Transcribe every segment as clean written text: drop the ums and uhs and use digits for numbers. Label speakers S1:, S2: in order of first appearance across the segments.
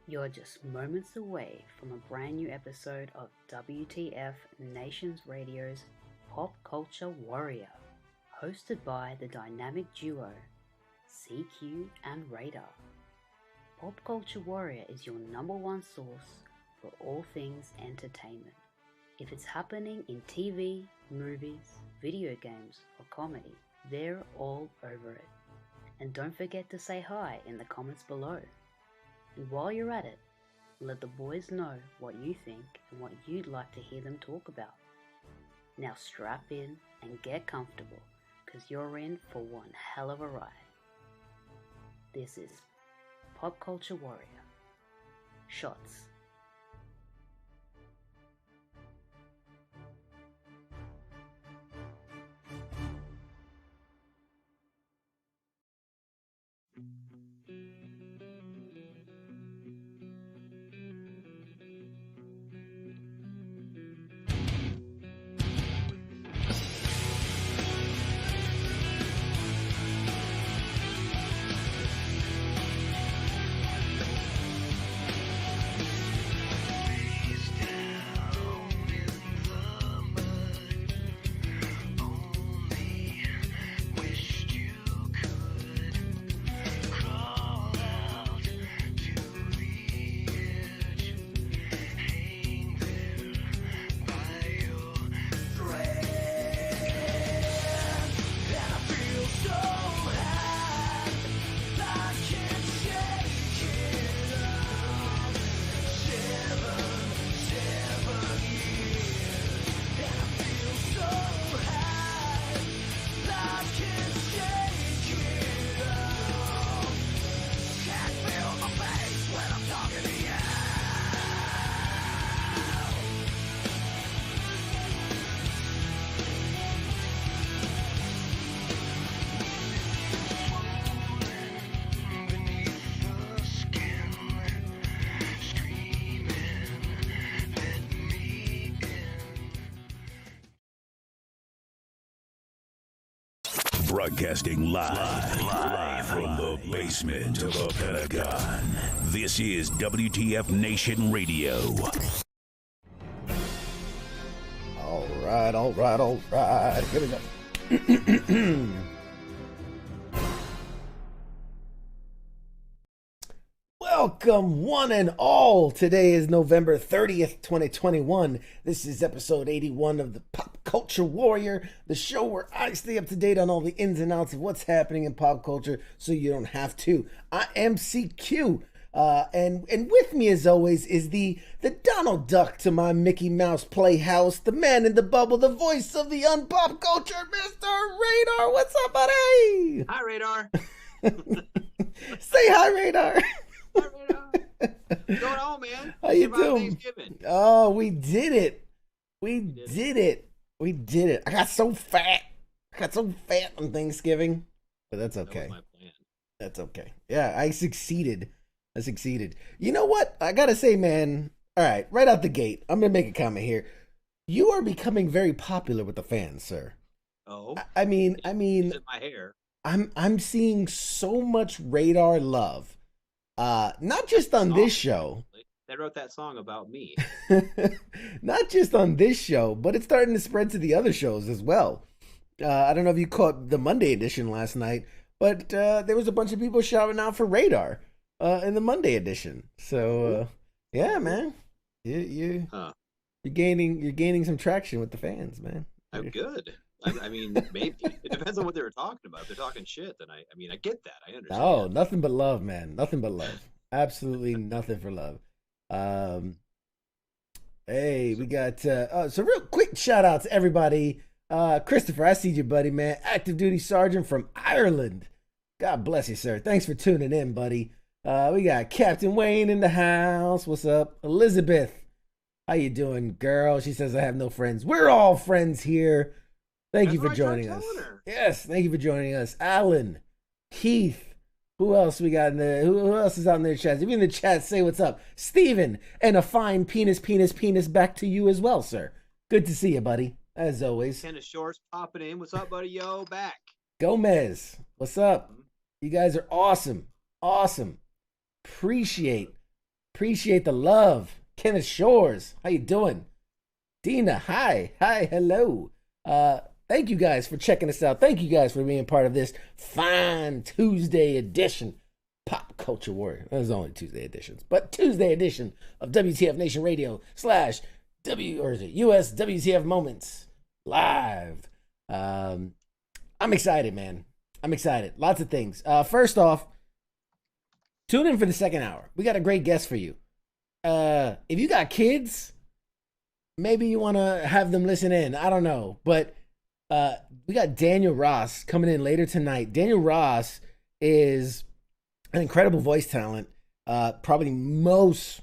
S1: You're just moments away from a brand new episode of WTF Nations Radio's Pop Culture Warrior, hosted by the dynamic duo CQ and Radar. Pop Culture Warrior is your #1 source for all things entertainment. If it's happening in TV, movies, video games, or comedy, they're all over it. And don't forget to say hi in the comments below. And while you're at it, let the boys know what you think and what you'd like to hear them talk about. Now strap in and get comfortable, because you're in for one hell of a ride. This is Pop Culture Warrior. Shots.
S2: Broadcasting live from the basement of the Pentagon. This is WTF Nation Radio.
S3: All right. Here we go. Welcome, one and all. Today is November 30th, 2021. This is episode 81 of the Pop Culture Warrior, the show where I stay up to date on all the ins and outs of what's happening in pop culture so you don't have to. I am CQ, and with me as always is the Donald Duck to my Mickey Mouse Playhouse, the man in the bubble, the voice of the unpop culture, Mr. Radar. What's up, buddy?
S4: Hi, Radar.
S3: Say hi, Radar.
S4: What's going on, man?
S3: How you doing? Oh, we did it. We did it. I got so fat on Thanksgiving, but that's okay.
S4: That was my plan.
S3: That's okay. Yeah, I succeeded. You know what? I gotta say, man. All right out the gate, I'm gonna make a comment here. You are becoming very popular with the fans, sir.
S4: Oh.
S3: I mean,
S4: Is it my hair?
S3: I'm seeing so much Radar love. Not just on this show.
S4: They wrote that song about me.
S3: Not just on this show, but it's starting to spread to the other shows as well. I don't know if you caught the Monday edition last night, but there was a bunch of people shouting out for Radar in the Monday edition. So yeah, man, you're gaining some traction with the fans, man.
S4: Oh, good. I mean, maybe it depends on what they were talking about. If they're talking shit, then I get that. I understand.
S3: Oh, nothing but love, man. Nothing but love. Absolutely nothing for love. Hey, we got so real quick shout out to everybody. Christopher, I see you, buddy, man. Active duty sergeant from Ireland. God bless you, sir. Thanks for tuning in, buddy. We got Captain Wayne in the house. What's up? Elizabeth, how you doing, girl? She says I have no friends. We're all friends here. Thank you for joining us. Yes, thank you for joining us. Alan, Keith, who else we got in the who else is on their chat? If you're in the chat, say what's up. Steven, and a fine penis back to you as well, sir. Good to see you, buddy. As always.
S4: Tennis shorts popping in. What's up, buddy? Yo, back.
S3: Gomez, what's up? You guys are awesome. Awesome. Appreciate the love. Kenneth Shores, how you doing? Dina, hi, hello. Thank you guys for checking us out. Thank you guys for being part of this fine Tuesday edition Pop Culture Warrior. There's only Tuesday editions, but Tuesday edition of WTF Nation Radio / US WTF Moments live. I'm excited, man. I'm excited. Lots of things. First off, tune in for the second hour. We got a great guest for you. If you got kids, maybe you want to have them listen in. I don't know. But we got Daniel Ross coming in later tonight. Daniel Ross is an incredible voice talent. Probably most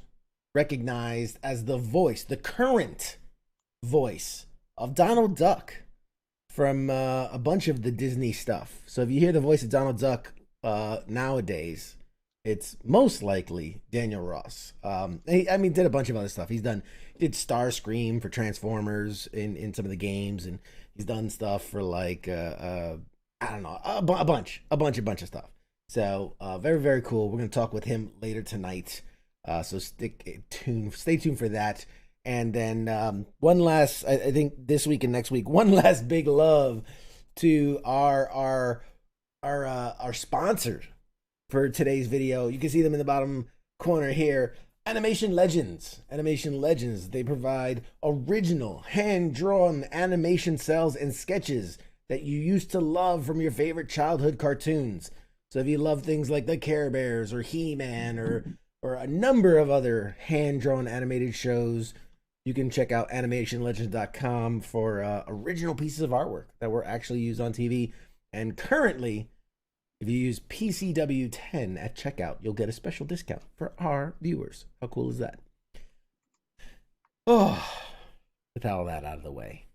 S3: recognized as the current voice of Donald Duck from a bunch of the Disney stuff. So if you hear the voice of Donald Duck nowadays, it's most likely Daniel Ross. He did a bunch of other stuff. He did Starscream for Transformers in some of the games, and he's done stuff for like I don't know, a bunch of stuff. So very, very cool. We're gonna talk with him later tonight. So stay tuned for that. And then one last, I think this week and next week, one last big love to our sponsor for today's video. You can see them in the bottom corner here. Animation Legends. They provide original hand-drawn animation cells and sketches that you used to love from your favorite childhood cartoons. So if you love things like the Care Bears or He-Man or a number of other hand-drawn animated shows, you can check out animationlegends.com for original pieces of artwork that were actually used on TV. And currently, if you use PCW10 at checkout, you'll get a special discount for our viewers. How cool is that? Oh, with all that out of the way.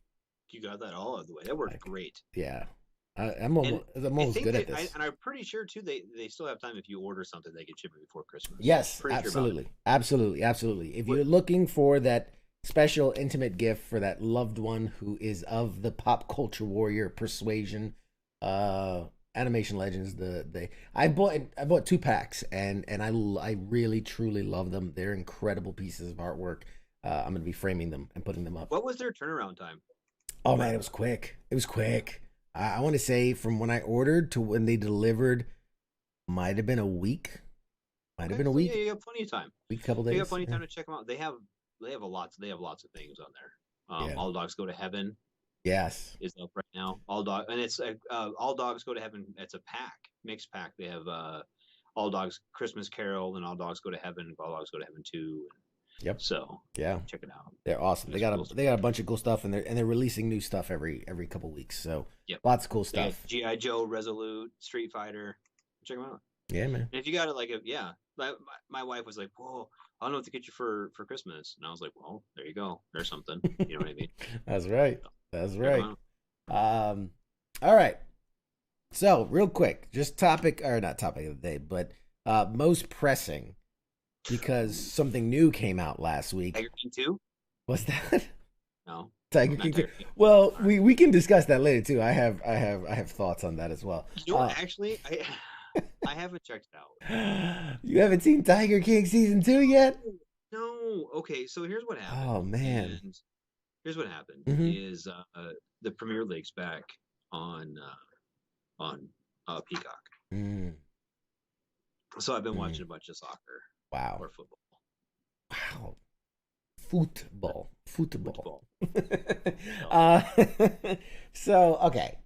S4: You got that all out of the way. That worked great.
S3: Yeah. I'm almost good at this.
S4: And I'm pretty sure, too, they still have time if you order something, they can ship it before Christmas.
S3: Yes, absolutely. Absolutely. If you're looking for that special intimate gift for that loved one who is of the pop culture warrior persuasion, Animation Legends, I bought 2 packs and I really truly love them. They're incredible pieces of artwork. I'm gonna be framing them and putting them up.
S4: What was their turnaround time?
S3: Oh man, it was quick. I want to say from when I ordered to when they delivered, might have been a week. Yeah,
S4: you have plenty of time.
S3: Couple days.
S4: You have plenty of time to check them out. They have lots of things on there. All Dogs Go to Heaven.
S3: Yes,
S4: is up right now. All Dogs Go to Heaven. It's a mixed pack. They have All Dogs Christmas Carol and All Dogs Go to Heaven. All Dogs Go to Heaven 2.
S3: Yep.
S4: So
S3: yeah,
S4: check it out.
S3: They're awesome. They got a bunch of cool stuff, and they're releasing new stuff every couple weeks. So lots of cool stuff.
S4: G.I. Joe, Resolute, Street Fighter. Check them out.
S3: Yeah, man.
S4: And if you got it, my wife was like, "Whoa, I don't know what to get you for Christmas," and I was like, "Well, there you go. There's something." You know what I mean?
S3: That's right. All right. So real quick, just not topic of the day, but most pressing. Because something new came out last week.
S4: Tiger King 2?
S3: What's that?
S4: No.
S3: Tiger King 2. Well, we can discuss that later too. I have thoughts on that as well.
S4: You know what, actually, I haven't checked it out.
S3: You haven't seen Tiger King season 2 yet?
S4: No. Okay, so here's what happened.
S3: Oh man.
S4: Here's what happened is the Premier League's back on Peacock.
S3: Mm.
S4: So I've been watching a bunch of soccer.
S3: Wow.
S4: Or football.
S3: Wow. Football. So okay.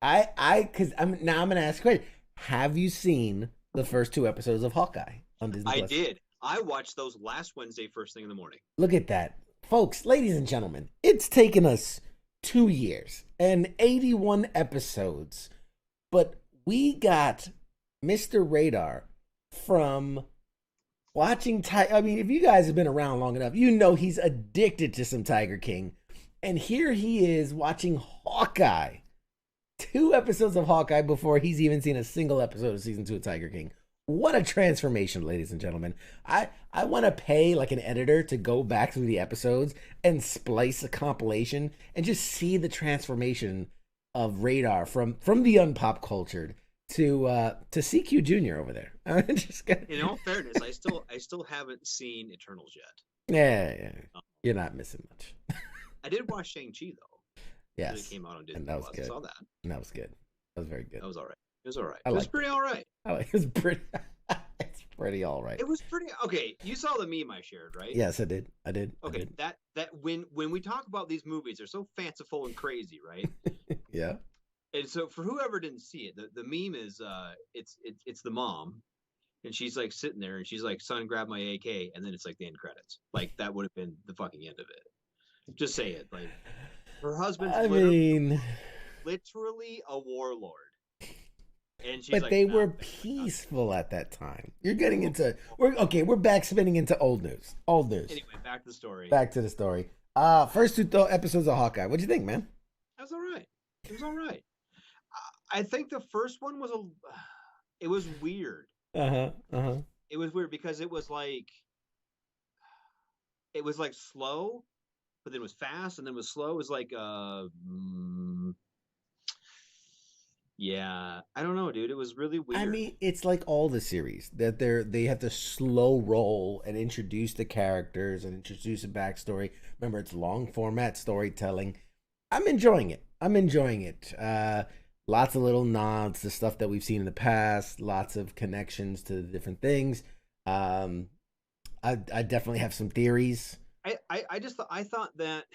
S3: Because I'm gonna ask a question. Have you seen the first 2 episodes of Hawkeye on Disney Plus?
S4: I did. I watched those last Wednesday first thing in the morning.
S3: Look at that. Folks, ladies and gentlemen, it's taken us 2 years and 81 episodes, but we got Mr. Radar from watching I mean, if you guys have been around long enough, you know he's addicted to some Tiger King. And here he is watching Hawkeye. 2 episodes of Hawkeye before he's even seen a single episode of season 2 of Tiger King. What a transformation, ladies and gentlemen. I want to pay like an editor to go back through the episodes and splice a compilation and just see the transformation of Radar from the unpop cultured to CQ Jr. over there. I'm just gonna...
S4: In all fairness, I still haven't seen Eternals yet.
S3: Yeah. You're not missing much.
S4: I did watch Shang-Chi though.
S3: Yes.
S4: It came out on Disney+.
S3: And that was good.
S4: I saw that.
S3: And that was good. That was very good.
S4: That was all right. It was all right.
S3: It
S4: was pretty all right.
S3: It was pretty. It's pretty all right.
S4: It was pretty okay. You saw the meme I shared, right?
S3: Yes, I did.
S4: Okay, that when we talk about these movies, they're so fanciful and crazy, right?
S3: Yeah.
S4: And so for whoever didn't see it, the meme is it's the mom, and she's like sitting there, and she's like, "Son, grab my AK," and then it's like the end credits. Like that would have been the fucking end of it. Just say it. Like her husband's literally a warlord. And she's
S3: but
S4: like,
S3: they
S4: nah,
S3: were peaceful at that time. You're getting into we're back spinning into old news.
S4: Anyway, back to the story.
S3: Back to the story. First 2 episodes of Hawkeye. What'd you think, man?
S4: That was all right. It was all right. I think the first one was it was weird. It was weird because it was like slow, but then it was fast, and then it was slow. It was like yeah, I don't know, dude. It was really weird.
S3: I mean, it's like all the series that they have to slow roll and introduce the characters and introduce a backstory. Remember, it's long format storytelling. I'm enjoying it. Lots of little nods to stuff that we've seen in the past. Lots of connections to different things. I definitely have some theories.
S4: I thought that.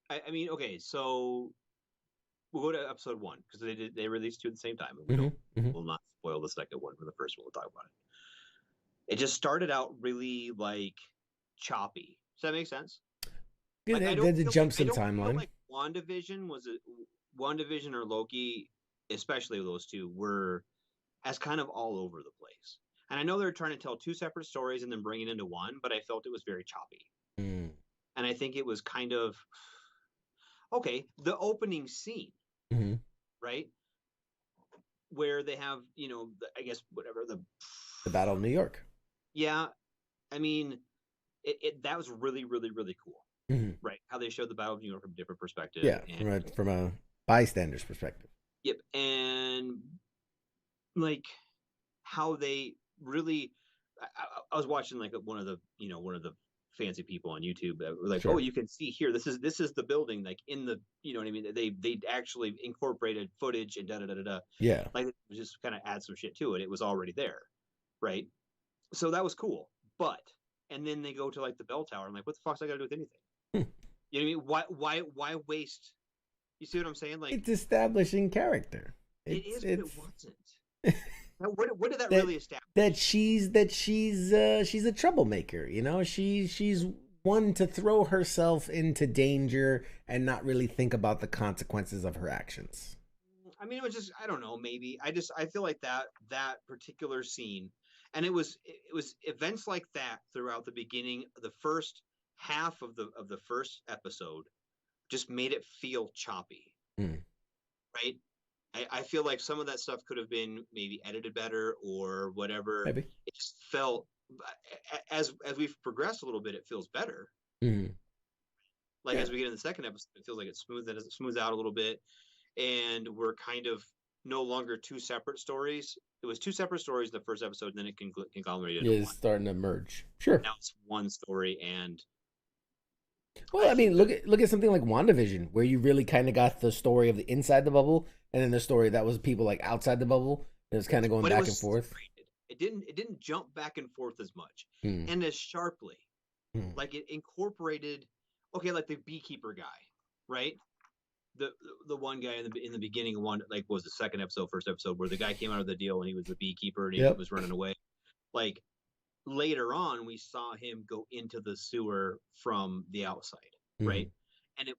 S4: I mean, okay, so. We'll go to episode 1 because they released 2 at the same time. We'll not spoil the second one from the first one. We'll talk about it. It just started out really like choppy. Does that make sense?
S3: Yeah,
S4: like,
S3: they jump some
S4: Feel
S3: timeline.
S4: like WandaVision or Loki, especially those 2, were as kind of all over the place. And I know they're trying to tell 2 separate stories and then bring it into one, but I felt it was very choppy. And I think it was kind of okay. The opening scene. Right, where they have, I guess whatever the
S3: Battle of New York.
S4: Yeah, I mean, that was really, really, really cool. Right, how they showed the Battle of New York from a different perspective.
S3: Yeah, from a bystander's perspective.
S4: Yep, and like how they really. I was watching like one of the fancy people on YouTube that were like, sure. Oh, you can see here. This is the building, like in the, you know what I mean? They actually incorporated footage and da.
S3: Yeah.
S4: Like just kind of add some shit to it. It was already there, right? So that was cool. But and then they go to like the bell tower. I'm like, what the fuck's I got to do with anything? You know what I mean? Why waste? You see what I'm saying? Like
S3: it's establishing character.
S4: But it wasn't. Now, what did that really establish?
S3: That she's a troublemaker. She's one to throw herself into danger and not really think about the consequences of her actions.
S4: I mean, it was just, I don't know, maybe I feel like that particular scene, and it was events like that throughout the beginning, the first half of the first episode, just made it feel choppy, right? I feel like some of that stuff could have been maybe edited better or whatever. Maybe it just felt as we've progressed a little bit, it feels better. Like as we get in the second episode, it feels like it smooths out a little bit, and we're kind of no longer 2 separate stories. It was 2 separate stories in the first episode, and then it conglomerated.
S3: Yeah, it's starting to merge. Sure.
S4: Now it's one story, and
S3: well, I mean, look at something like WandaVision, where you really kind of got the story of the inside the bubble, and then the story that was people like outside the bubble. It was kind of going back and forth.
S4: It didn't jump back and forth as much and as sharply. Like it incorporated, okay, like the beekeeper guy, right? The one guy in the beginning, one like was the second episode, first episode, where the guy came out of the deal and he was the beekeeper and he was running away. Like later on we saw him go into the sewer from the outside, right? And it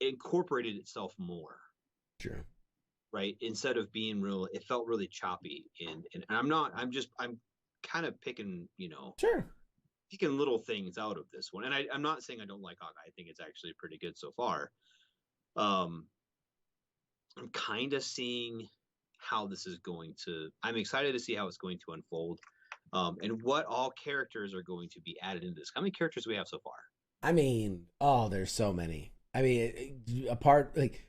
S4: incorporated itself more.
S3: Sure.
S4: Right, instead of being real, it felt really choppy. And I'm kind of picking,
S3: Sure,
S4: picking little things out of this one. And I'm not saying I don't like Hawkeye. I think it's actually pretty good so far. I'm kind of seeing how this is going to. I'm excited to see how it's going to unfold, and what all characters are going to be added into this. How many characters do we have so far?
S3: I mean, there's so many. I mean, apart like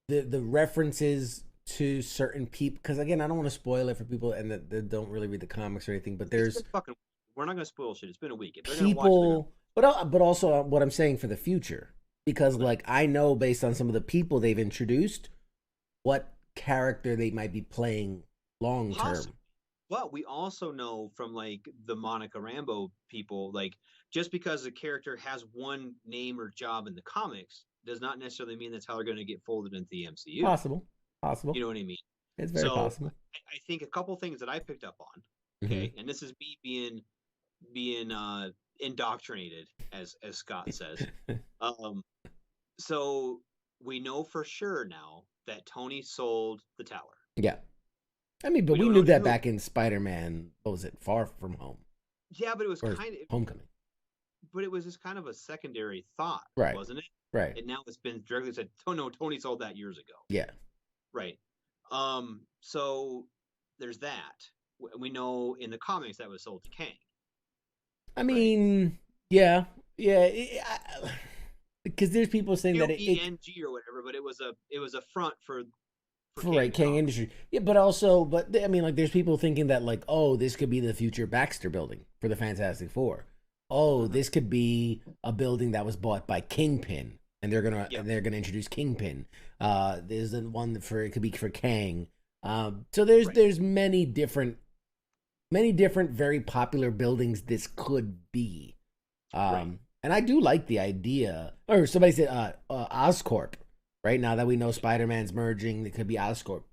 S3: the references to certain people, because again, I don't want to spoil it for people and that don't really read the comics or anything. But there's
S4: we're not going to spoil shit. It's been a week. If
S3: people, but also what I'm saying for the future, because like I know based on some of the people they've introduced, what character they might be playing long term.
S4: But we also know from like the Monica Rambeau people, like just because a character has one name or job in the comics does not necessarily mean that's how they're going to get folded into the MCU.
S3: Possible.
S4: You know what I mean?
S3: It's very possible.
S4: I think a couple things that I picked up on, okay, and this is me being indoctrinated, as Scott says. So we know for sure now that Tony sold the tower.
S3: Yeah. I mean, but we knew that back in Spider-Man, what was it, Far From Home?
S4: Yeah, but it was kind of
S3: Homecoming.
S4: But it was just kind of a secondary thought,
S3: right?
S4: Wasn't it?
S3: Right.
S4: And now it's been directly said, oh no, Tony sold that years ago.
S3: Yeah.
S4: Right. So there's that. We know in the comics that was sold to Kang.
S3: I mean, yeah. Because there's people saying that
S4: ENG or whatever, but it was a front for
S3: right, Kang Industry. Yeah, but I mean, like, there's people thinking that, like, oh, this could be the future Baxter building for the Fantastic Four. Oh, this could be a building that was bought by Kingpin, and they're gonna introduce Kingpin. There's the one it could be for Kang. So there's many different very popular buildings this could be. And I do like the idea. Or somebody said Oscorp. Right now that we know Spider-Man's merging, it could be Oscorp.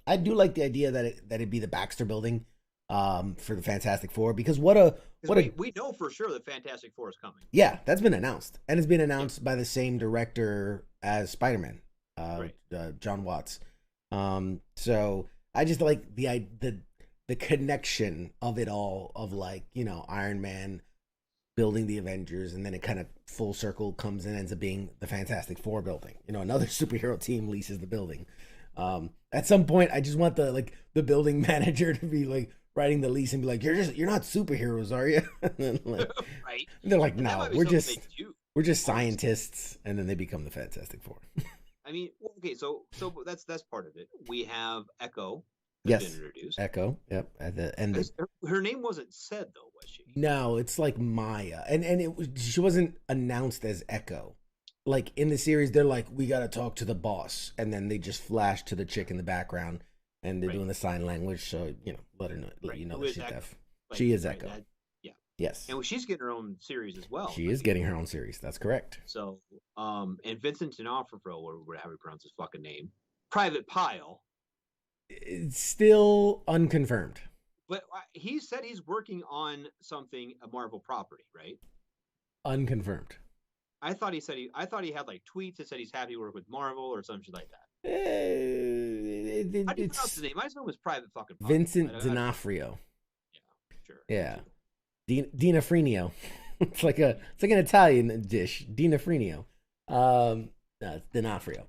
S3: I do like the idea that it'd be the Baxter building for the Fantastic Four, because we
S4: know for sure the Fantastic Four is coming.
S3: Yeah, that's been announced, and it's been announced by the same director as Spider-Man, John Watts. So I just like the connection of it all, of like, Iron Man building the Avengers, and then it kind of full circle comes and ends up being the Fantastic Four building. Another superhero team leases the building. At some point, I just want the building manager to be like writing the lease and be like, "You're not superheroes, are you?" And then, like,
S4: right?
S3: They're like, "No, we're just scientists," and then they become the Fantastic Four.
S4: I mean, okay, so that's part of it. We have Echo.
S3: Yes,
S4: introduced.
S3: Echo. Yep, at the end.
S4: Her name wasn't said though, was she?
S3: No, it's like Maya, and she wasn't announced as Echo. Like in the series, they're like, "We got to talk to the boss," and then they just flash to the chick in the background, and they're doing the sign language. So let her know, let you know that she's deaf. She is Echo.
S4: Yeah.
S3: Yes.
S4: And she's getting her own series as well.
S3: She is getting her own series. That's correct.
S4: So, and Vincent D'Onofrio, or whatever you pronounce his fucking name, Private Pile.
S3: It's still unconfirmed.
S4: But he said he's working on something, a Marvel property, right?
S3: Unconfirmed.
S4: I thought he had like tweets that said he's happy to work with Marvel or something like that. How do you pronounce his name? I just know it was Private fucking Pile.
S3: Vincent D'Onofrio.
S4: Yeah, sure.
S3: Yeah. Dinafrenio. It's like an Italian dish. Dinafrenio. No, it's D'Onofrio.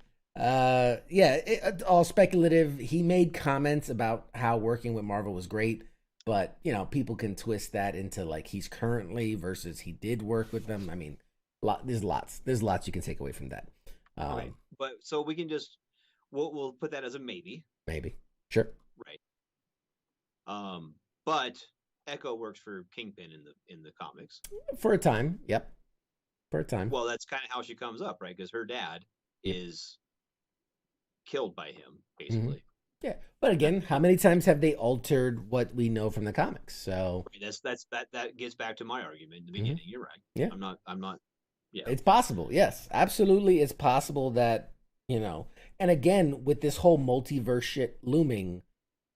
S3: All speculative. He made comments about how working with Marvel was great, but people can twist that into like he's currently versus he did work with them. I mean, there's lots you can take away from that.
S4: Right. But so we can just we'll put that as a maybe.
S3: Maybe. Sure.
S4: Right. But Echo works for Kingpin in the comics
S3: for a time. Yep. For a time.
S4: Well, that's kind of how she comes up, right? Because her dad is killed by him, basically.
S3: Mm-hmm. Yeah, but again, how many times have they altered what we know from the comics? So
S4: that gets back to my argument in the beginning. You're right.
S3: Yeah,
S4: I'm not. Yeah,
S3: it's possible. Yes, absolutely, it's possible that and again, with this whole multiverse shit looming,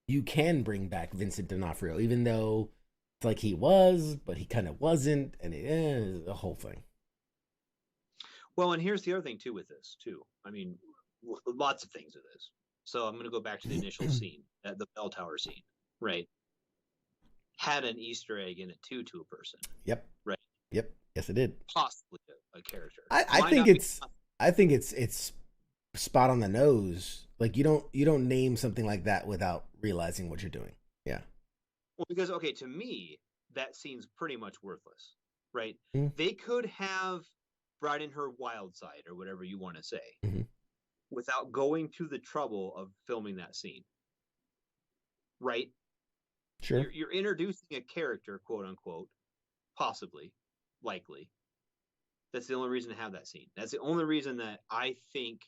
S3: you can bring back Vincent D'Onofrio, even though it's like he was, but he kind of wasn't, and the whole thing.
S4: Well, and here's the other thing too with this too. I mean, lots of things with this. So I'm going to go back to the initial scene, at the bell tower scene, right? Had an Easter egg in it too, to a person.
S3: Yep.
S4: Right.
S3: Yep. Yes, it did.
S4: Possibly a character.
S3: I think it's spot on the nose. Like you don't name something like that without realizing what you're doing. Yeah.
S4: Well, because to me that scene's pretty much worthless, right?
S3: Mm-hmm.
S4: They could have brought in her wild side or whatever you want to say,
S3: mm-hmm.
S4: without going through the trouble of filming that scene, right?
S3: Sure.
S4: You're introducing a character, quote unquote, possibly, likely. That's the only reason to have that scene. That's the only reason that I think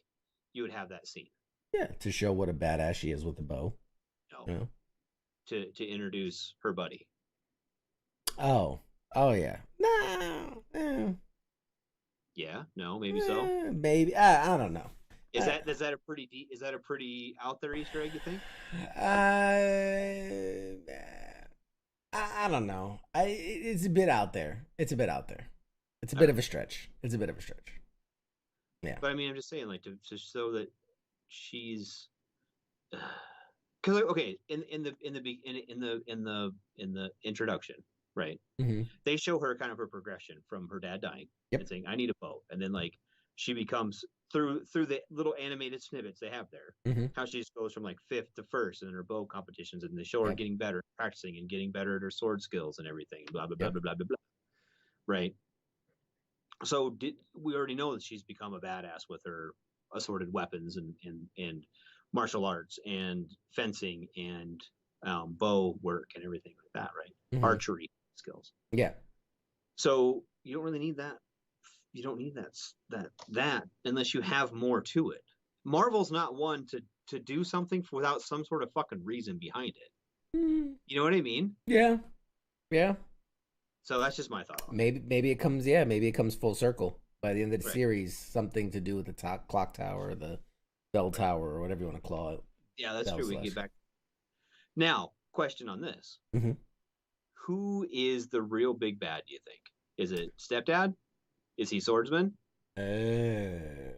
S4: you would have that scene.
S3: Yeah, to show what a badass she is with the bow.
S4: No.
S3: You know?
S4: To introduce her buddy.
S3: Oh yeah. No.
S4: Yeah, no, maybe so.
S3: Maybe I don't know.
S4: Is that a pretty out there Easter egg, you think?
S3: I don't know. It's a bit out there. It's a bit of a stretch. Yeah.
S4: But I mean, I'm just saying, like, to show that she's, because in the introduction, right?
S3: Mm-hmm.
S4: They show her kind of her progression from her dad dying and saying, "I need a bow," and then like she becomes through the little animated snippets they have there,
S3: mm-hmm.
S4: how she just goes from like 5th to 1st in her bow competitions, and they show her getting better, practicing and getting better at her sword skills and everything, blah blah blah blah blah blah blah. Right. So we already know that she's become a badass with her assorted weapons and martial arts and fencing and bow work and everything like that, right?
S3: Mm-hmm.
S4: Archery skills.
S3: Yeah.
S4: So you don't really need that. You don't need that unless you have more to it. Marvel's not one to do something without some sort of fucking reason behind it.
S3: Mm-hmm.
S4: You know what I mean?
S3: Yeah.
S4: So that's just my thought.
S3: Maybe it comes full circle by the end of the series. Something to do with the clock tower, the bell tower, or whatever you want to call it.
S4: Yeah, that's true. We can get back. Now, question on this:
S3: mm-hmm.
S4: Who is the real big bad? Do you think? Is it stepdad? Is he swordsman?
S3: I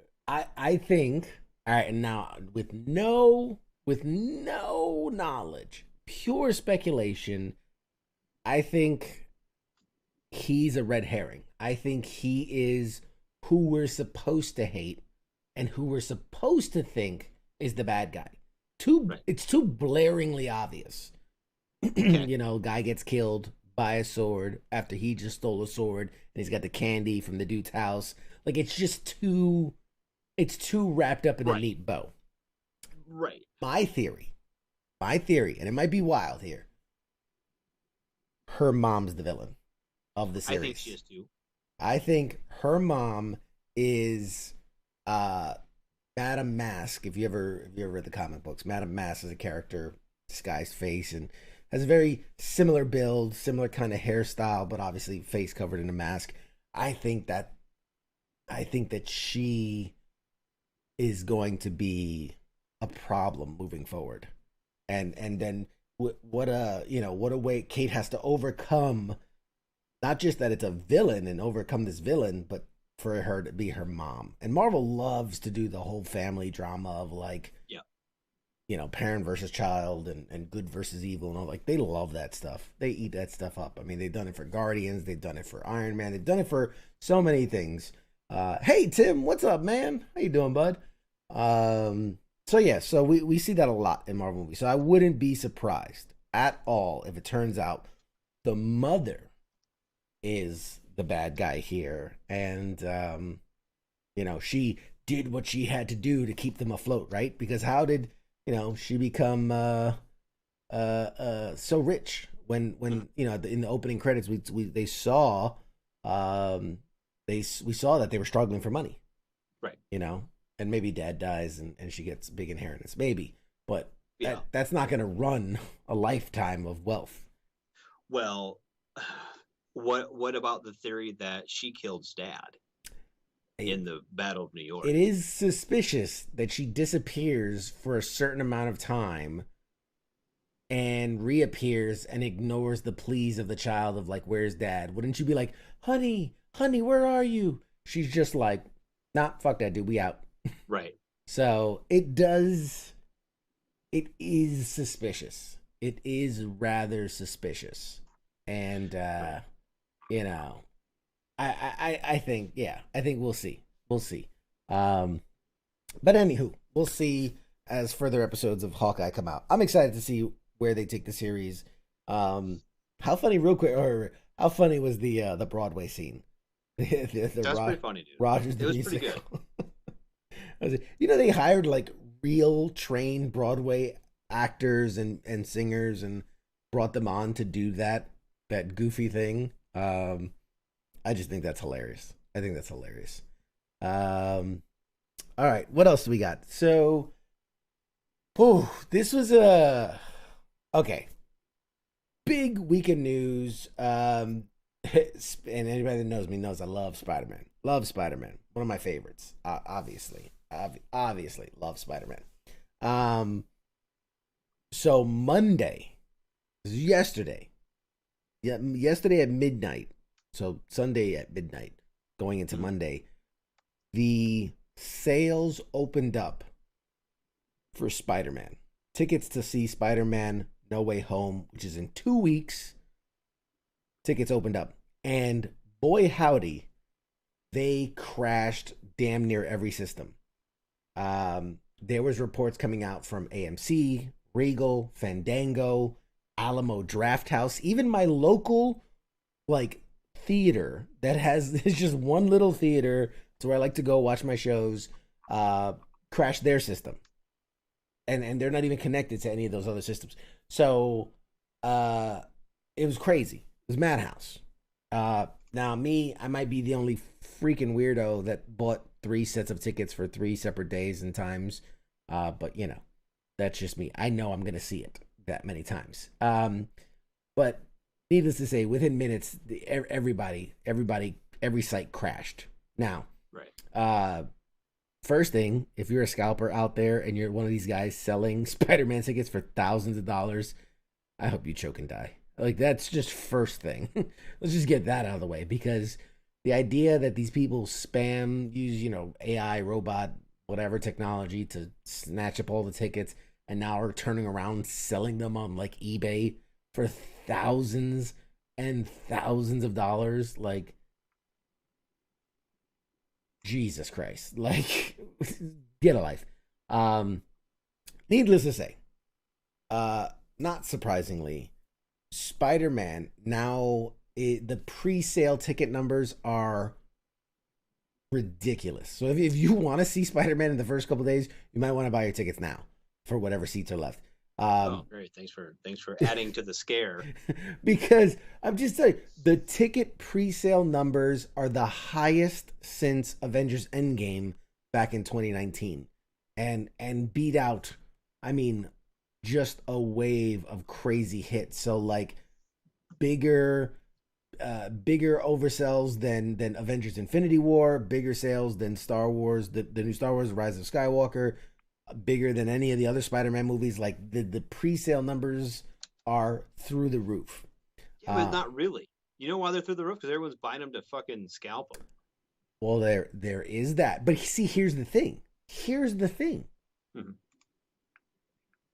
S3: think. All right, now with no knowledge, pure speculation, I think he's a red herring. I think he is who we're supposed to hate and who we're supposed to think is the bad guy. It's too blaringly obvious.
S4: Okay.
S3: You know, guy gets killed by a sword after he just stole a sword and he's got the candy from the dude's house. Like, it's just too wrapped up in a neat bow.
S4: Right.
S3: My theory, and it might be wild here, her mom's the villain of the series.
S4: I think she is too.
S3: I think her mom is Madame Mask. If you ever read the comic books, Madame Mask is a character, disguised face, and has a very similar build, similar kind of hairstyle, but obviously face covered in a mask. I think that she is going to be a problem moving forward, and then what a way Kate has to overcome. Not just that it's a villain and overcome this villain, but for her to be her mom. And Marvel loves to do the whole family drama of like, parent versus child and good versus evil and all. Like, they love that stuff. They eat that stuff up. I mean, they've done it for Guardians. They've done it for Iron Man. They've done it for so many things. Hey, Tim, what's up, man? How you doing, bud? So we see that a lot in Marvel movies. So I wouldn't be surprised at all if it turns out the mother is the bad guy here, and she did what she had to do to keep them afloat, right? Because how did she become so rich when in the opening credits we saw we saw that they were struggling for money,
S4: right?
S3: And maybe dad dies and she gets big inheritance, maybe, but that's not going to run a lifetime of wealth.
S4: Well, what about the theory that she killed dad in the Battle of New York?
S3: It is suspicious that she disappears for a certain amount of time and reappears and ignores the pleas of the child of like, where's dad? Wouldn't you be like, honey, where are you? She's just like, nah, fuck that dude, we out.
S4: Right.
S3: So it is suspicious. It is rather suspicious. And you know, I think, yeah, I think we'll see. We'll see. But anywho, we'll see as further episodes of Hawkeye come out. I'm excited to see where they take the series. How funny, real quick, or how funny was the Broadway scene?
S4: That's pretty funny, dude.
S3: Rogers,
S4: it was pretty good.
S3: You know, they hired like real trained Broadway actors and singers and brought them on to do that goofy thing. I just think that's hilarious. I think that's hilarious. All right, what else do we got? So, this was a okay. Big week of news. And anybody that knows me knows I love Spider-Man. Love Spider-Man. One of my favorites. Obviously love Spider-Man. So Monday, yesterday at midnight. So Sunday at midnight, going into Monday, the sales opened up for Spider-Man. Tickets to see Spider-Man No Way Home, which is in 2 weeks. Tickets opened up. And boy howdy, they crashed damn near every system. There was reports coming out from AMC, Regal, Fandango, Alamo Drafthouse, even my local like theater that has it's just one little theater to where I like to go watch my shows, crashed their system. And they're not even connected to any of those other systems. So it was crazy. It was madhouse. Now me, I might be the only freaking weirdo that bought 3 sets of tickets for 3 separate days and times. But you know, that's just me. I know I'm gonna see it that many times. But needless to say, within minutes, every site crashed. Now,
S4: right.
S3: First thing, if you're a scalper out there and you're one of these guys selling Spider-Man tickets for thousands of dollars, I hope you choke and die. Like, that's just first thing. Let's just get that out of the way, because the idea that these people use, AI, robot, whatever technology to snatch up all the tickets and now are turning around selling them on like eBay for thousands and thousands of dollars, like, Jesus Christ, like, get a life. Needless to say, not surprisingly, Spider-Man now, the pre-sale ticket numbers are ridiculous. So if you want to see Spider-Man in the first couple of days, you might want to buy your tickets now for whatever seats are left.
S4: Great. Thanks for adding to the scare.
S3: Because I'm just telling you, the ticket pre-sale numbers are the highest since Avengers Endgame back in 2019, and beat out, I mean, just a wave of crazy hits. So like bigger oversells than Avengers Infinity War, bigger sales than Star Wars, the new Star Wars Rise of Skywalker, bigger than any of the other Spider-Man movies. Like the pre-sale numbers are through the roof.
S4: Yeah, but not really. You know why they're through the roof? Because everyone's buying them to fucking scalp them.
S3: Well, there is that. But see, here's the thing. Mm-hmm.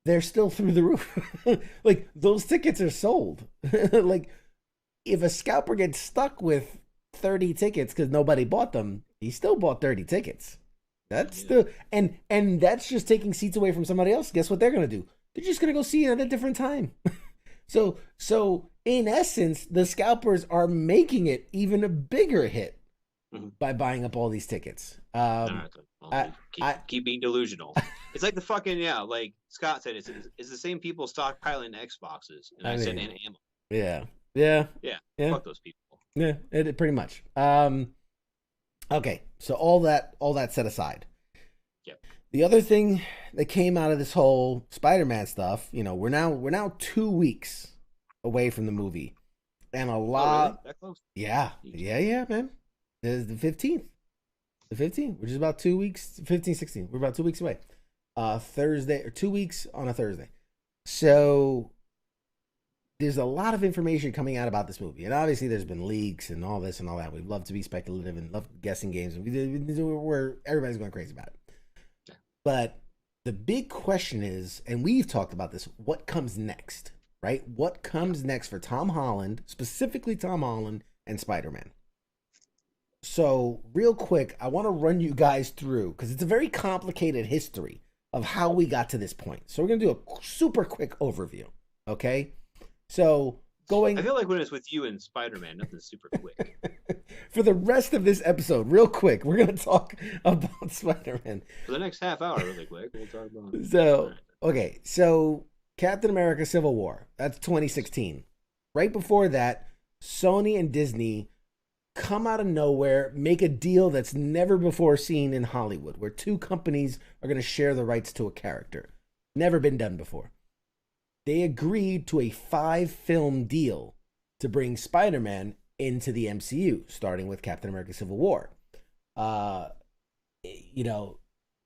S3: They're still through the roof. Like, those tickets are sold. Like, if a scalper gets stuck with 30 tickets because nobody bought them, he still bought 30 tickets. That's still, and that's just taking seats away from somebody else. Guess what they're gonna do? They're just gonna go see it at a different time. So in essence, the scalpers are making it even a bigger hit by buying up all these tickets.
S4: Keep being delusional. It's like the fucking like Scott said, it's the same people stockpiling Xboxes, and I said and ammo.
S3: Yeah.
S4: Fuck those people.
S3: Yeah, it pretty much. Okay, so all that set aside.
S4: Yep.
S3: The other thing that came out of this whole Spider-Man stuff, we're now 2 weeks away from the movie, and a lot.
S4: Really? That close?
S3: Yeah, man. There's the 15th, which is about 2 weeks. 15, 16. We're about 2 weeks away. Thursday, or 2 weeks on a Thursday. So there's a lot of information coming out about this movie, and obviously there's been leaks and all this and all that. We love to be speculative and love guessing games, and we're everybody's going crazy about it.
S4: Yeah.
S3: But the big question is, and we've talked about this, what comes next, right? What comes next for Tom Holland, specifically Tom Holland and Spider-Man? So real quick, I want to run you guys through, because it's a very complicated history of how we got to this point. So we're going to do a super quick overview, okay? So going...
S4: I feel like when it's with you and Spider-Man, nothing's super quick.
S3: For the rest of this episode, real quick, we're going to talk about Spider-Man.
S4: For the next half hour, really quick, we'll talk about...
S3: So, okay, so Captain America Civil War, that's 2016. Right before that, Sony and Disney come out of nowhere, make a deal that's never before seen in Hollywood, where two companies are going to share the rights to a character. Never been done before. They agreed to a 5-film deal to bring Spider-Man into the MCU, starting with Captain America Civil War.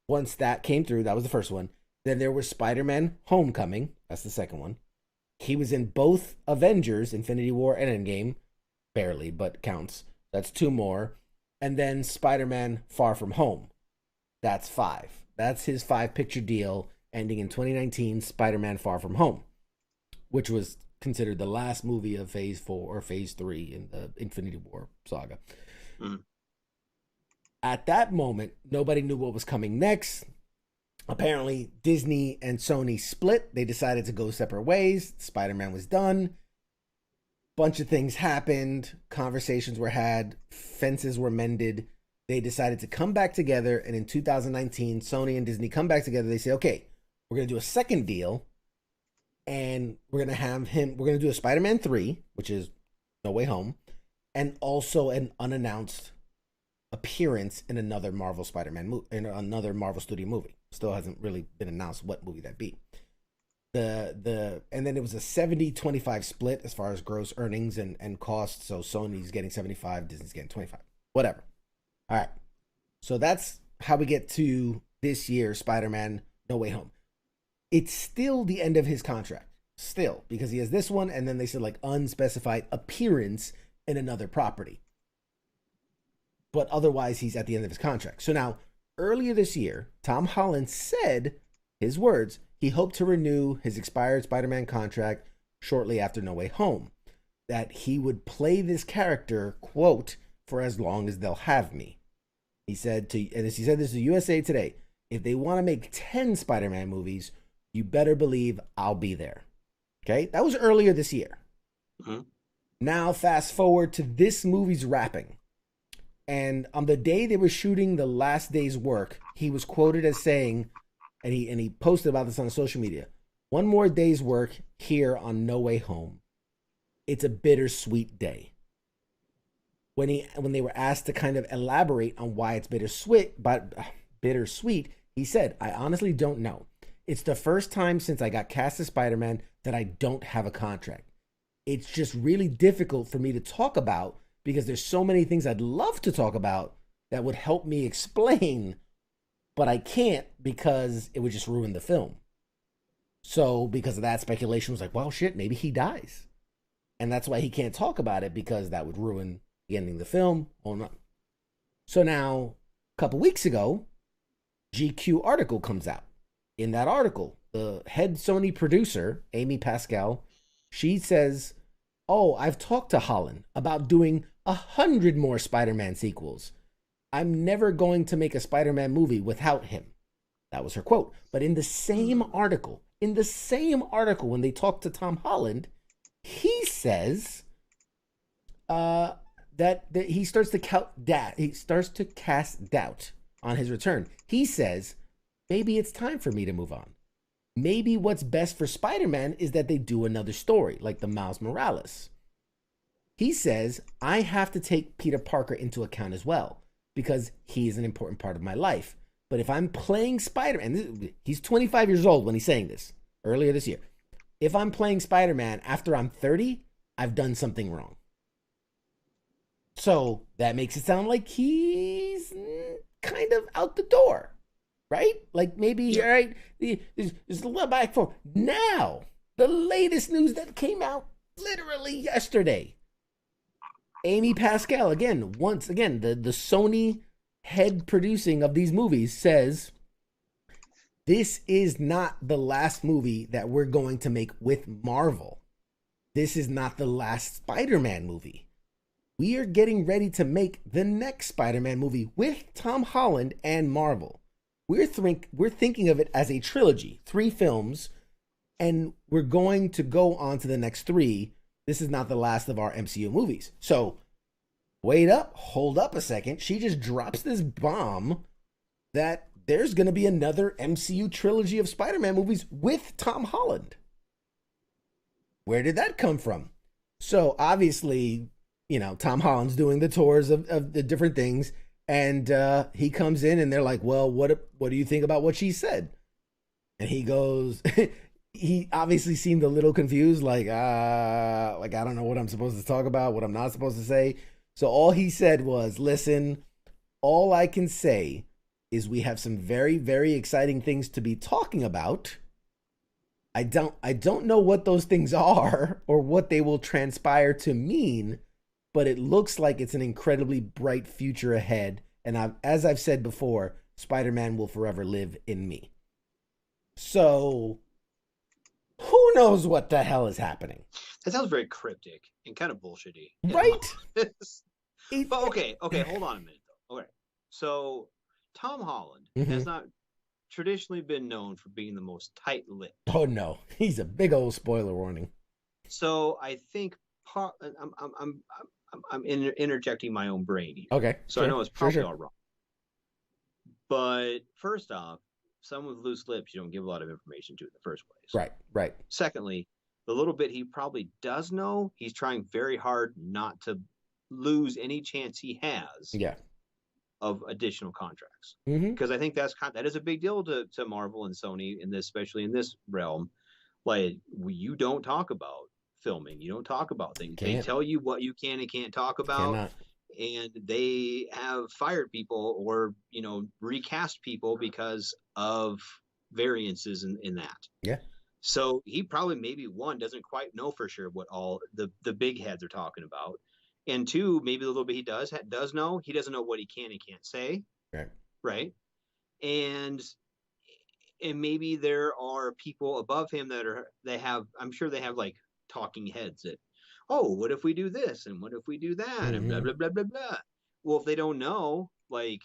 S3: Once that came through, that was the first one. Then there was Spider-Man Homecoming. That's the second one. He was in both Avengers, Infinity War and Endgame. Barely, but counts. That's 2 more. And then Spider-Man Far From Home. That's 5. That's his 5-picture deal ending in 2019, Spider-Man Far From Home, which was considered the last movie of Phase 4 or Phase 3 in the Infinity War saga.
S4: Mm-hmm.
S3: At that moment, nobody knew what was coming next. Apparently, Disney and Sony split. They decided to go separate ways. Spider-Man was done. Bunch of things happened. Conversations were had. Fences were mended. They decided to come back together. And in 2019, Sony and Disney come back together. They say, okay, we're going to do a second deal. And we're going to do a Spider-Man 3, which is No Way Home. And also an unannounced appearance in another Marvel Spider-Man movie, in another Marvel Studio movie. Still hasn't really been announced what movie that'd be. And then it was a 70-25 split as far as gross earnings and costs. So Sony's getting 75, Disney's getting 25. Whatever. All right. So that's how we get to this year, Spider-Man No Way Home. It's still the end of his contract. Still, because he has this one, and then they said like unspecified appearance in another property. But otherwise, he's at the end of his contract. So now, earlier this year, Tom Holland said his words, he hoped to renew his expired Spider-Man contract shortly after No Way Home. That he would play this character, quote, for as long as they'll have me. He said this to USA Today, if they want to make 10 Spider-Man movies, you better believe I'll be there. Okay? That was earlier this year.
S4: Mm-hmm.
S3: Now, fast forward to this movie's wrapping. And on the day they were shooting the last day's work, he was quoted as saying, and he posted about this on social media, one more day's work here on No Way Home. It's a bittersweet day. When they were asked to kind of elaborate on why it's bittersweet, he said, I honestly don't know. It's the first time since I got cast as Spider-Man that I don't have a contract. It's just really difficult for me to talk about because there's so many things I'd love to talk about that would help me explain, but I can't because it would just ruin the film. So because of that, speculation was like, well, shit, maybe he dies. And that's why he can't talk about it, because that would ruin the ending of the film. Or not. So now, a couple weeks ago, GQ article comes out. In that article, the head Sony producer, Amy Pascal, she says, oh, I've talked to Holland about doing 100 more Spider-Man sequels. I'm never going to make a Spider-Man movie without him. That was her quote. But in the same article, when they talked to Tom Holland, he says that he starts to cast doubt on his return. He says, maybe it's time for me to move on. Maybe what's best for Spider-Man is that they do another story, like the Miles Morales. He says, I have to take Peter Parker into account as well, because he's an important part of my life. But if I'm playing Spider-Man, he's 25 years old when he's saying this, earlier this year. If I'm playing Spider-Man after I'm 30, I've done something wrong. So that makes it sound like he's kind of out the door, right? Like maybe, right? There's a little back for now. The latest news that came out literally yesterday. Amy Pascal, once again, the Sony head producing of these movies says, this is not the last movie that we're going to make with Marvel. This is not the last Spider-Man movie. We are getting ready to make the next Spider-Man movie with Tom Holland and Marvel. We're thinking of it as a trilogy, 3 films, and we're going to go on to the next 3. This is not the last of our MCU movies. So, wait up, hold up a second. She just drops this bomb that there's going to be another MCU trilogy of Spider-Man movies with Tom Holland. Where did that come from? So, obviously, you know, Tom Holland's doing the tours of the different things, and he comes in and they're like, well, what do you think about what she said? And he goes, he obviously seemed a little confused, like I don't know what I'm supposed to talk about, what I'm not supposed to say. So all he said was, listen, all I can say is we have some very, very exciting things to be talking about. I don't know what those things are or what they will transpire to mean, but it looks like it's an incredibly bright future ahead. And as I've said before, Spider-Man will forever live in me. So who knows what the hell is happening?
S4: That sounds very cryptic and kind of bullshitty.
S3: Right?
S4: But okay, hold on a minute though. Okay. So Tom Holland has not traditionally been known for being the most tight-lipped.
S3: Oh no, he's a big old spoiler warning.
S4: So I think I'm interjecting my own brain here.
S3: Okay.
S4: So sure, I know it's probably all wrong. But first off, someone with loose lips, you don't give a lot of information to in the first place.
S3: Right.
S4: Secondly, the little bit he probably does know, he's trying very hard not to lose any chance he has of additional contracts. Because I think that is a big deal to Marvel and Sony, in this, especially in this realm. Like, you don't talk about filming, you don't talk about things. They tell you what you can and can't talk about. And they have fired people or, you know, recast people because of variances in that. Yeah. So he probably, maybe one, doesn't quite know for sure what all the big heads are talking about. And two, maybe the little bit he does know, he doesn't know what he can and can't say. Right. And maybe there are people above him I'm sure they have like talking heads that, oh, what if we do this and what if we do that and blah blah blah blah blah. Well, if they don't know, like,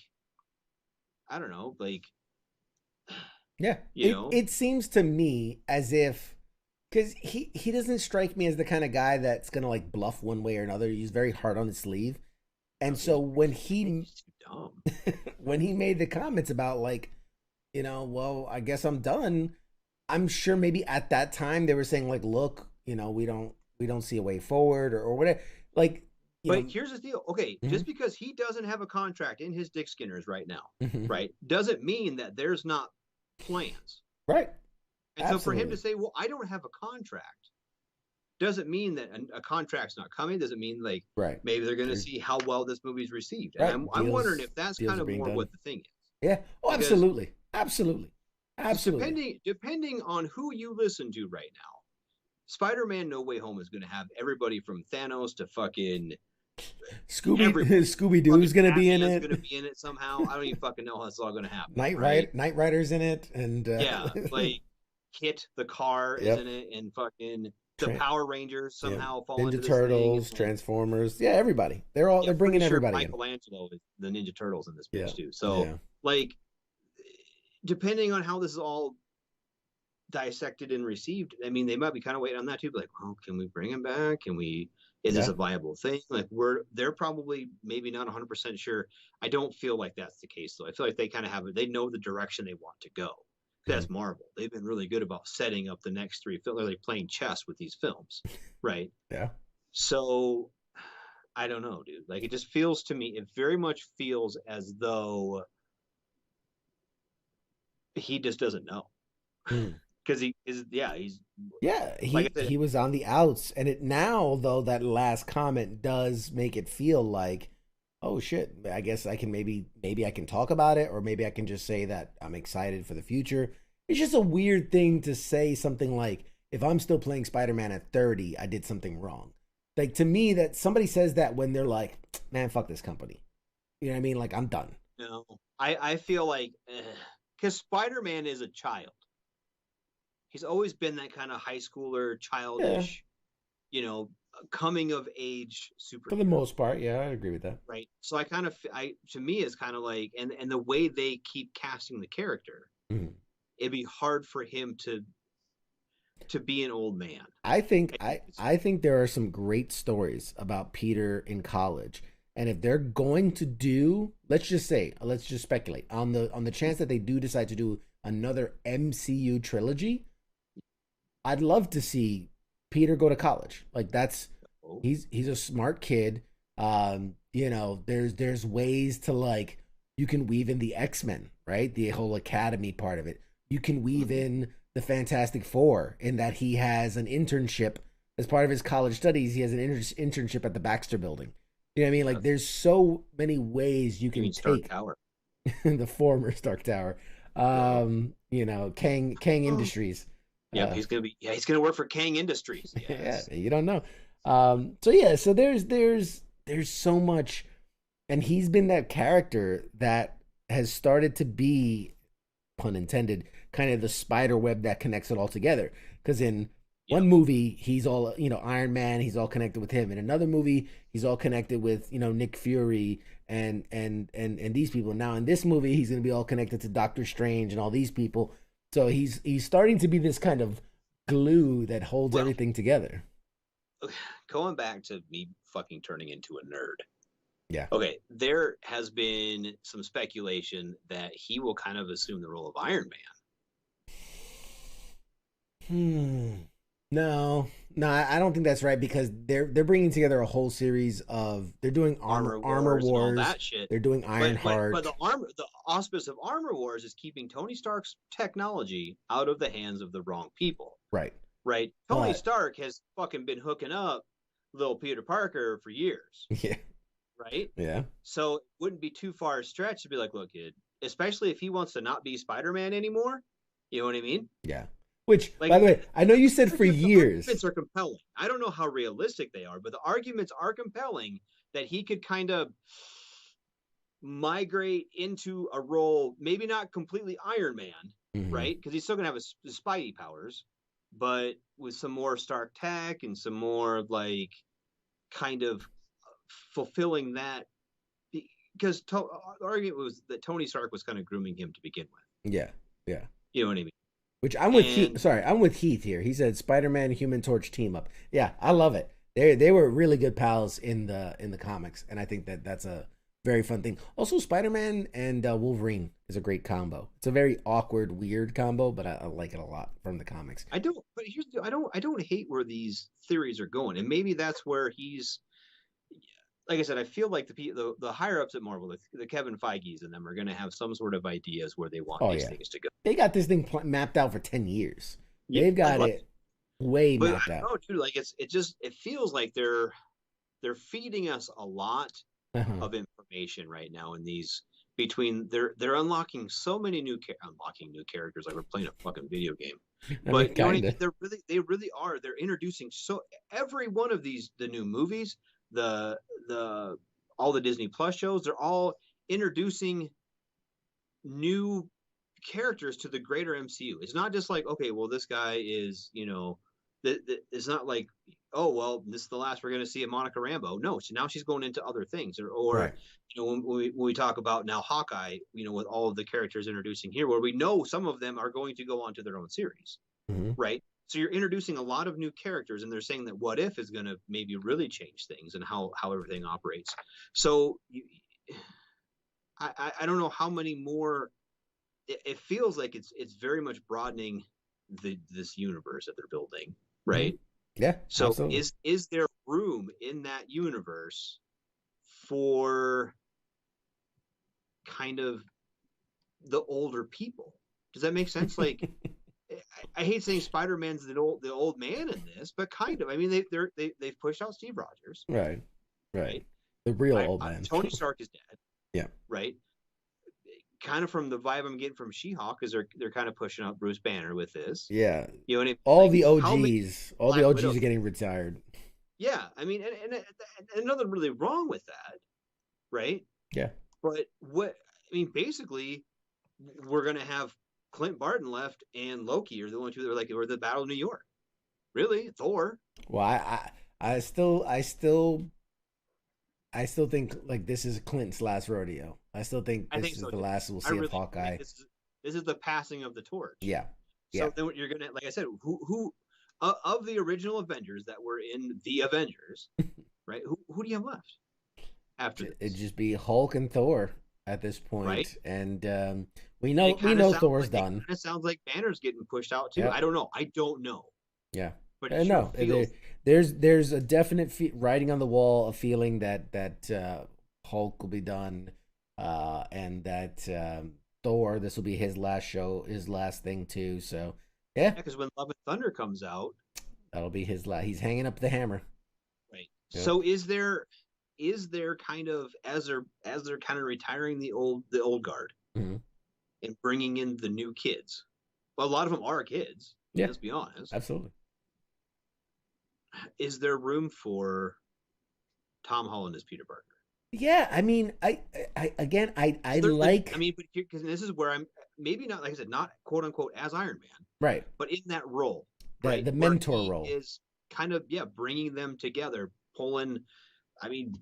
S4: I don't know, like,
S3: it seems to me as if, because he doesn't strike me as the kind of guy that's gonna like bluff one way or another. He's very hard on his sleeve, and so when he when he made the comments about, like, you know, well, I guess I'm done, I'm sure maybe at that time they were saying, like, look, you know, we don't see a way forward or whatever. Like,
S4: but here's the deal. Okay, just because he doesn't have a contract in his dick skinners right now, right, doesn't mean that there's not plans. Right. And so for him to say, well, I don't have a contract, doesn't mean that a contract's not coming. Doesn't mean, like, maybe they're going to see how well this movie's received. And I'm wondering if that's kind of more what the thing is.
S3: Yeah. Oh, because absolutely.
S4: Depending on who you listen to right now, Spider-Man No Way Home is going to have everybody from Thanos to fucking
S3: Scooby-Doo's going to be in it.
S4: Going to be in it somehow. I don't even fucking know how it's all going to happen.
S3: Knight Rider's in it, and
S4: like Kit the car is in it, and fucking the Power Rangers somehow fall into
S3: Ninja Turtles, thing. Transformers, everybody. They're bringing everybody.
S4: Michelangelo is the Ninja Turtles in this bitch too. So like, depending on how this is all dissected and received, I mean, they might be kind of waiting on that too. Like, well, can we bring him back? Is this a viable thing? Like, they're probably maybe not 100% sure. I don't feel like that's the case though. I feel like they kind of they know the direction they want to go. That's Marvel. They've been really good about setting up the next 3 films. They're like playing chess with these films, right? Yeah. So I don't know, dude. Like, it just feels to me, it very much feels as though he just doesn't know. Because he
S3: was on the outs, and it now, though, that last comment does make it feel like, oh shit, I guess I can maybe I can talk about it, or maybe I can just say that I'm excited for the future. It's just a weird thing to say, something like, if I'm still playing Spider-Man at 30, I did something wrong. Like, to me, that somebody says that when they're like, man, fuck this company. You know what I mean? Like, I'm done.
S4: No, I feel like, because Spider-Man is a child. He's always been that kind of high schooler, childish, coming of age superhero.
S3: For the most part, yeah, I agree with that.
S4: Right. So to me, it's kind of like, and the way they keep casting the character, it'd be hard for him to be an old man.
S3: I think there are some great stories about Peter in college. And if they're going to do, let's just speculate on the chance that they do decide to do another MCU trilogy, I'd love to see Peter go to college. Like, he's a smart kid. There's ways to, like, you can weave in the X-Men, right? The whole academy part of it. You can weave in the Fantastic Four in that he has an internship as part of his college studies. He has an internship at the Baxter Building. You know what I mean? Like, there's so many ways you can take
S4: Stark Tower.
S3: the former Stark Tower. Kang Industries.
S4: Yeah, he's gonna work for Kang Industries. Yes.
S3: Yeah, you don't know. So there's so much, and he's been that character that has started to be, pun intended, kind of the spider web that connects it all together. Because in one movie, he's all, Iron Man, he's all connected with him. In another movie, he's all connected with, Nick Fury and these people. Now in this movie, he's going to be all connected to Doctor Strange and all these people. So he's starting to be this kind of glue that holds everything together.
S4: Going back to me fucking turning into a nerd.
S3: Yeah.
S4: Okay, there has been some speculation that he will kind of assume the role of Iron Man.
S3: No, I don't think that's right, because they're bringing together a whole series of, they're doing armor wars,
S4: and all that shit.
S3: They're doing Ironheart.
S4: But the auspice of Armor Wars is keeping Tony Stark's technology out of the hands of the wrong people.
S3: Right.
S4: Tony Stark has fucking been hooking up little Peter Parker for years.
S3: Yeah.
S4: Right?
S3: Yeah.
S4: So it wouldn't be too far a stretch to be like, look, kid, especially if he wants to not be Spider-Man anymore. You know what I mean?
S3: Yeah. Which, by the way, I know you said for years.
S4: The arguments are compelling. I don't know how realistic they are, but the arguments are compelling that he could kind of migrate into a role, maybe not completely Iron Man, right? Because he's still going to have his Spidey powers, but with some more Stark tech and some more, like, kind of fulfilling that. Because the argument was that Tony Stark was kind of grooming him to begin with.
S3: Yeah.
S4: You know what I mean?
S3: Which I'm with Heath. Sorry, I'm with Heath here. He said Spider-Man, Human Torch team up. Yeah, I love it. They were really good pals in the comics, and I think that's a very fun thing. Also, Spider-Man and Wolverine is a great combo. It's a very awkward, weird combo, but I like it a lot from the comics.
S4: I don't hate where these theories are going, and maybe that's where he's. Like I said, I feel like the higher ups at Marvel, the Kevin Feige's and them, are going to have some sort of ideas where they want these things to go.
S3: They got this thing mapped out for 10 years. They've got it way mapped out.
S4: No, dude, like it feels like they're feeding us a lot of information right now in these. They're unlocking so many new characters, like we're playing a fucking video game. But they really are. They're introducing every one of the new movies. All the Disney Plus shows, they're all introducing new characters to the greater MCU. It's not just like, okay, well, this guy is, it's not like, oh, well, this is the last we're going to see of Monica Rambeau. No, so now she's going into other things. Or right. When we talk about now Hawkeye, with all of the characters introducing here, where we know some of them are going to go on to their own series, right? So you're introducing a lot of new characters, and they're saying that What If is going to maybe really change things and how everything operates. So I don't know how many more. It feels like it's very much broadening this universe that they're building, right?
S3: Yeah.
S4: So
S3: absolutely.
S4: is there room in that universe for kind of the older people? Does that make sense? Like. I hate saying Spider-Man's the old man in this, but kind of. I mean, they've pushed out Steve Rogers,
S3: right. The real old man.
S4: Tony Stark is dead.
S3: Yeah.
S4: Right. kind of from the vibe I'm getting from She-Hulk, is they're kind of pushing out Bruce Banner with this.
S3: Yeah.
S4: You know what I mean?
S3: All
S4: Like,
S3: the
S4: how many
S3: OGs, all the
S4: Black
S3: OGs
S4: Widow-
S3: are getting retired.
S4: Yeah, I mean, and nothing really wrong with that, right?
S3: Yeah.
S4: But basically, we're gonna have Clint Barton left and Loki are the only two that were the Battle of New York. Really, Thor.
S3: Well, I still think like this is Clint's last rodeo. I still think this is the last we'll see of Hawkeye.
S4: This is the passing of the torch.
S3: Yeah.
S4: So then you're gonna, like I said, who of the original Avengers that were in the Avengers, right? Who do you have left after this?
S3: It'd just be Hulk and Thor at this point,
S4: right?
S3: And we know Thor's done.
S4: It sounds like Banner's getting pushed out too.
S3: Yep.
S4: I don't know.
S3: Yeah,
S4: but
S3: no, there's a definite writing on the wall, a feeling that Hulk will be done, and that Thor, this will be his last show, his last thing too. So yeah,
S4: because when Love and Thunder comes out,
S3: that'll be his last. He's hanging up the hammer.
S4: Right. Yep. So is there kind of, as they're kind of retiring the old guard,
S3: mm-hmm.
S4: and bringing in the new kids? Well, a lot of them are kids. Yeah. Let's be honest.
S3: Absolutely.
S4: Is there room for Tom Holland as Peter Parker?
S3: Yeah, I mean, I like.
S4: I mean, but because this is where I'm maybe not, like I said, not quote unquote as Iron Man,
S3: right?
S4: But in that role,
S3: right, the mentor role
S4: is kind of bringing them together, pulling. I mean,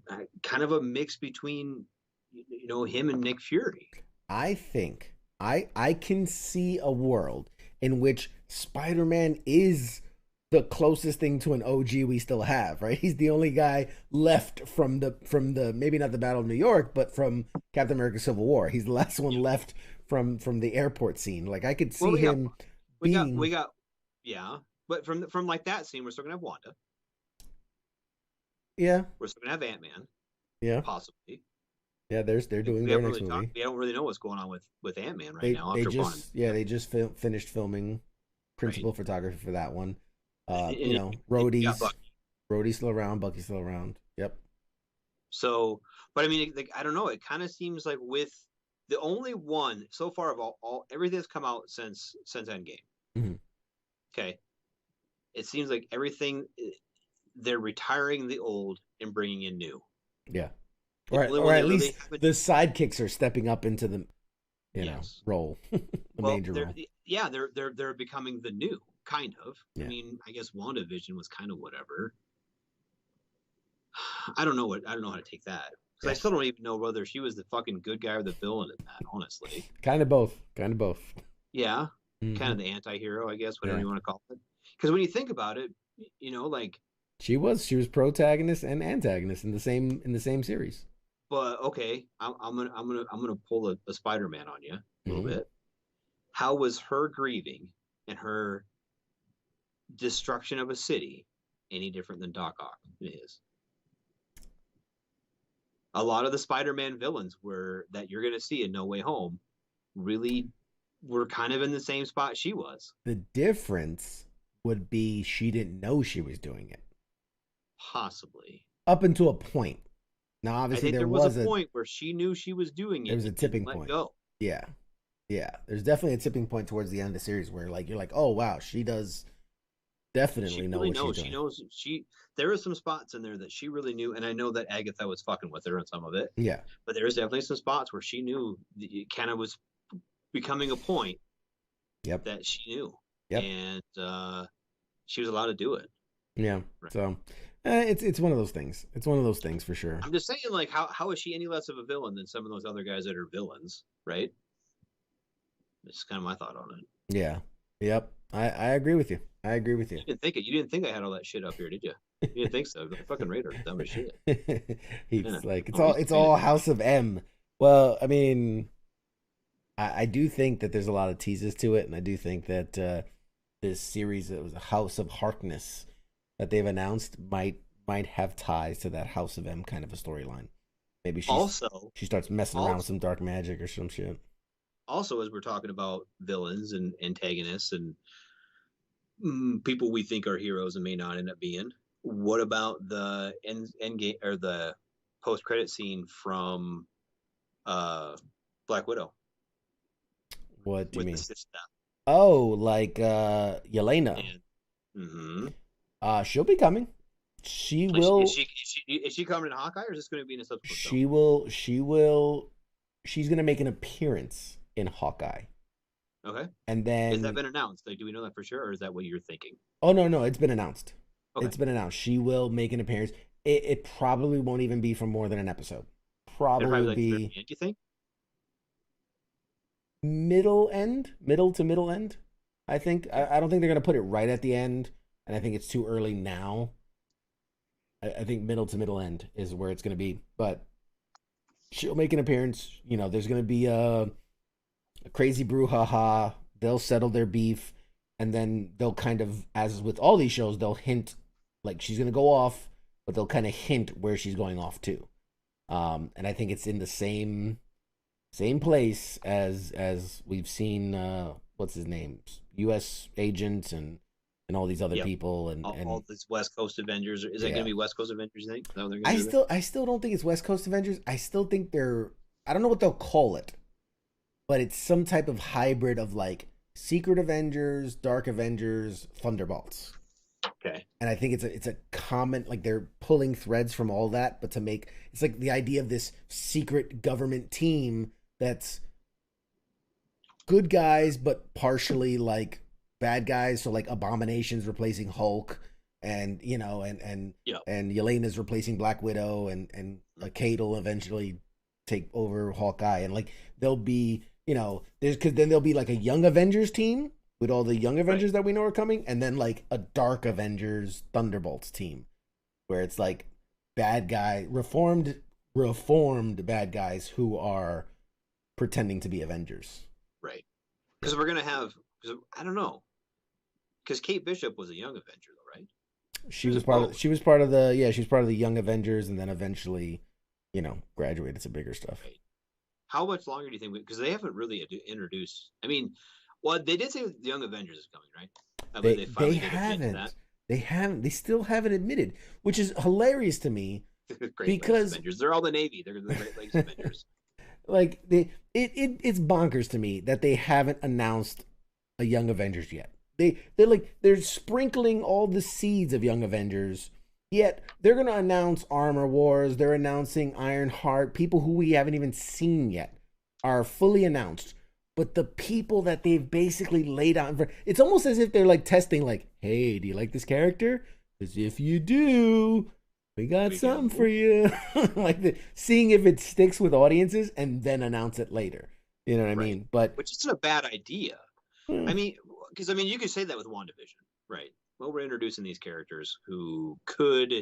S4: kind of a mix between him and Nick Fury.
S3: I think I can see a world in which Spider-Man is the closest thing to an OG we still have, right? He's the only guy left from the maybe not the Battle of New York, but from Captain America: Civil War. He's the last one left from the airport scene. Like I could see him.
S4: We got but from like that scene, we're still gonna have Wanda.
S3: Yeah,
S4: we're still gonna have Ant-Man.
S3: Yeah,
S4: possibly.
S3: Yeah, they're doing their next movie.
S4: We don't really know what's going on with Ant-Man now.
S3: They just finished filming principal photography for that one. Rhodey's still around, Bucky's still around. Yep.
S4: So, but I mean, like, I don't know. It kind of seems like with the only one so far of all everything that's come out since Endgame.
S3: Mm-hmm. Okay.
S4: It seems like everything they're retiring the old and bringing in new.
S3: Yeah. Or at least the sidekicks are stepping up into the role, major role.
S4: Yeah, they're becoming the new. Kind of.
S3: Yeah.
S4: I mean, I guess WandaVision was kind of whatever. I don't know how to take that, because I still don't even know whether she was the fucking good guy or the villain in that. Honestly,
S3: kind of both.
S4: Yeah, kind of the anti-hero, I guess, whatever you want to call it. Because when you think about it, like
S3: she was protagonist and antagonist in the same series.
S4: But okay, I'm gonna pull a Spider-Man on you a little bit. How was her grieving and her destruction of a city any different than Doc Ock is? A lot of the Spider-Man villains that you're going to see in No Way Home really were kind of in the same spot she was.
S3: The difference would be she didn't know she was doing it.
S4: Possibly.
S3: Up until a point. Now, obviously,
S4: there was a point where she knew she was doing it.
S3: There was a tipping point.
S4: Go.
S3: Yeah. There's definitely a tipping point towards the end of the series where, like, you're like, oh wow, she does definitely know what she's doing.
S4: She knows. There are some spots in there that she really knew, and I know that Agatha was fucking with her on some of it.
S3: Yeah.
S4: But there was definitely some spots where she knew it kind of was becoming a point.
S3: Yep.
S4: That she knew.
S3: Yep.
S4: And she was allowed to do it.
S3: Yeah. Right. So it's one of those things. It's one of those things for sure.
S4: I'm just saying, like, how is she any less of a villain than some of those other guys that are villains, right? That's kind of my thought on it.
S3: Yeah. Yep. I agree with you. You
S4: didn't think I had all that shit up here, did you? You didn't think so? The fucking radar, dumb as shit.
S3: He's like, it's all House of M. Well, I mean, I do think that there's a lot of teases to it, and I do think that this series, it was a House of Harkness that they've announced, might have ties to that House of M kind of a storyline. Maybe she starts messing around with some dark magic or some shit.
S4: Also, as we're talking about villains and antagonists and people we think are heroes and may not end up being, what about the end game or the post-credit scene from Black Widow?
S3: What do you
S4: with
S3: mean?
S4: the sister.
S3: Oh, like Yelena. She'll be coming. She will.
S4: Is she coming in Hawkeye, or is this going to be in a subsequent film?
S3: She will. She will. She's gonna make an appearance in Hawkeye.
S4: Okay.
S3: And then
S4: has that been announced? Like, do we know that for sure, or is that what you're thinking?
S3: Oh no, it's been announced.
S4: Okay.
S3: It's been announced. She will make an appearance. It probably won't even be for more than an episode. Probably
S4: like
S3: be.
S4: Do you think?
S3: Middle to middle end. I think. I don't think they're gonna put it right at the end, and I think it's too early now. I think middle to middle end is where it's gonna be, but she'll make an appearance. You know, there's gonna be a crazy brouhaha. They'll settle their beef, and then they'll kind of, as with all these shows, they'll hint like she's gonna go off, but they'll kind of hint where she's going off to. And I think it's in the same place as we've seen. What's his name? U.S. agents and all these other people and
S4: all these West Coast Avengers. Is it going to be West Coast Avengers? You think?
S3: I still don't think it's West Coast Avengers. I still think I don't know what they'll call it, but it's some type of hybrid of like Secret Avengers, Dark Avengers, Thunderbolts.
S4: Okay.
S3: And I think it's a common, like they're pulling threads from all that, but it's like the idea of this secret government team that's good guys but partially like bad guys. So like Abomination's replacing Hulk, and and Yelena's replacing Black Widow, and Kate will eventually take over Hawkeye, and like there'll be because then there'll be like a Young Avengers team with all the Young Avengers that we know are coming, and then like a Dark Avengers Thunderbolts team where it's like bad guy reformed bad guys who are pretending to be Avengers.
S4: Right. Because we're gonna have, I don't know, because Kate Bishop was a Young Avenger, though, right?
S3: She was part of the Young Avengers, and then eventually, graduated to bigger stuff.
S4: Right. How much longer do you think? Because they haven't really introduced. I mean, well, they did say the Young Avengers is coming, right?
S3: They haven't. They still haven't admitted, which is hilarious to me. Because
S4: Avengers, they're all the Navy. They're the Great Lakes Avengers.
S3: Like it's bonkers to me that they haven't announced a Young Avengers yet. They're sprinkling all the seeds of Young Avengers, yet they're gonna announce Armor Wars. They're announcing Ironheart. People who we haven't even seen yet are fully announced. But the people that they've basically laid out, it's almost as if they're like testing, like, hey, do you like this character? Because if you do, we got something for you. Like seeing if it sticks with audiences and then announce it later. You know what I mean?
S4: Which isn't a bad idea. I mean, because you could say that with WandaVision, right? Well, we're introducing these characters who could,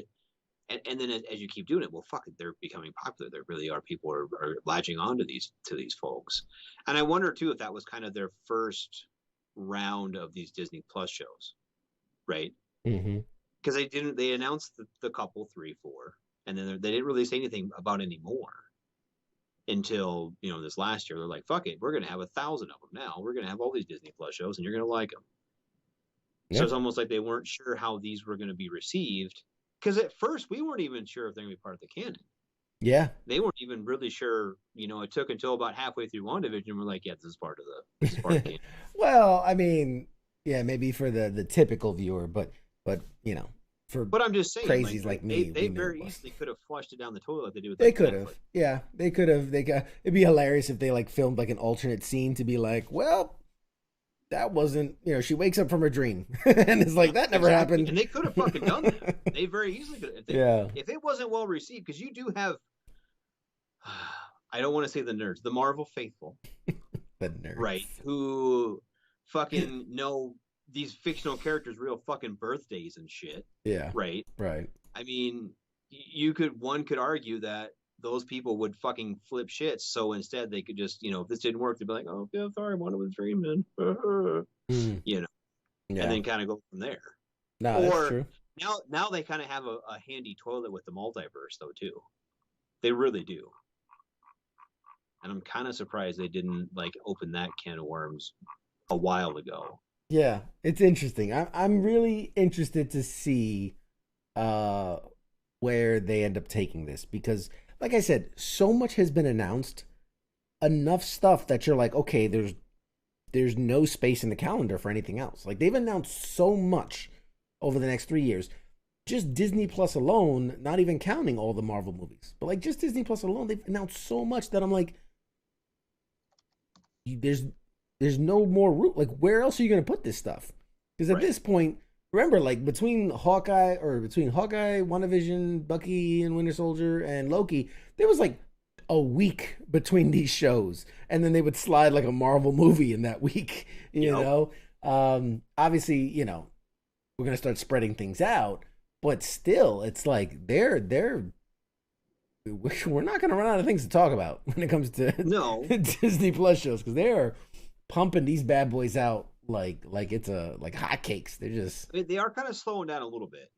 S4: and then as you keep doing it, well, fuck it, they're becoming popular. There really are people are latching on to these folks, and I wonder too if that was kind of their first round of these Disney Plus shows, right?
S3: Mm-hmm.
S4: Because they announced the couple 3, 4, and then they didn't really say anything about any more until this last year. They're like, fuck it, we're gonna have 1,000 of them now. We're gonna have all these Disney Plus shows, and you're gonna like them. Yep. So it's almost like they weren't sure how these were going to be received, because at first we weren't even sure if they're going to be part of the canon.
S3: Yeah,
S4: they weren't even really sure. It took until about halfway through WandaVision, we're like, yeah, this is part of the canon.
S3: Well, I mean, yeah, maybe for the typical viewer, but but I'm
S4: just saying,
S3: crazies like me,
S4: they very easily could have flushed it down the toilet. They do.
S3: They could have, yeah, they could have. It'd be hilarious if they like filmed like an alternate scene to be like, well, that wasn't, she wakes up from her dream and it's like, that never happened.
S4: And they could have fucking done that. They very easily could have. If it wasn't well received, because you do have, I don't want to say the nerds, the Marvel faithful.
S3: The nerds. Right.
S4: Who fucking know these fictional characters' real fucking birthdays and shit.
S3: Yeah.
S4: Right.
S3: Right.
S4: I mean, one could argue that those people would fucking flip shit. So instead they could just, if this didn't work, they'd be like, oh, yeah, sorry, one was dreaming.
S3: Yeah.
S4: And then kind of go from there.
S3: No, that's true.
S4: Now they kind of have a handy toilet with the multiverse though, too. They really do. And I'm kind of surprised they didn't like open that can of worms a while ago.
S3: Yeah, it's interesting. I'm really interested to see where they end up taking this, because like I said, so much has been announced, enough stuff that you're like, okay, there's there's no space in the calendar for anything else. Like, they've announced so much over the next 3 years. Just Disney Plus alone, not even counting all the Marvel movies, but like just Disney Plus alone, they've announced so much that I'm like, there's no more room. Like, where else are you going to put this stuff? Because at this point, remember, like between Hawkeye, WandaVision, Bucky and Winter Soldier, and Loki, there was like a week between these shows, and then they would slide like a Marvel movie in that week. You know, obviously, you know, we're going to start spreading things out. But still, it's like we're not going to run out of things to talk about when it comes to Disney Plus shows, because they're pumping these bad boys out like it's like hotcakes.
S4: They are kind of slowing down a little bit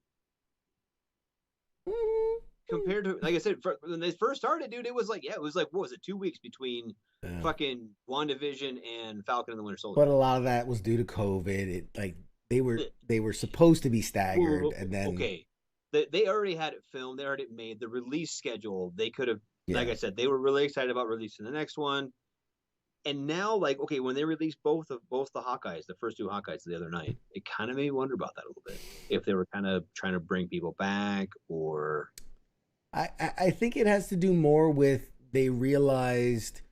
S4: compared to, like I said, when they first started, dude. It was like what was it, 2 weeks between fucking WandaVision and Falcon and the Winter Soldier.
S3: But a lot of that was due to COVID. They were supposed to be staggered, and then
S4: they already had it filmed, they already made the release schedule. They could have, like I said, they were really excited about releasing the next one. And now, like, okay, when they released both the Hawkeyes, the first 2 Hawkeyes the other night, it kind of made me wonder about that a little bit. If they were kind of trying to bring people back, or
S3: I think it has to do more with they realized,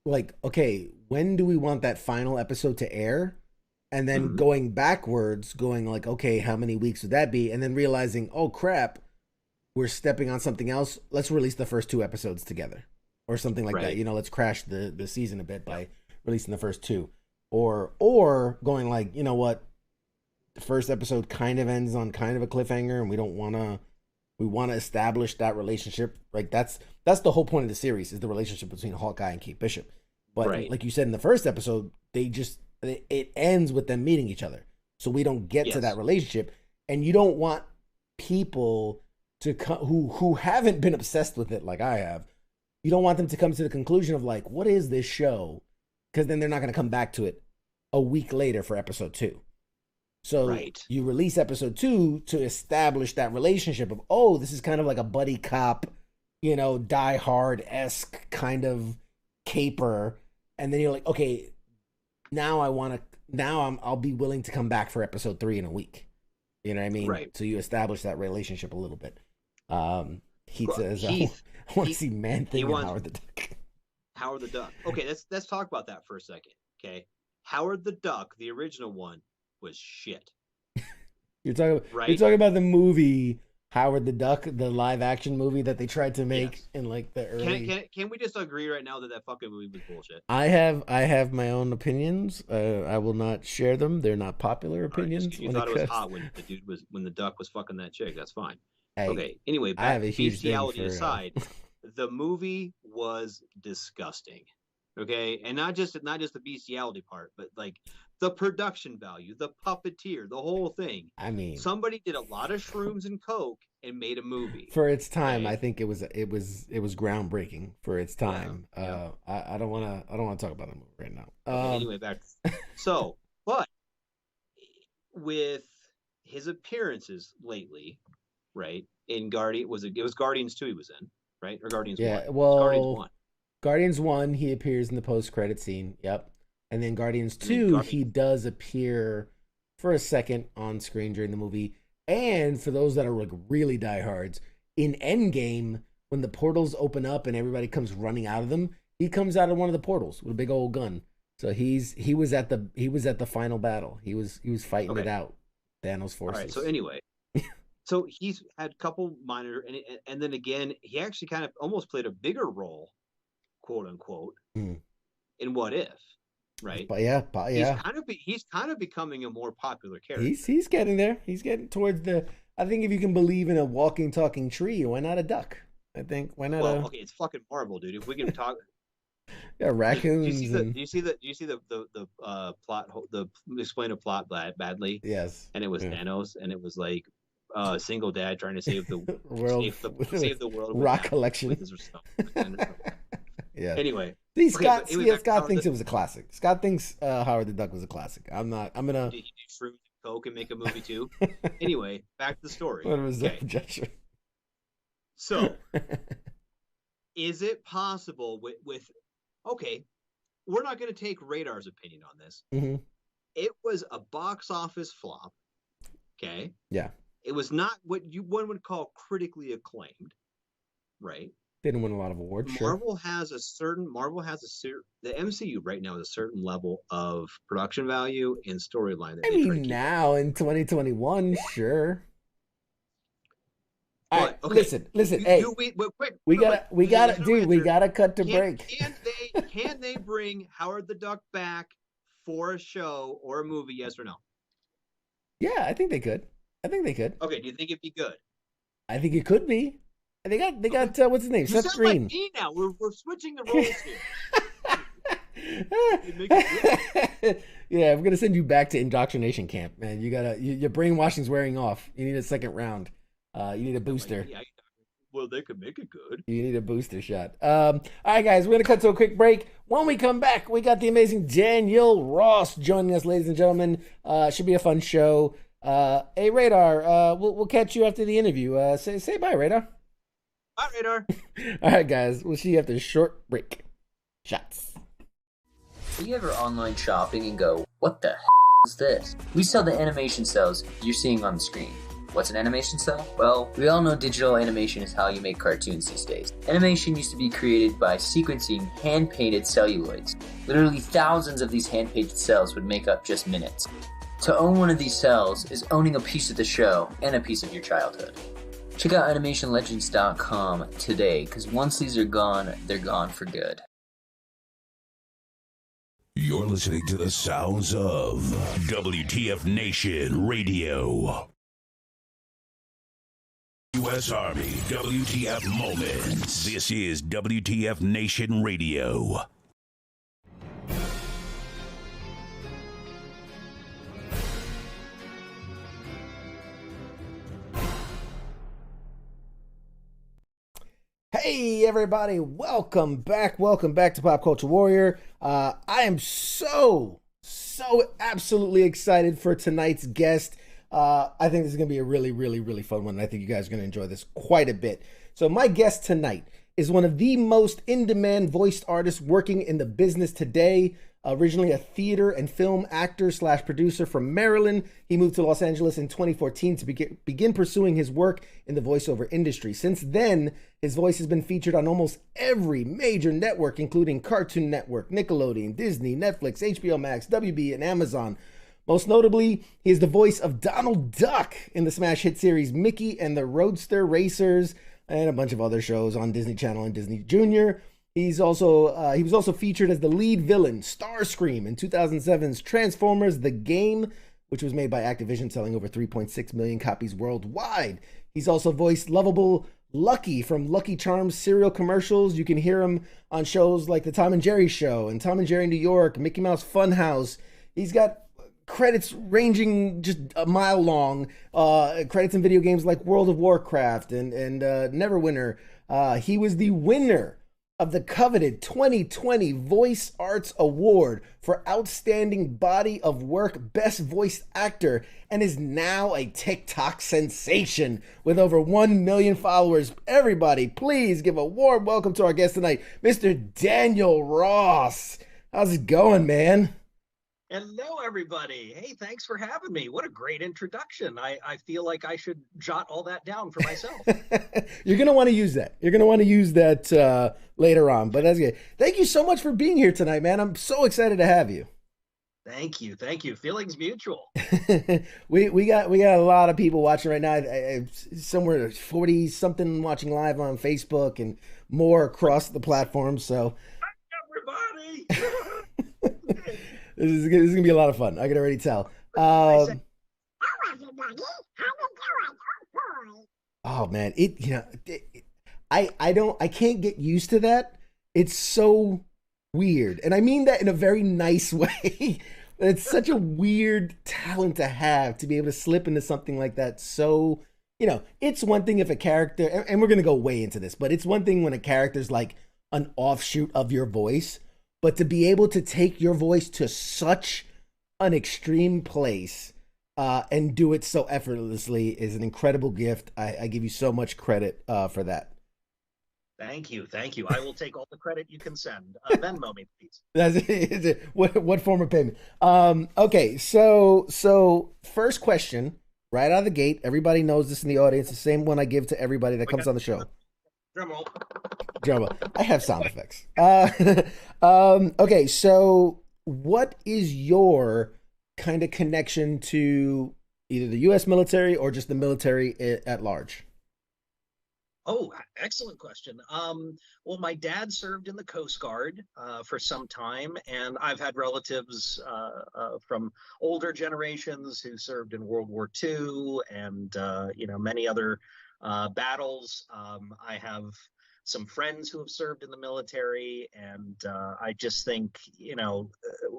S3: like, okay, when do we want that final episode to air? And then going backwards, going like, okay, how many weeks would that be? And then realizing, oh crap, we're stepping on something else. Let's release the first 2 episodes together, or something like that. You know, let's crash the season a bit by releasing the first 2, or going like, you know what, the first episode kind of ends on kind of a cliffhanger, and we want to establish that relationship. Like that's the whole point of the series, is the relationship between Hawkeye and Kate Bishop. But like you said in the first episode, it ends with them meeting each other, so we don't get to that relationship. And you don't want people to who haven't been obsessed with it like I have. You don't want them to come to the conclusion of like, what is this show? Because then they're not going to come back to it a week later for episode 2. So you release episode 2 to establish that relationship of, oh, this is kind of like a buddy cop, you know, Die Hard-esque kind of caper. And then you're like, okay, now I'll be willing to come back for episode 3 in a week. You know what I mean? Right. So you establish that relationship a little bit. Heath says, I want to see Man-Thing and Howard the Duck.
S4: Howard the Duck. Okay, let's talk about that for a second. Okay, Howard the Duck, the original one, was shit.
S3: You're talking about the movie Howard the Duck, the live action movie that they tried to make in like the early.
S4: Can we just agree right now that fucking movie was bullshit?
S3: I have my own opinions. I will not share them. They're not popular opinions.
S4: Right, you thought it was hot when the duck was fucking that chick. That's fine. Hey, okay. Anyway, back to bestiality aside, the movie was disgusting. Okay, and not just the bestiality part, but like the production value, the puppeteer, the whole thing.
S3: I mean,
S4: somebody did a lot of shrooms and coke and made a movie
S3: for its time. Right? I think it was groundbreaking for its time. Yeah. I don't want to talk about the movie right now.
S4: Okay, anyway, back. But with his appearances lately, right? In Guardian, it was Guardians 2 he was in, right? Or Guardians 1?
S3: Yeah, well, Guardians 1. Guardians 1, he appears in the post-credit scene. Yep. And then Guardians 2, he does appear for a second on screen during the movie. And for those that are like really diehards, in Endgame, when the portals open up and everybody comes running out of them, he comes out of one of the portals with a big old gun. So he was at the final battle. He was fighting it out. Thanos' forces.
S4: All right. So anyway, so he's had a couple minor, and then again, he actually kind of almost played a bigger role, quote unquote, in What If, right?
S3: But yeah.
S4: He's kind of becoming a more popular character.
S3: He's getting there. He's getting towards the. I think if you can believe in a walking, talking tree, why not a duck? I think why not?
S4: Well, okay, it's fucking Marvel, dude. If we can talk.
S3: Yeah, raccoons.
S4: Do you see the plot? Explain a plot badly.
S3: Yes.
S4: And it was Thanos, and it was like a single dad trying to save the world, save the world.
S3: Rock collection.
S4: Yeah. Anyway,
S3: Scott thinks it was a classic. Scott thinks Howard the Duck was a classic. I'm gonna.
S4: Did you do shrooms and coke and make a movie too? Anyway, back to the story.
S3: What was the objection?
S4: So, is it possible with okay, we're not going to take Radar's opinion on this.
S3: Mm-hmm.
S4: It was a box office flop. Okay.
S3: Yeah.
S4: It was not what one would call critically acclaimed, right?
S3: Didn't win a lot of awards.
S4: Marvel has a certain the MCU right now has a certain level of production value and storyline that
S3: now in 2021, sure.
S4: But,
S3: all right,
S4: okay.
S3: listen.
S4: Quick,
S3: we gotta cut to break.
S4: Can they bring Howard the Duck back for a show or a movie? Yes or no?
S3: Yeah, I think they could.
S4: Okay, do you think it'd be good?
S3: I think it could be. They got what's his name? Seth Green.
S4: Like me now. We're switching the roles
S3: here. Yeah, I'm gonna send you back to indoctrination camp, man. Your brainwashing's wearing off. You need a second round. You need a booster.
S4: Well, they could make it good.
S3: You need a booster shot. All right, guys, we're gonna cut to a quick break. When we come back, we got the amazing Daniel Ross joining us, ladies and gentlemen. Should be a fun show. Hey, Radar, we'll catch you after the interview. Say bye, Radar.
S4: Bye, Radar.
S3: All right, guys, we'll see you after a short break. Shots.
S5: Do you ever online shopping and go, what the is this? We sell the animation cells you're seeing on the screen. What's an animation cell? Well, we all know digital animation is how you make cartoons these days. Animation used to be created by sequencing hand-painted celluloids. Literally thousands of these hand-painted cells would make up just minutes. To own one of these cells is owning a piece of the show and a piece of your childhood. Check out animationlegends.com today, because once these are gone, they're gone for good.
S2: You're listening to the sounds of WTF Nation Radio. U.S. Army WTF Moments. This is WTF Nation Radio.
S3: Hey everybody, welcome back to Pop Culture Warrior. I am so absolutely excited for tonight's guest. I think this is going to be a really fun one, and I think you guys are going to enjoy this quite a bit. So my guest tonight is one of the most in-demand voiced artists working in the business today. Originally a theater and film actor / producer from Maryland, he moved to Los Angeles in 2014 to begin pursuing his work in the voiceover industry. Since then, his voice has been featured on almost every major network, including Cartoon Network, Nickelodeon, Disney, Netflix, HBO Max, WB, and Amazon. Most notably, he is the voice of Donald Duck in the smash hit series Mickey and the Roadster Racers, and a bunch of other shows on Disney Channel and Disney Junior. He was also featured as the lead villain, Starscream, in 2007's Transformers: The Game, which was made by Activision, selling over 3.6 million copies worldwide. He's also voiced lovable Lucky from Lucky Charms cereal commercials. You can hear him on shows like The Tom and Jerry Show and Tom and Jerry New York, Mickey Mouse Funhouse. He's got credits ranging just a mile long, credits in video games like World of Warcraft and Neverwinter. He was the winner of the coveted 2020 Voice Arts Award for Outstanding Body of Work Best Voiced Actor, and is now a TikTok sensation with over 1 million followers. Everybody, please give a warm welcome to our guest tonight, Mr. Daniel Ross. How's it going, man?
S6: Hello, everybody. Hey, thanks for having me. What a great introduction. I feel like I should jot all that down for myself.
S3: You're going to want to use that. Later on, but that's good. Thank you so much for being here tonight, man. I'm so excited to have you.
S6: Thank you. Feelings mutual.
S3: we got a lot of people watching right now. Somewhere 40 something watching live on Facebook and more across the platform. So
S6: everybody.
S3: This is gonna be a lot of fun. I can already tell. Oh man, I can't get used to that. It's so weird, and I mean that in a very nice way. It's such a weird talent to have, to be able to slip into something like that. So, it's one thing if a character, and we're gonna go way into this, but it's one thing when a character's like an offshoot of your voice. But to be able to take your voice to such an extreme place and do it so effortlessly is an incredible gift. I give you so much credit for that.
S6: Thank you. I will take all the credit you can send. Venmo me, please.
S3: That's it. What form of payment? Okay, so first question, right out of the gate. Everybody knows this in the audience. The same one I give to everybody that
S6: We
S3: comes
S6: got
S3: on the show.
S6: drum roll.
S3: Drama. I have sound effects. Okay, so what is your kind of connection to either the U.S. military or just the military at large?
S6: Oh, excellent question. Well, my dad served in the Coast Guard for some time, and I've had relatives from older generations who served in World War II and many other battles. I have some friends who have served in the military, and I just think,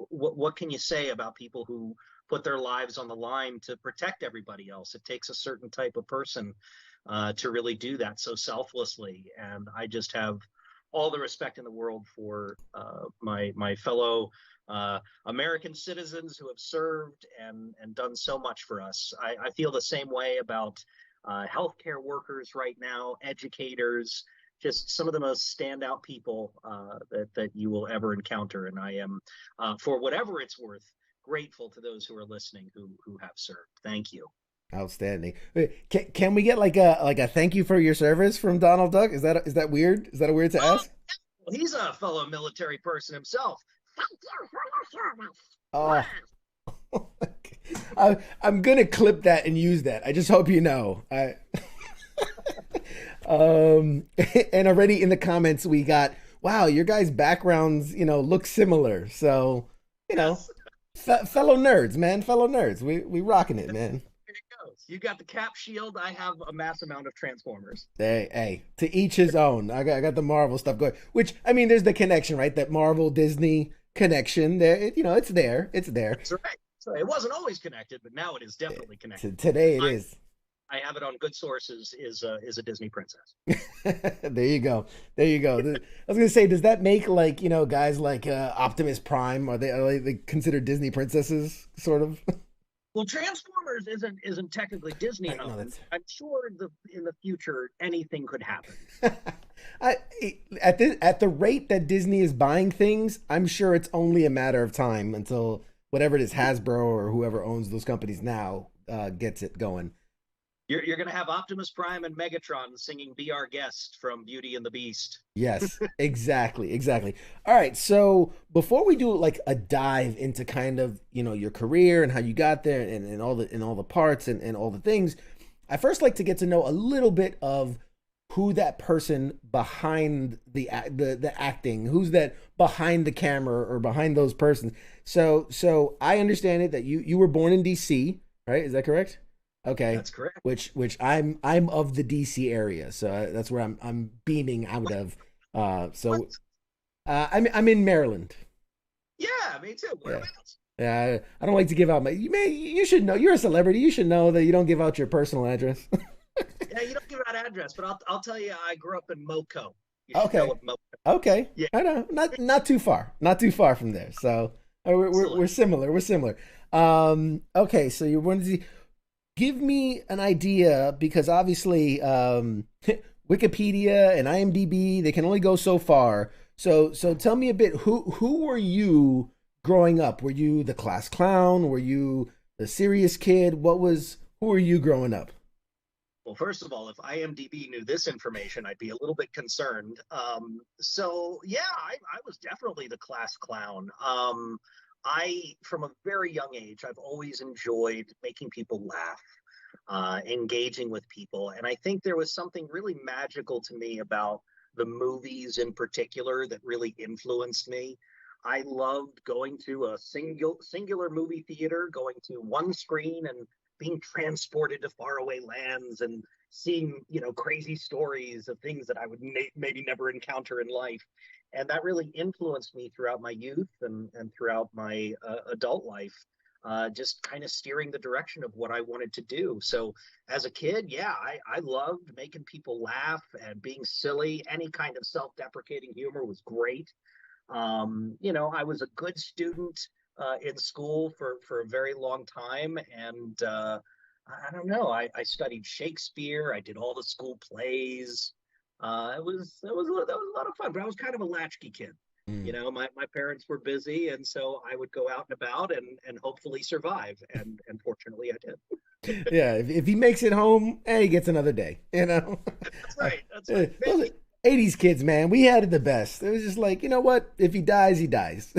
S6: what can you say about people who put their lives on the line to protect everybody else? It takes a certain type of person to really do that so selflessly. And I just have all the respect in the world for my fellow American citizens who have served and done so much for us. I feel the same way about healthcare workers right now, educators, just some of the most standout people that you will ever encounter. And I am, for whatever it's worth, grateful to those who are listening who have served. Thank you.
S3: Outstanding. Wait, can we get like a thank you for your service from Donald Duck? Is that weird? Is that weird to ask?
S6: Well, he's a fellow military person himself. Thank you for your service.
S3: Oh, I'm gonna clip that and use that. I just hope you know. And already in the comments we got, wow, your guys' backgrounds, look similar. So,
S6: Yes.
S3: fellow nerds, man, fellow nerds. We rocking it, man.
S6: There it goes. You got the cap shield. I have a mass amount of Transformers.
S3: Hey, to each his own. I got the Marvel stuff going, which I mean, there's the connection, right? That Marvel Disney connection. There, it's there. It's there.
S6: That's right. So it wasn't always connected, but now it is definitely connected.
S3: Today it is.
S6: I have it on good sources. Is a Disney princess.
S3: There you go. I was gonna say, does that make like guys like Optimus Prime? Are they considered Disney princesses, sort of?
S6: Well, Transformers isn't technically Disney
S3: Right, no,
S6: owned.
S3: that's-
S6: I'm sure in the future anything could happen.
S3: I at the rate that Disney is buying things, I'm sure it's only a matter of time until whatever it is, Hasbro or whoever owns those companies now, gets it going.
S6: You're going to have Optimus Prime and Megatron singing "Be Our Guest" from Beauty and the Beast.
S3: Yes, exactly. All right, so before we do like a dive into kind of your career and how you got there and all the parts and all the things, I first like to get to know a little bit of who that person behind the acting, who's that behind the camera or behind those persons. So I understand it that you were born in DC, right? Is that correct? Okay,
S6: That's correct.
S3: Which I'm of the DC area, so that's where I'm beaming out of. I'm in Maryland.
S6: Yeah, me too. Whereabouts?
S3: Yeah, I don't like to give out my. You should know. You're a celebrity. You should know that you don't give out your personal address.
S6: Yeah, you don't give out address, but I'll tell you, I grew up in Moco. You should
S3: Okay.
S6: know what Moco.
S3: Okay,
S6: Yeah.
S3: I know. Not too far. Not too far from there. So we're similar. We're similar. Okay, so you wanted to give me an idea because obviously Wikipedia and IMDb, they can only go so far. So tell me a bit, who were you growing up? Were you the class clown? Were you the serious kid? Who were you growing up?
S6: Well, first of all, if IMDb knew this information, I'd be a little bit concerned. So yeah, I was definitely the class clown. From a very young age, I've always enjoyed making people laugh, engaging with people. And I think there was something really magical to me about the movies in particular that really influenced me. I loved going to a singular movie theater, going to one screen and being transported to faraway lands and seeing, crazy stories of things that I would maybe never encounter in life. And that really influenced me throughout my youth and throughout my adult life, just kind of steering the direction of what I wanted to do. So as a kid, yeah, I loved making people laugh and being silly. Any kind of self-deprecating humor was great. I was a good student in school for a very long time. And I don't know, I studied Shakespeare. I did all the school plays. That was a lot of fun. But I was kind of a latchkey kid. You know, my parents were busy, and so I would go out and about and hopefully survive. And fortunately, I did.
S3: Yeah, if he makes it home, he gets another day. You know,
S6: That's right. That's right.
S3: Those 80s kids, man, we had it the best. It was just like, you know what? If he dies, he dies.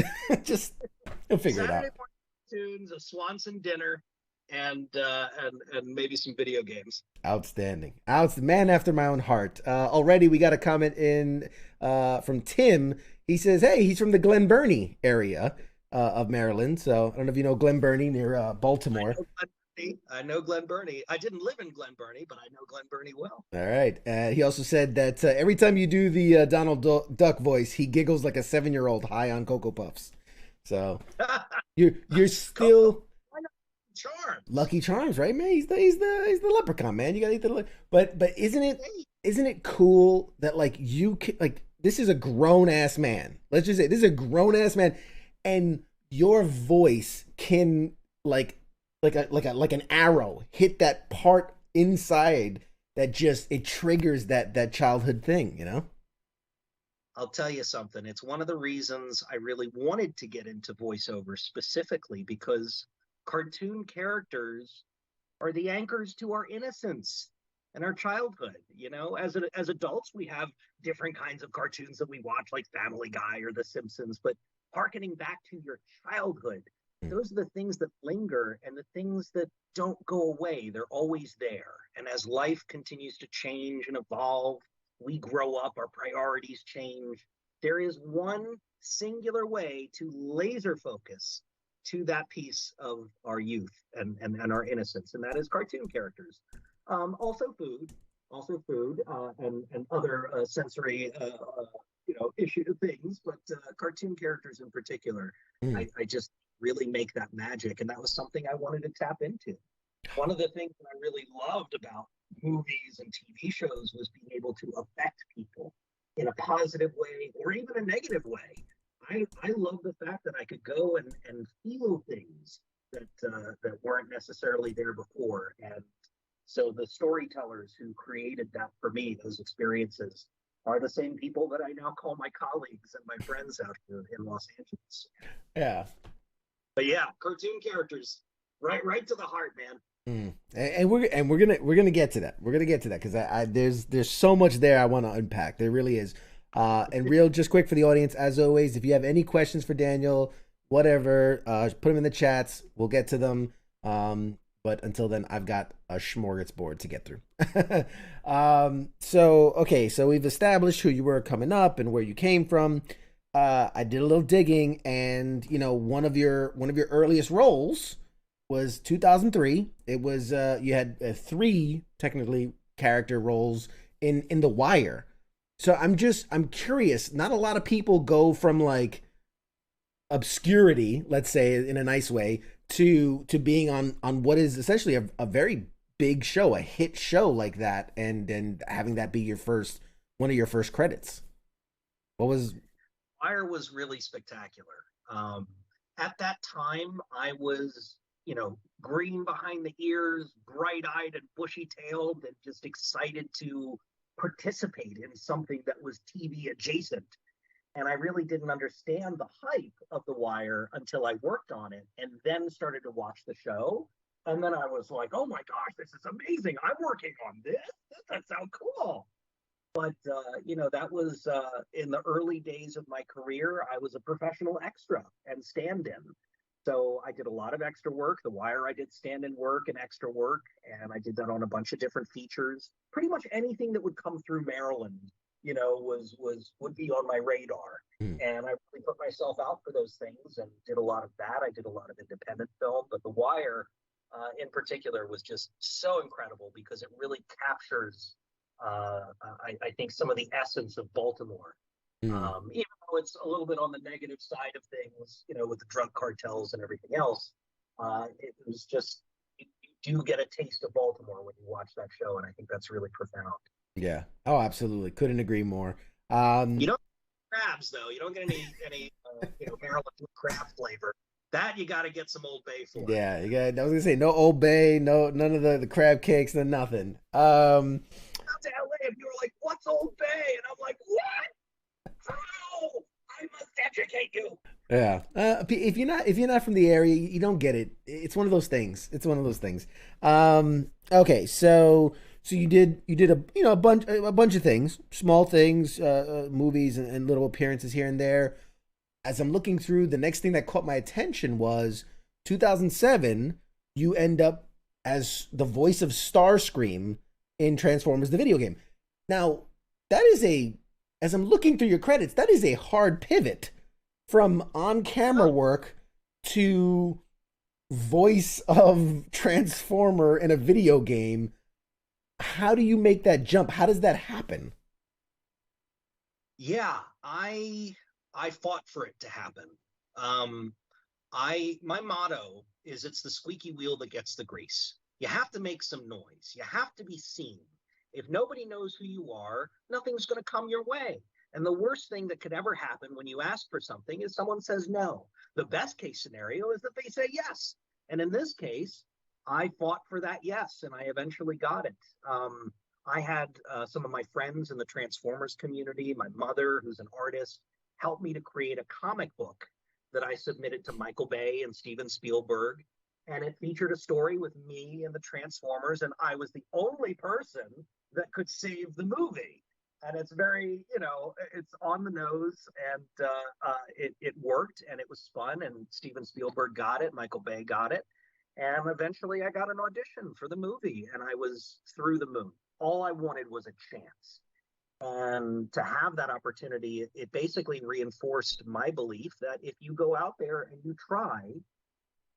S3: Just he'll figure
S6: Saturday
S3: it out.
S6: morning tunes, a Swanson dinner, and maybe some video games.
S3: Outstanding. Man after my own heart. Already we got a comment in from Tim. He says, hey, he's from the Glen Burnie area of Maryland. So I don't know if you know Glen Burnie near Baltimore.
S6: I know Glen Burnie. I didn't live in Glen Burnie, but I know Glen Burnie well.
S3: All right. He also said that every time you do the Donald Duck voice, he giggles like a 7-year-old high on Cocoa Puffs. So you're still
S6: Charms.
S3: Lucky Charms, right, man? He's the leprechaun, man. You gotta eat the but isn't it cool that like you can, like, this is a grown ass man. Let's just say this is a grown ass man, and your voice can like an arrow hit that part inside that just it triggers that childhood thing, you know?
S6: I'll tell you something. It's one of the reasons I really wanted to get into voiceover specifically, because cartoon characters are the anchors to our innocence and our childhood. You know, as adults, we have different kinds of cartoons that we watch, like Family Guy or The Simpsons, but harkening back to your childhood, those are the things that linger and the things that don't go away. They're always there. And as life continues to change and evolve, we grow up, our priorities change. There is one singular way to laser focus to that piece of our youth and our innocence, and that is cartoon characters. Also food, and other sensory, issue things, but cartoon characters in particular, I just really make that magic, and that was something I wanted to tap into. One of the things that I really loved about movies and TV shows was being able to affect people in a positive way or even a negative way. I love the fact that I could go and feel things that weren't necessarily there before. And so the storytellers who created that for me, those experiences, are the same people that I now call my colleagues and my friends out here in Los Angeles.
S3: Yeah.
S6: But yeah, cartoon characters, right to the heart, man.
S3: And we're gonna get to that. We're gonna get to that because there's so much there I want to unpack. There really is. And real, just quick for the audience, as always, if you have any questions for Daniel, whatever, put them in the chats. We'll get to them. But until then, I've got a smorgasbord to get through. So we've established who you were coming up and where you came from. I did a little digging, and one of your earliest roles was 2003. It was you had 3 technically character roles in The Wire. So I'm curious. Not a lot of people go from like obscurity, let's say in a nice way, to being on what is essentially a very big show, a hit show like that, and having that be one of your first credits.
S6: Wire was really spectacular. At that time, I was, green behind the ears, bright-eyed and bushy-tailed, and just excited to participate in something that was TV adjacent. And I really didn't understand the hype of The Wire until I worked on it and then started to watch the show. And then I was like, oh my gosh, this is amazing. I'm working on this. That sounds cool. But, that was in the early days of my career. I was a professional extra and stand-in. So I did a lot of extra work. The Wire, I did stand-in work and extra work, and I did that on a bunch of different features. Pretty much anything that would come through Maryland, would be on my radar. And I really put myself out for those things and did a lot of that. I did a lot of independent film, but The Wire in particular was just so incredible because it really captures, I think, some of the essence of Baltimore. Even though it's a little bit on the negative side of things, with the drug cartels and everything else, it was just, you do get a taste of Baltimore when you watch that show, and I think that's really profound.
S3: Yeah. Oh, absolutely. Couldn't agree more.
S6: You don't get crabs, though. You don't get any Maryland crab flavor. That you got to get some Old Bay for.
S3: Yeah, I was gonna say no Old Bay, none of the crab cakes, nothing.
S6: Not out to LA, and you were like, what's Old Bay? And I'm like, what? How? I must educate you.
S3: Yeah. If you're not from the area, you don't get it. It's one of those things. Okay. So you did a bunch of things, small things, movies and little appearances here and there. As I'm looking through, the next thing that caught my attention was 2007. You end up as the voice of Starscream in Transformers, the video game. Now, as I'm looking through your credits, that is a hard pivot from on-camera work to voice of Transformer in a video game. How do you make that jump? How does that happen?
S6: Yeah, I fought for it to happen. My motto is it's the squeaky wheel that gets the grease. You have to make some noise. You have to be seen. If nobody knows who you are, nothing's going to come your way. And the worst thing that could ever happen when you ask for something is someone says no. The best case scenario is that they say yes. And in this case, I fought for that yes, and I eventually got it. I had some of my friends in the Transformers community, my mother, who's an artist, helped me to create a comic book that I submitted to Michael Bay and Steven Spielberg. And it featured a story with me and the Transformers, and I was the only person that could save the movie. And it's very, it's on the nose, and it worked, and it was fun, and Steven Spielberg got it, Michael Bay got it. And eventually I got an audition for the movie, and I was through the moon. All I wanted was a chance. And to have that opportunity, it basically reinforced my belief that if you go out there and you try,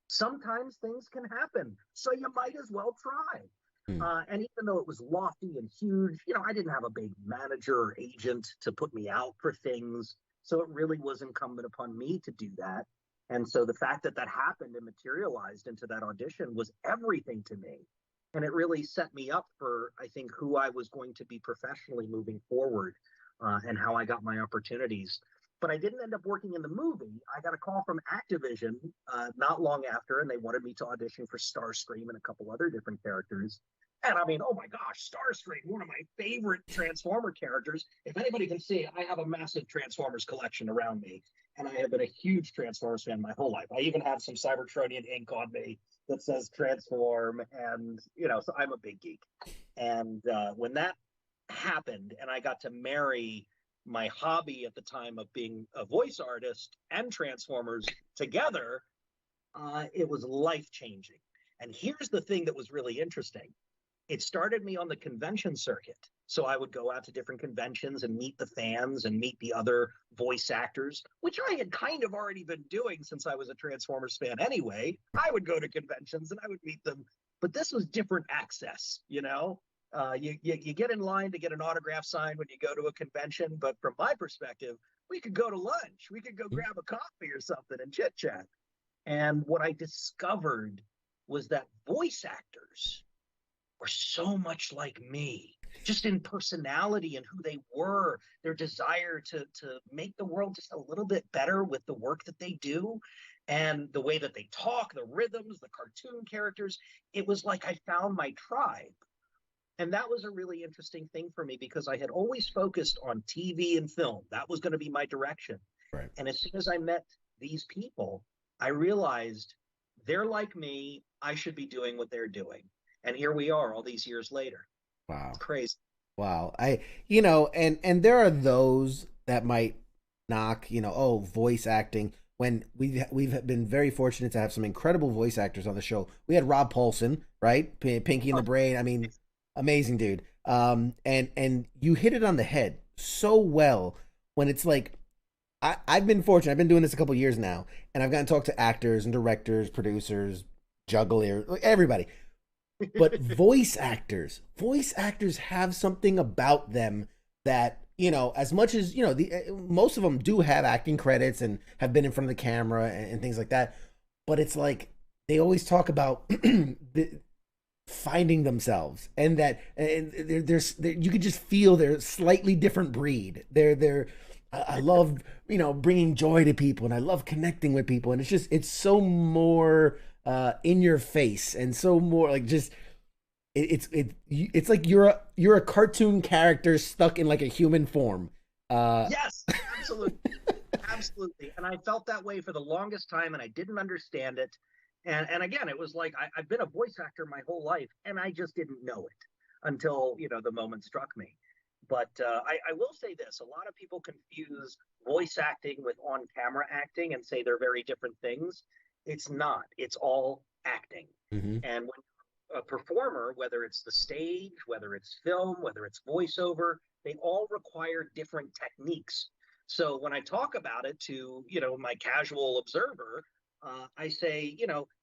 S6: sometimes things can happen. So you might as well try. And even though it was lofty and huge, I didn't have a big manager or agent to put me out for things. So it really was incumbent upon me to do that. And so the fact that that happened and materialized into that audition was everything to me. And it really set me up for, I think, who I was going to be professionally moving forward, and how I got my opportunities. But I didn't end up working in the movie. I got a call from Activision not long after, and they wanted me to audition for Starscream and a couple other different characters. And I mean, oh my gosh, Starscream, one of my favorite Transformer characters. If anybody can see, I have a massive Transformers collection around me. And I have been a huge Transformers fan my whole life. I even have some Cybertronian ink on me that says Transform. And, so I'm a big geek. And when that happened and I got to marry my hobby at the time of being a voice artist and Transformers together, it was life-changing. And here's the thing that was really interesting. It started me on the convention circuit. So I would go out to different conventions and meet the fans and meet the other voice actors, which I had kind of already been doing since I was a Transformers fan anyway. I would go to conventions and I would meet them. But this was different access, you get in line to get an autograph signed when you go to a convention. But from my perspective, we could go to lunch. We could go grab a coffee or something and chit chat. And what I discovered was that voice actors were so much like me, just in personality and who they were, their desire to make the world just a little bit better with the work that they do, and the way that they talk, the rhythms, the cartoon characters. It was like I found my tribe. And that was a really interesting thing for me because I had always focused on TV and film. That was going to be my direction.
S3: Right.
S6: And as soon as I met these people, I realized they're like me. I should be doing what they're doing. And here we are all these years later.
S3: Wow.
S6: It's crazy.
S3: Wow. And there are those that might knock, voice acting, when we've been very fortunate to have some incredible voice actors on the show. We had Rob Paulson, right? Pinky in the Brain. I mean, amazing dude. And you hit it on the head so well when it's like, I've been fortunate. I've been doing this a couple years now, and I've gotten to talk to actors and directors, producers, juggler, everybody. But voice actors have something about them that, as much as, most of them do have acting credits and have been in front of the camera and things like that. But it's like, they always talk about finding themselves, and that you could just feel they're a slightly different breed. I love, bringing joy to people, and I love connecting with people. And it's so more in your face, and so more like just it's like you're a cartoon character stuck in like a human form.
S6: Yes, absolutely. Absolutely. And I felt that way for the longest time, and I didn't understand it. And again, it was like I've been a voice actor my whole life, and I just didn't know it until, the moment struck me. But I will say this, a lot of people confuse voice acting with on-camera acting and say they're very different things. It's not. It's all acting.
S3: Mm-hmm.
S6: And when a performer, whether it's the stage, whether it's film, whether it's voiceover, they all require different techniques. So when I talk about it to, my casual observer, I say,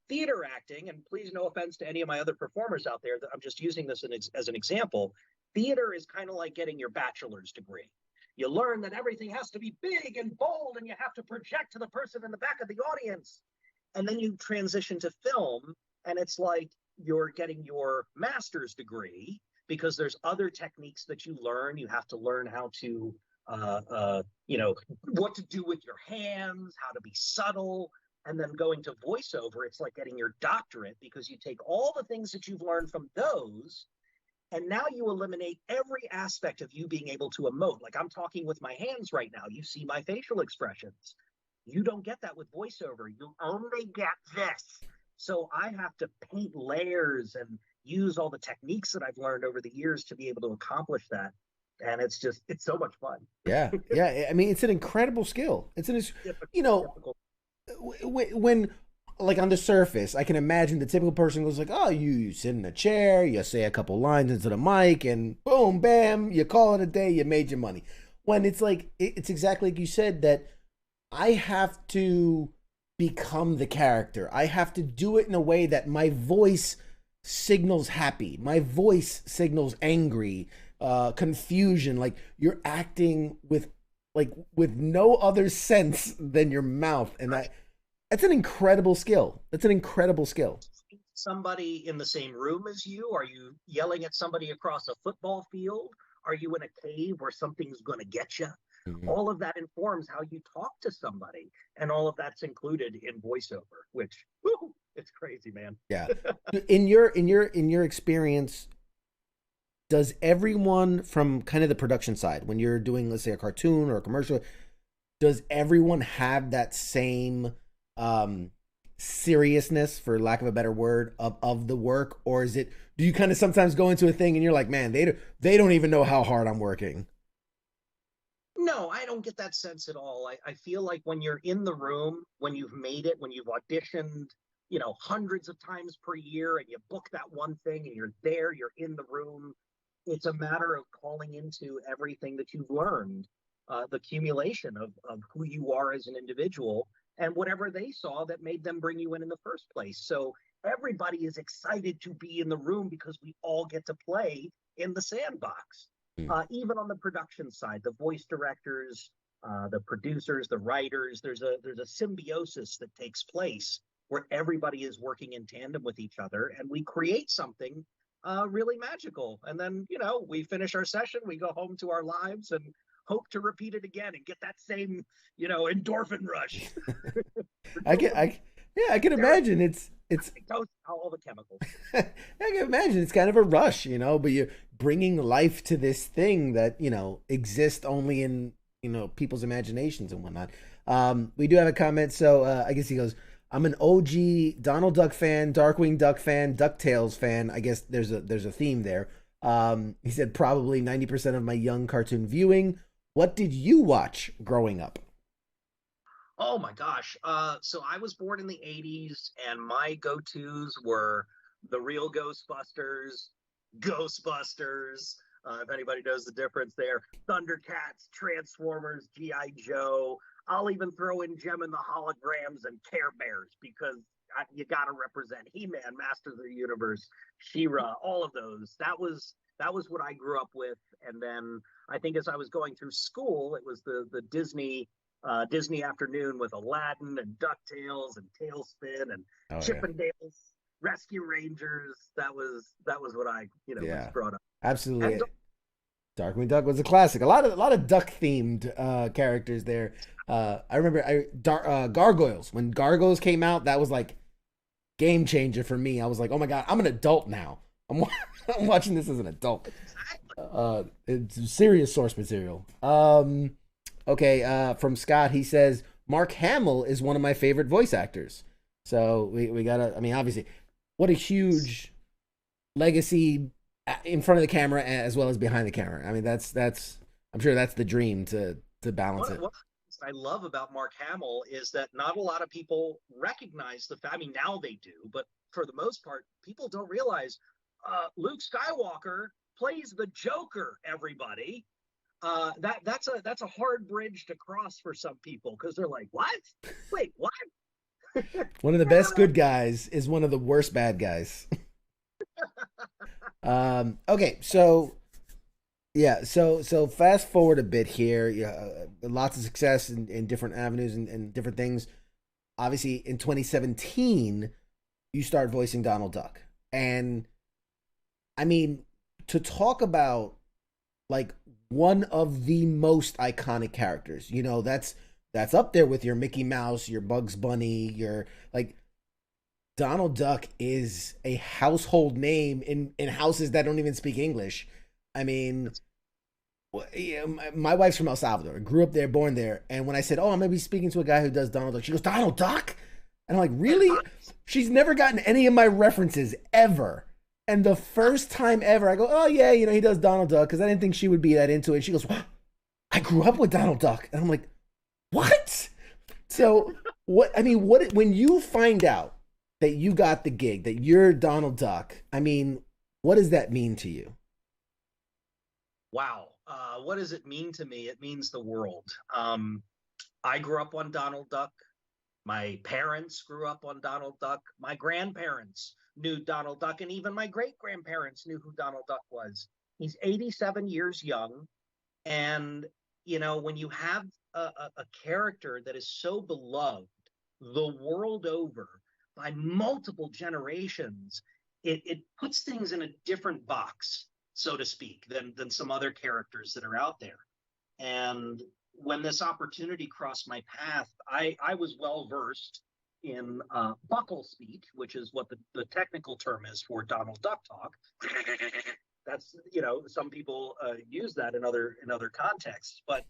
S6: theater acting, and please no offense to any of my other performers out there, that I'm just using this as an example. Theater is kind of like getting your bachelor's degree. You learn that everything has to be big and bold, and you have to project to the person in the back of the audience. And then you transition to film, and it's like you're getting your master's degree, because there's other techniques that you learn. You have to learn how to, what to do with your hands, how to be subtle. And then going to voiceover, it's like getting your doctorate, because you take all the things that you've learned from those, and now you eliminate every aspect of you being able to emote. Like I'm talking with my hands right now. You see my facial expressions. You don't get that with voiceover. You only get this. So I have to paint layers and use all the techniques that I've learned over the years to be able to accomplish that. And it's so much fun.
S3: Yeah. I mean, it's an incredible skill. When like on the surface, I can imagine the typical person goes like, oh, you sit in a chair, you say a couple lines into the mic, and boom, bam, you call it a day, you made your money. When it's like, it's exactly like you said, that I have to become the character. I have to do it in a way that my voice signals happy. My voice signals angry, confusion. Like you're acting with no other sense than your mouth. And that's an incredible skill. That's an incredible skill.
S6: Somebody in the same room as you? Are you yelling at somebody across a football field? Are you in a cave where something's going to get you? Mm-hmm. All of that informs how you talk to somebody, and all of that's included in voiceover, which it's crazy, man.
S3: Yeah. In your experience, does everyone from kind of the production side, when you're doing, let's say, a cartoon or a commercial, does everyone have that same seriousness, for lack of a better word, of the work? Or do you kind of sometimes go into a thing and you're like, man, they don't even know how hard I'm working?
S6: No, I don't get that sense at all. I feel like when you're in the room, when you've made it, when you've auditioned, hundreds of times per year, and you book that one thing and you're there, you're in the room, it's a matter of calling into everything that you've learned, the accumulation of who you are as an individual, and whatever they saw that made them bring you in the first place. So everybody is excited to be in the room, because we all get to play in the sandbox. Even on the production side, the voice directors, the producers, the writers, there's a symbiosis that takes place where everybody is working in tandem with each other, and we create something really magical. And then, we finish our session, we go home to our lives and hope to repeat it again and get that same, endorphin rush.
S3: I can imagine it's
S6: all the chemicals.
S3: I can imagine it's kind of a rush, but you're bringing life to this thing that, exists only in, people's imaginations and whatnot. We do have a comment. So I guess he goes, I'm an OG Donald Duck fan, Darkwing Duck fan, DuckTales fan. I guess there's a theme there. He said probably 90% of my young cartoon viewing. What did you watch growing up?
S6: Oh my gosh. So I was born in the 80s, and my go-tos were the real Ghostbusters, if anybody knows the difference there, Thundercats, Transformers, G.I. Joe. I'll even throw in Gem and the Holograms and Care Bears, because you got to represent He-Man, Masters of the Universe, She-Ra, all of those. That was what I grew up with. And then I think as I was going through school, it was the Disney afternoon with Aladdin and DuckTales and Tailspin and Chip and Dale's Rescue Rangers. That was what I was brought up.
S3: Absolutely. And Darkwing Duck was a classic. A lot of duck themed characters there. I remember Gargoyles. When Gargoyles came out, that was like game changer for me. I was like, oh my god, I'm an adult now. I'm, I'm watching this as an adult.
S6: Exactly.
S3: It's serious source material. Okay, from Scott, he says Mark Hamill is one of my favorite voice actors. So we gotta. I mean, obviously, what a huge legacy in front of the camera as well as behind the camera. I mean, that's. I'm sure that's the dream to balance it.
S6: What I love about Mark Hamill is that not a lot of people recognize the fact. I mean, now they do, but for the most part, people don't realize Luke Skywalker plays the Joker. Everybody, that's a hard bridge to cross for some people because they're like, "What? Wait, what?"
S3: One of the best good guys is one of the worst bad guys. Okay, so yeah, so fast forward a bit here. Yeah, lots of success in different avenues and different things. Obviously, in 2017, you start voicing Donald Duck, and I mean, to talk about like one of the most iconic characters, that's up there with your Mickey Mouse, your Bugs Bunny, your like Donald Duck is a household name in houses that don't even speak English. I mean, my wife's from El Salvador, grew up there, born there, and when I said, "Oh, I'm gonna be speaking to a guy who does Donald Duck," she goes, "Donald Duck?" And I'm like, "Really?" She's never gotten any of my references ever. And the first time ever, I go, "Oh yeah, he does Donald Duck," because I didn't think she would be that into it. And she goes, "I grew up with Donald Duck," and I'm like, "What?" So what? I mean, what when you find out that you got the gig, that you're Donald Duck? I mean, what does that mean to you?
S6: Wow. What does it mean to me? It means the world. I grew up on Donald Duck. My parents grew up on Donald Duck. My grandparents knew Donald Duck, and even my great grandparents knew who Donald Duck was. He's 87 years young. And, when you have a character that is so beloved the world over by multiple generations, it puts things in a different box, so to speak, than some other characters that are out there. And when this opportunity crossed my path, I was well versed in buckle speech, which is what the technical term is for Donald Duck talk. That's some people use that in other contexts, but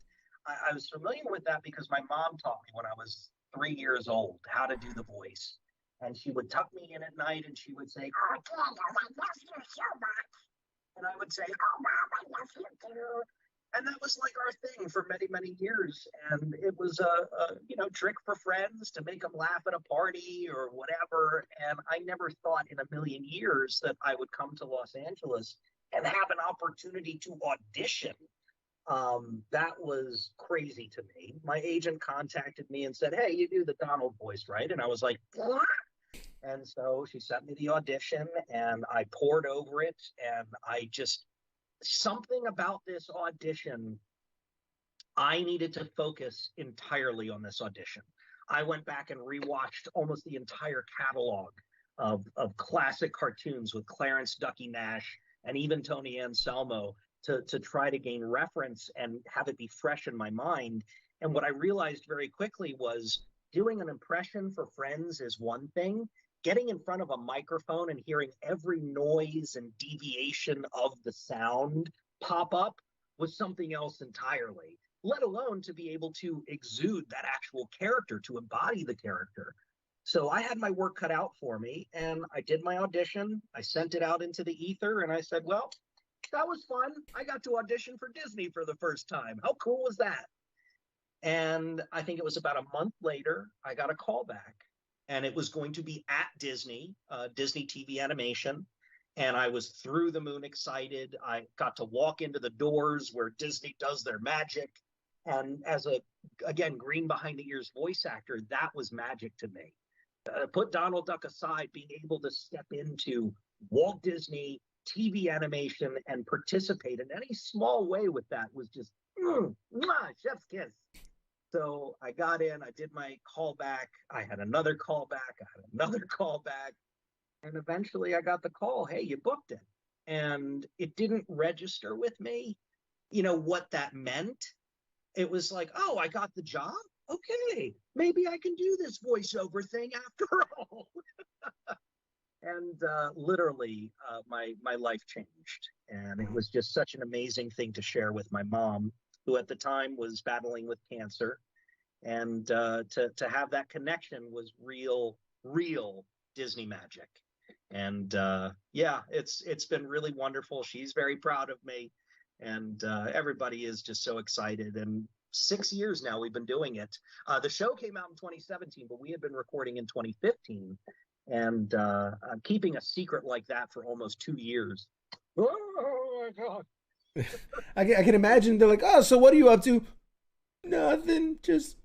S6: I was familiar with that because my mom taught me when I was 3 years old how to do the voice, and she would tuck me in at night and she would say, "Oh, Daniel, I love you so much," and I would say, "Oh, Mom, I love you too." And that was like our thing for many, many years. And it was a trick for friends to make them laugh at a party or whatever. And I never thought in a million years that I would come to Los Angeles and have an opportunity to audition. That was crazy to me. My agent contacted me and said, "Hey, you do the Donald voice, right?" And I was like, "What?" And so she sent me the audition and I poured over it. And something about this audition, I needed to focus entirely on this audition. I went back and rewatched almost the entire catalog of classic cartoons with Clarence Ducky Nash and even Tony Anselmo to try to gain reference and have it be fresh in my mind. And what I realized very quickly was doing an impression for friends is one thing. Getting in front of a microphone and hearing every noise and deviation of the sound pop up was something else entirely, let alone to be able to exude that actual character, to embody the character. So I had my work cut out for me, and I did my audition. I sent it out into the ether, and I said, well, that was fun. I got to audition for Disney for the first time. How cool was that? And I think it was about a month later, I got a call back. And it was going to be at Disney, Disney TV animation. And I was through the moon excited. I got to walk into the doors where Disney does their magic. And as again, green behind the ears voice actor, that was magic to me. Put Donald Duck aside, being able to step into Walt Disney TV animation and participate in any small way with that was just, chef's kiss. So I got in, I did my callback, I had another callback, I had another callback, and eventually I got the call, "Hey, you booked it." And it didn't register with me, what that meant. It was like, oh, I got the job? Okay, maybe I can do this voiceover thing after all. And literally, my life changed, and it was just such an amazing thing to share with my mom, who at the time was battling with cancer, and to have that connection was real Disney magic. And yeah, it's been really wonderful. She's very proud of me, and everybody is just so excited. And 6 years now we've been doing it. The show came out in 2017, but we had been recording in 2015, and keeping a secret like that for almost 2 years. Oh my god!
S3: I can imagine they're like, oh, so what are you up to? Nothing, just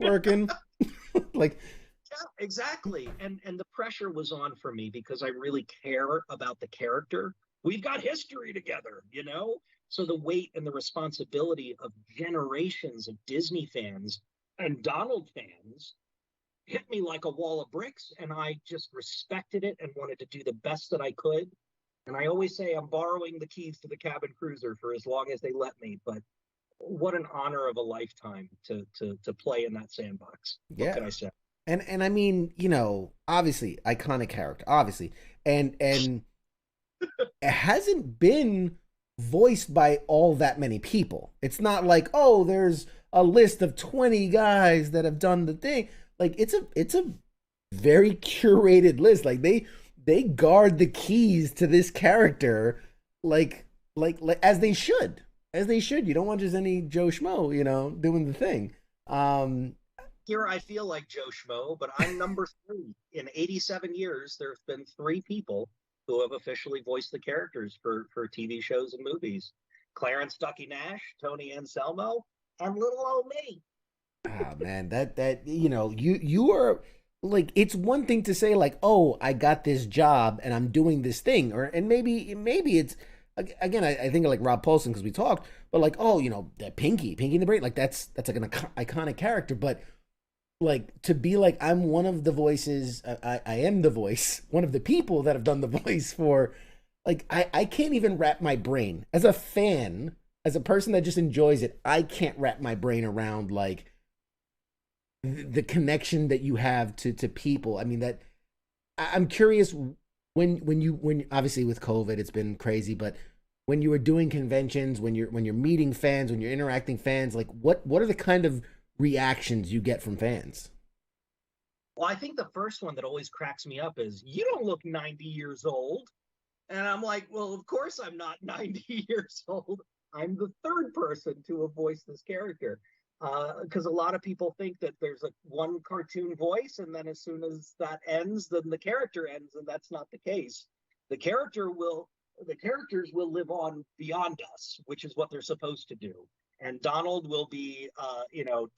S3: working. Like,
S6: yeah, exactly. And the pressure was on for me because I really care about the character. We've got history together, you know? So the weight and the responsibility of generations of Disney fans and Donald fans hit me like a wall of bricks, and I just respected it and wanted to do the best that I could. And I always say I'm borrowing the keys to the cabin cruiser for as long as they let me, but what an honor of a lifetime to play in that sandbox.
S3: yeah.
S6: What can I say?
S3: And I mean, you know, obviously iconic character, obviously, and it hasn't been voiced by all that many people. It's not like, oh, there's a list of 20 guys that have done the thing. Like, it's a very curated list. Like, they guard the keys to this character like as they should. As they should. You don't want just any Joe Schmo, you know, doing the thing.
S6: Here I feel like Joe Schmo, but I'm number 3. In 87 years, there have been 3 people who have officially voiced the characters for TV shows and movies. Clarence Ducky Nash, Tony Anselmo, and little old me.
S3: Oh man, that you know, you are like, it's one thing to say like, oh, I got this job and I'm doing this thing, and maybe it's, again, I think of like Rob Paulson because we talked, but like, oh, you know, Pinky and the Brain, like that's like an iconic character, but like to be like, I'm one of the voices, I am the voice, one of the people that have done the voice for, like, I can't even wrap my brain as a fan, as a person that just enjoys it. I can't wrap my brain around like the connection that you have to people. I mean, that I'm curious when obviously with COVID it's been crazy, but when you were doing conventions, when you're meeting fans, when you're interacting fans, like what are the kind of reactions you get from fans?
S6: Well, I think the first one that always cracks me up is, you don't look 90 years old. And I'm like, well, of course I'm not 90 years old. I'm the third person to have voiced this character. Because a lot of people think that there's one cartoon voice, and then as soon as that ends, then the character ends, and that's not the case. The characters will live on beyond us, which is what they're supposed to do. And Donald will be,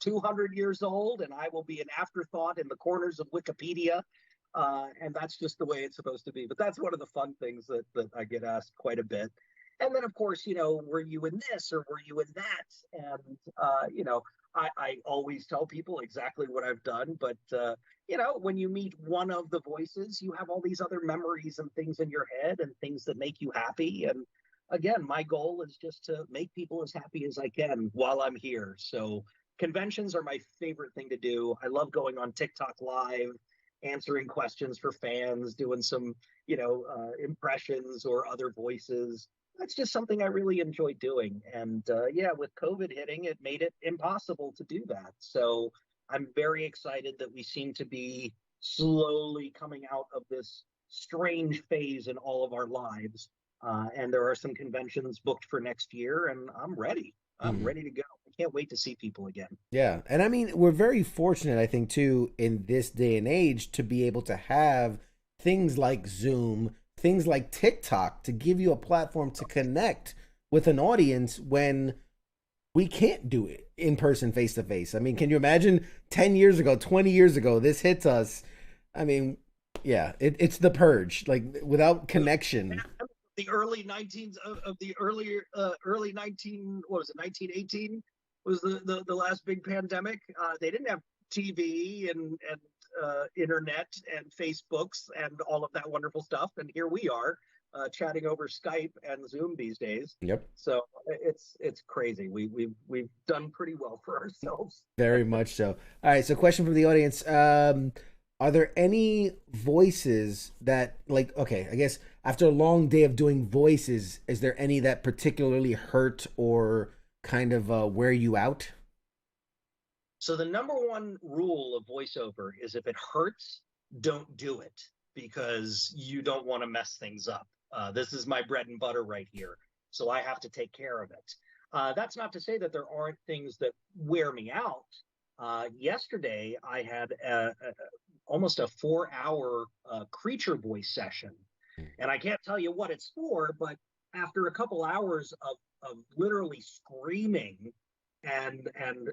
S6: 200 years old, and I will be an afterthought in the corners of Wikipedia. And that's just the way it's supposed to be. But that's one of the fun things that I get asked quite a bit. And then, of course, were you in this or were you in that? And, I always tell people exactly what I've done. But, when you meet one of the voices, you have all these other memories and things in your head and things that make you happy. And again, my goal is just to make people as happy as I can while I'm here. So conventions are my favorite thing to do. I love going on TikTok Live, answering questions for fans, doing some, impressions or other voices. That's just something I really enjoy doing. And with COVID hitting, it made it impossible to do that. So I'm very excited that we seem to be slowly coming out of this strange phase in all of our lives. And there are some conventions booked for next year, and I'm ready. I'm ready to go. I can't wait to see people again.
S3: Yeah. And I mean, we're very fortunate, I think, too, in this day and age to be able to have things like Zoom, things like TikTok to give you a platform to connect with an audience when we can't do it in person, face to face. I mean, can you imagine 10 years ago, 20 years ago, this hits us? I mean, yeah, it's the purge, like without connection.
S6: The early 19s of the early 19, what was it, 1918 was the last big pandemic. They didn't have TV and internet and Facebooks and all of that wonderful stuff, and here we are chatting over Skype and Zoom these days.
S3: Yep.
S6: So it's crazy. We've done pretty well for ourselves.
S3: Very much so. All right, so question from the audience. Are there any voices that, like, okay, I guess after a long day of doing voices, is there any that particularly hurt or kind of wear you out?
S6: So the number one rule of voiceover is if it hurts, don't do it because you don't want to mess things up. This is my bread and butter right here. So I have to take care of it. That's not to say that there aren't things that wear me out. Yesterday, I had almost a 4-hour creature voice session. And I can't tell you what it's for, but after a couple hours of literally screaming and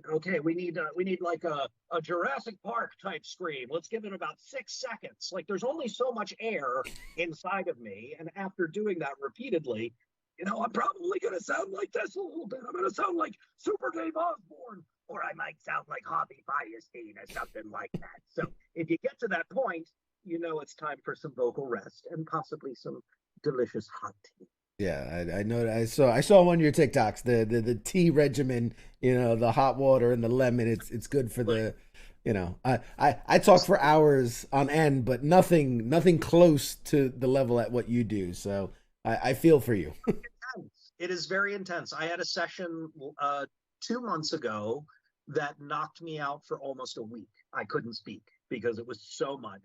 S6: okay, we need like a Jurassic Park type scream. Let's give it about 6 seconds. Like there's only so much air inside of me, and after doing that repeatedly, I'm probably going to sound like this a little bit. I'm going to sound like Super Dave Osborne, or I might sound like Harvey Firestein or something like that. So if you get to that point, it's time for some vocal rest and possibly some delicious hot tea.
S3: Yeah, I know. I saw one of your TikToks. The tea regimen. The hot water and the lemon. It's good for the. I talk for hours on end, but nothing close to the level at what you do. So I feel for you.
S6: It is very intense. I had a session 2 months ago that knocked me out for almost a week. I couldn't speak because it was so much,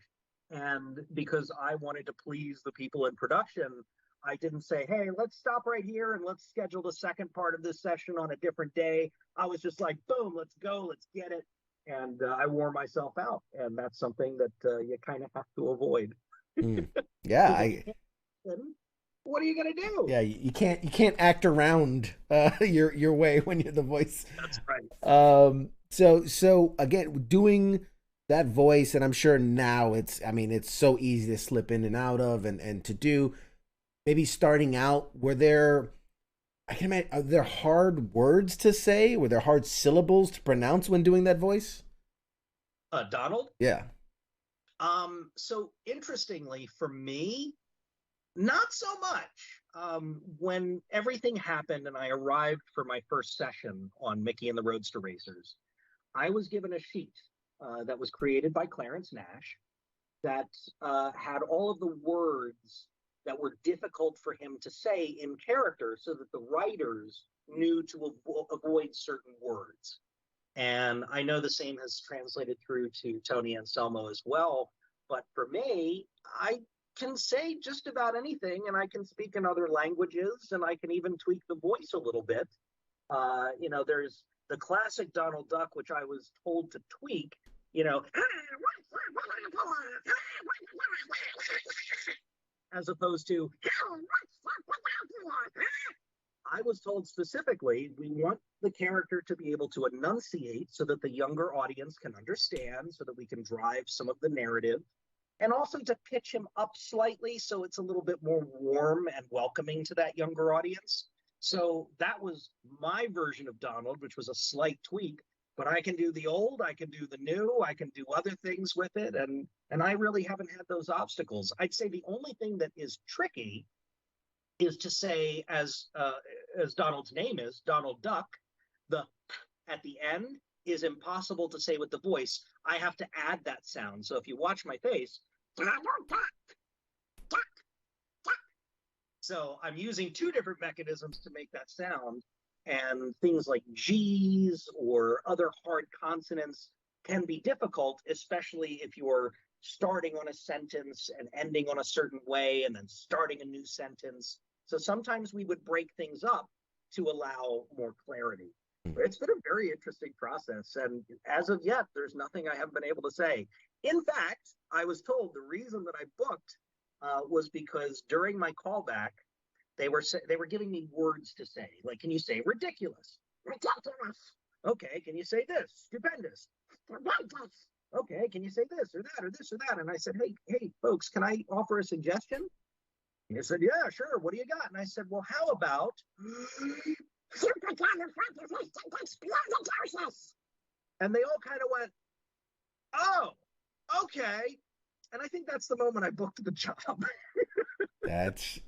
S6: and because I wanted to please the people in production. I didn't say, hey, let's stop right here and let's schedule the second part of this session on a different day. I was just like, boom, let's go, let's get it. And I wore myself out. And that's something that you kind of have to avoid.
S3: Yeah.
S6: What are you going to do?
S3: Yeah, you can't act around your way when you're the voice.
S6: That's right.
S3: So again, doing that voice, and I'm sure now it's so easy to slip in and out of and to do. Maybe starting out, are there hard words to say? Were there hard syllables to pronounce when doing that voice?
S6: Donald?
S3: Yeah.
S6: So interestingly, for me, not so much. When everything happened and I arrived for my first session on Mickey and the Roadster Racers, I was given a sheet that was created by Clarence Nash that had all of the words that were difficult for him to say in character so that the writers knew to avoid certain words. And I know the same has translated through to Tony Anselmo as well. But for me, I can say just about anything, and I can speak in other languages, and I can even tweak the voice a little bit. There's the classic Donald Duck, which I was told to tweak, as opposed to, I was told specifically, we want the character to be able to enunciate so that the younger audience can understand, so that we can drive some of the narrative, and also to pitch him up slightly so it's a little bit more warm and welcoming to that younger audience. So that was my version of Donald, which was a slight tweak. But I can do the old, I can do the new, I can do other things with it, and I really haven't had those obstacles. I'd say the only thing that is tricky is to say, as Donald's name is, Donald Duck, the at the end is impossible to say with the voice. I have to add that sound. So if you watch my face, Donald Duck, Duck, Duck. So I'm using two different mechanisms to make that sound. And things like G's or other hard consonants can be difficult, especially if you're starting on a sentence and ending on a certain way and then starting a new sentence. So sometimes we would break things up to allow more clarity. But it's been a very interesting process. And as of yet, there's nothing I haven't been able to say. In fact, I was told the reason that I booked was because during my callback, they were giving me words to say. Like, can you say ridiculous? Ridiculous. Okay, can you say this? Stupendous. Stupendous. Okay, can you say this or that or this or that? And I said, hey, folks, can I offer a suggestion? And they said, yeah, sure. What do you got? And I said, well, how about and they all kind of went, oh, okay. And I think that's the moment I booked the job.
S3: Not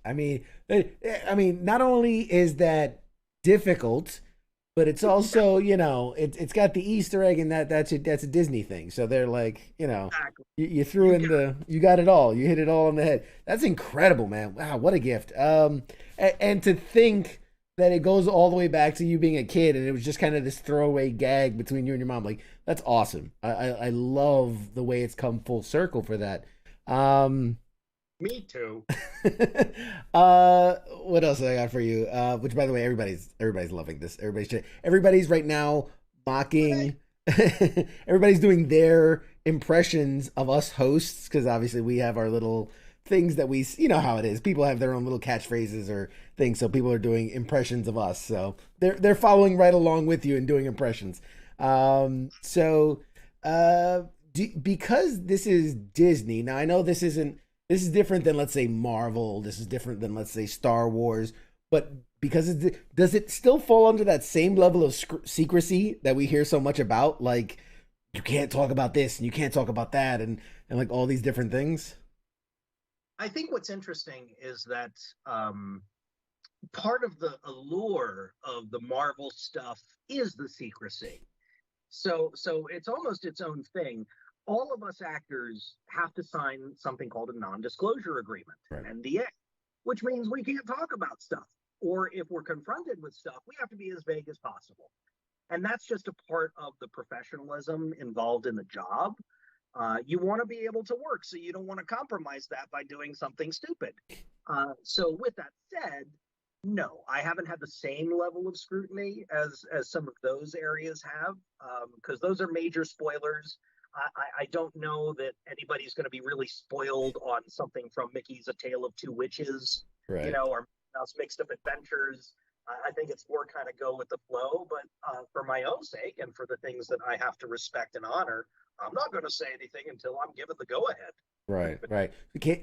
S3: only is that difficult, but it's also, it's got the Easter egg, and that's a Disney thing. So they're like,
S6: Exactly.
S3: you threw in you got it all. You hit it all on the head. That's incredible, man. Wow, what a gift. And to think that it goes all the way back to you being a kid, and it was just kind of this throwaway gag between you and your mom. Like, that's awesome. I love the way it's come full circle for that.
S6: Me too.
S3: What else I got for you? Which, by the way, everybody's loving this. Everybody's right now mocking. Everybody's doing their impressions of us hosts, because obviously we have our little things that you know how it is. People have their own little catchphrases or things, so people are doing impressions of us. So they're following right along with you and doing impressions. Because this is Disney. Now I know this is different than, let's say, Marvel. This is different than, let's say, Star Wars. But because does it still fall under that same level of secrecy that we hear so much about? Like, you can't talk about this and you can't talk about that, and like all these different things.
S6: I think what's interesting is that part of the allure of the Marvel stuff is the secrecy. So it's almost its own thing. All of us actors have to sign something called a non-disclosure agreement,
S3: right.
S6: an NDA, which means we can't talk about stuff. Or if we're confronted with stuff, we have to be as vague as possible. And that's just a part of the professionalism involved in the job. You want to be able to work, so you don't want to compromise that by doing something stupid. So with that said, no, I haven't had the same level of scrutiny as some of those areas have, because those are major spoilers. I don't know that anybody's going to be really spoiled on something from Mickey's A Tale of Two Witches,
S3: right.
S6: Or Mouse Mixed Up Adventures. I think it's more kind of go with the flow, but for my own sake and for the things that I have to respect and honor, I'm not going to say anything until I'm given the go-ahead.
S3: Right.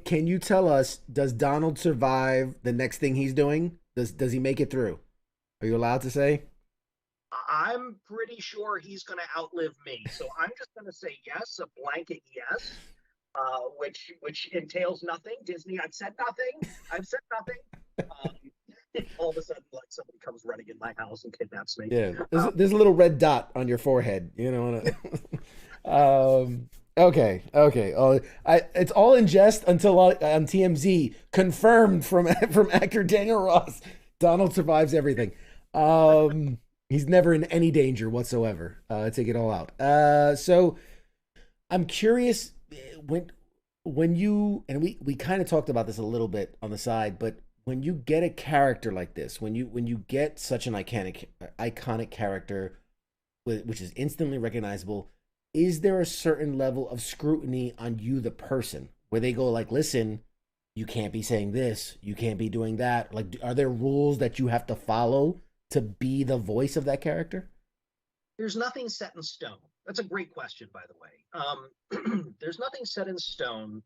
S3: Can you tell us, does Donald survive the next thing he's doing? Does he make it through? Are you allowed to say?
S6: I'm pretty sure he's going to outlive me. So I'm just going to say yes, a blanket yes, which entails nothing. Disney, I've said nothing. All of a sudden, like, somebody comes running in my house and kidnaps me.
S3: Yeah, there's a little red dot on your forehead. Okay. It's all in jest until on TMZ confirmed from actor Daniel Ross. Donald survives everything. He's never in any danger whatsoever. Take it all out. So I'm curious when you, and we kind of talked about this a little bit on the side, but when you get a character like this, when you get such an iconic character, which is instantly recognizable, is there a certain level of scrutiny on you, the person, where they go like, listen, you can't be saying this, you can't be doing that? Like, are there rules that you have to follow to be the voice of that character?
S6: There's nothing set in stone. That's a great question, by the way. There's nothing set in stone,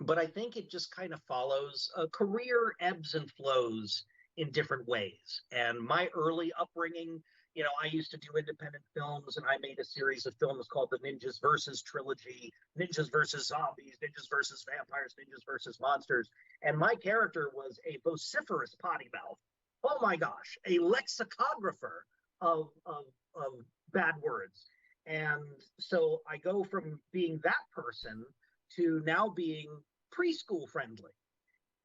S6: but I think it just kind of follows. A career ebbs and flows in different ways. And my early upbringing, I used to do independent films, and I made a series of films called the Ninjas Versus Trilogy, Ninjas Versus Zombies, Ninjas Versus Vampires, Ninjas Versus Monsters. And my character was a vociferous potty mouth. Oh my gosh, a lexicographer of bad words. And so I go from being that person to now being preschool friendly.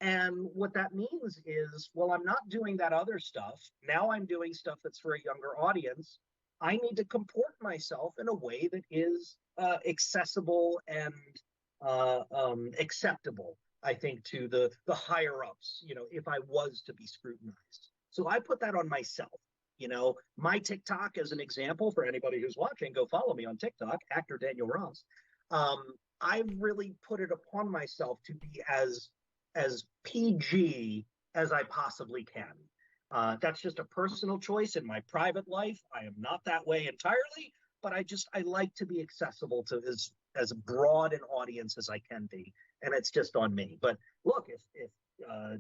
S6: And what that means is, well, I'm not doing that other stuff. Now I'm doing stuff that's for a younger audience. I need to comport myself in a way that is accessible and acceptable, I think, to the higher ups, if I was to be scrutinized. So I put that on myself. My TikTok, as an example, for anybody who's watching, go follow me on TikTok, actor Daniel Ross. I've really put it upon myself to be as PG as I possibly can. That's just a personal choice in my private life. I am not that way entirely, but I like to be accessible to as broad an audience as I can be, and it's just on me. But look, if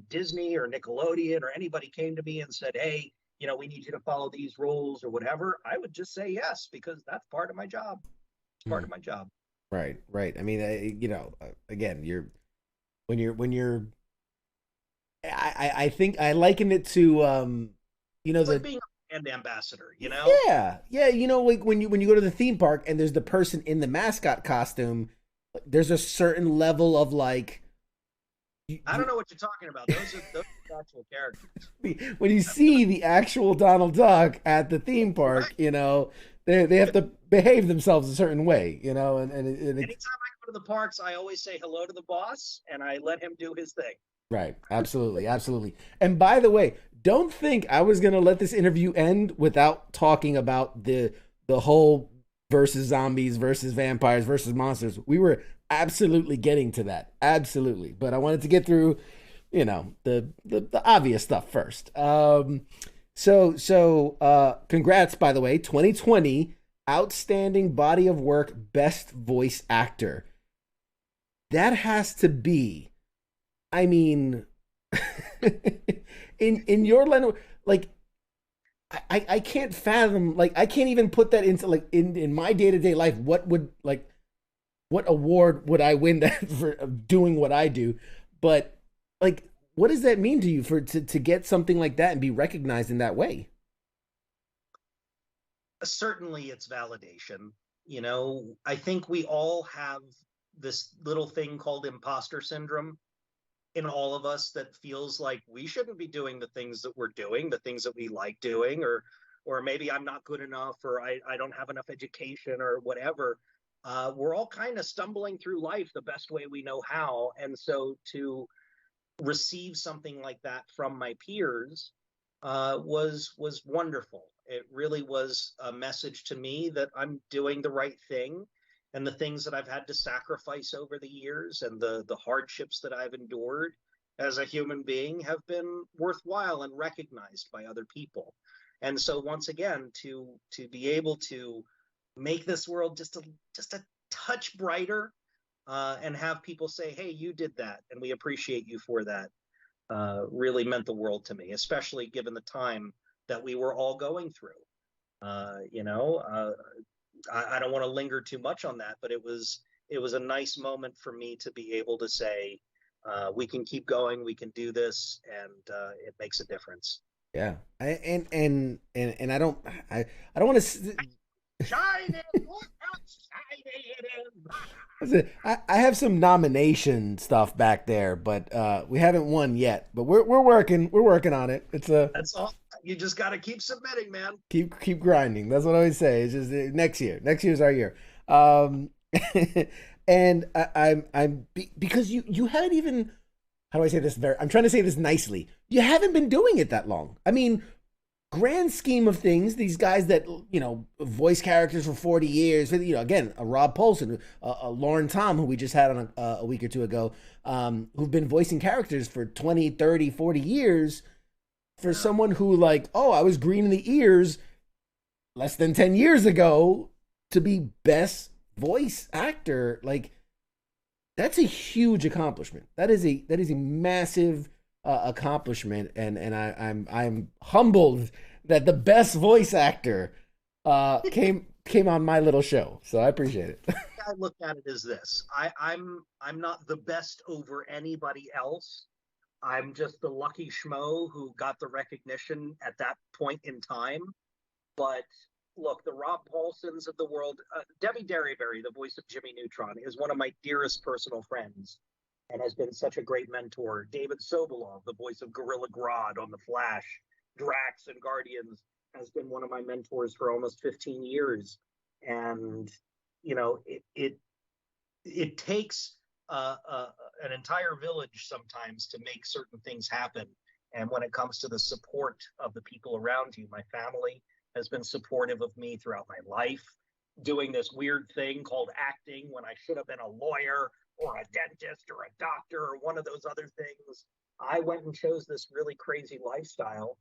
S6: Disney or Nickelodeon or anybody came to me and said, hey, we need you to follow these rules or whatever, I would just say yes, because that's part of my job. It's part of my job.
S3: Right. I mean, again, I think I liken it to,
S6: it's like being a brand ambassador, you know?
S3: Yeah. Yeah. You know, like when you go to the theme park and there's the person in the mascot costume, there's a certain level of like,
S6: I don't know what you're talking about. Those are actual characters.
S3: when you see the actual Donald Duck at the theme park,
S6: Right.
S3: you know, they have to behave themselves a certain way, you know, and
S6: Anytime I go to the parks, I always say hello to the boss and I let him do his thing.
S3: right. Absolutely. Absolutely. And by the way, don't think I was going to let this interview end without talking about the whole versus zombies versus vampires versus monsters. We were absolutely getting to that. Absolutely. But I wanted to get through, you know, the obvious stuff first. So congrats, by the way, 2020 outstanding body of work, best voice actor. That has to be, I mean, in your line, like, I can't fathom, like, I can't even put that into, like, in my day-to-day life, what award would I win that for doing what I do? But, like, what does that mean to you to get something like that and be recognized in that way?
S6: Certainly it's validation. You know, I think we all have this little thing called imposter syndrome in all of us that feels like we shouldn't be doing the things that we're doing, the things that we like doing, or maybe I'm not good enough, or I don't have enough education or whatever. We're all kind of stumbling through life the best way we know how. And so to receive something like that from my peers was wonderful. It really was a message to me that I'm doing the right thing, and the things that I've had to sacrifice over the years and the hardships that I've endured as a human being have been worthwhile and recognized by other people. And so once again, to be able to make this world just a touch brighter, and have people say, "Hey, you did that, and we appreciate you for that," really meant the world to me, especially given the time that we were all going through. You know, I don't want to linger too much on that, but it was a nice moment for me to be able to say, we can keep going, we can do this, and it makes a difference.
S3: Yeah, and I don't want to.
S6: Shining, look how shiny it is.
S3: I have some nomination stuff back there, but we haven't won yet. But we're working on it.
S6: That's all. You just got to keep submitting, man.
S3: Keep grinding. That's what I always say. It's just next year. Next year's our year. And I'm because you haven't even. How do I say this? I'm trying to say this nicely. You haven't been doing it that long. I mean, grand scheme of things, these guys that, you know, voice characters for 40 years, you know, again, a Rob Paulson, a Lauren Tom, who we just had on a week or two ago, who've been voicing characters for 20, 30, 40 years, for someone who, like, oh, I was green in the ears less than 10 years ago, to be best voice actor, like, that's a huge accomplishment. That is a massive accomplishment, and I'm humbled that the best voice actor came on my little show. So I appreciate it.
S6: I look at it as this: I'm not the best over anybody else. I'm just the lucky schmo who got the recognition at that point in time. But look, the Rob Paulsons of the world, Debbie Derryberry, the voice of Jimmy Neutron, is one of my dearest personal friends and has been such a great mentor. David Sobolov, the voice of Gorilla Grodd on The Flash, Drax and Guardians, has been one of my mentors for almost 15 years. And, you know, it takes an entire village sometimes to make certain things happen. And when it comes to the support of the people around you, my family has been supportive of me throughout my life, doing this weird thing called acting when I should have been a lawyer or a dentist or a doctor or one of those other things. I went and chose this really crazy lifestyle.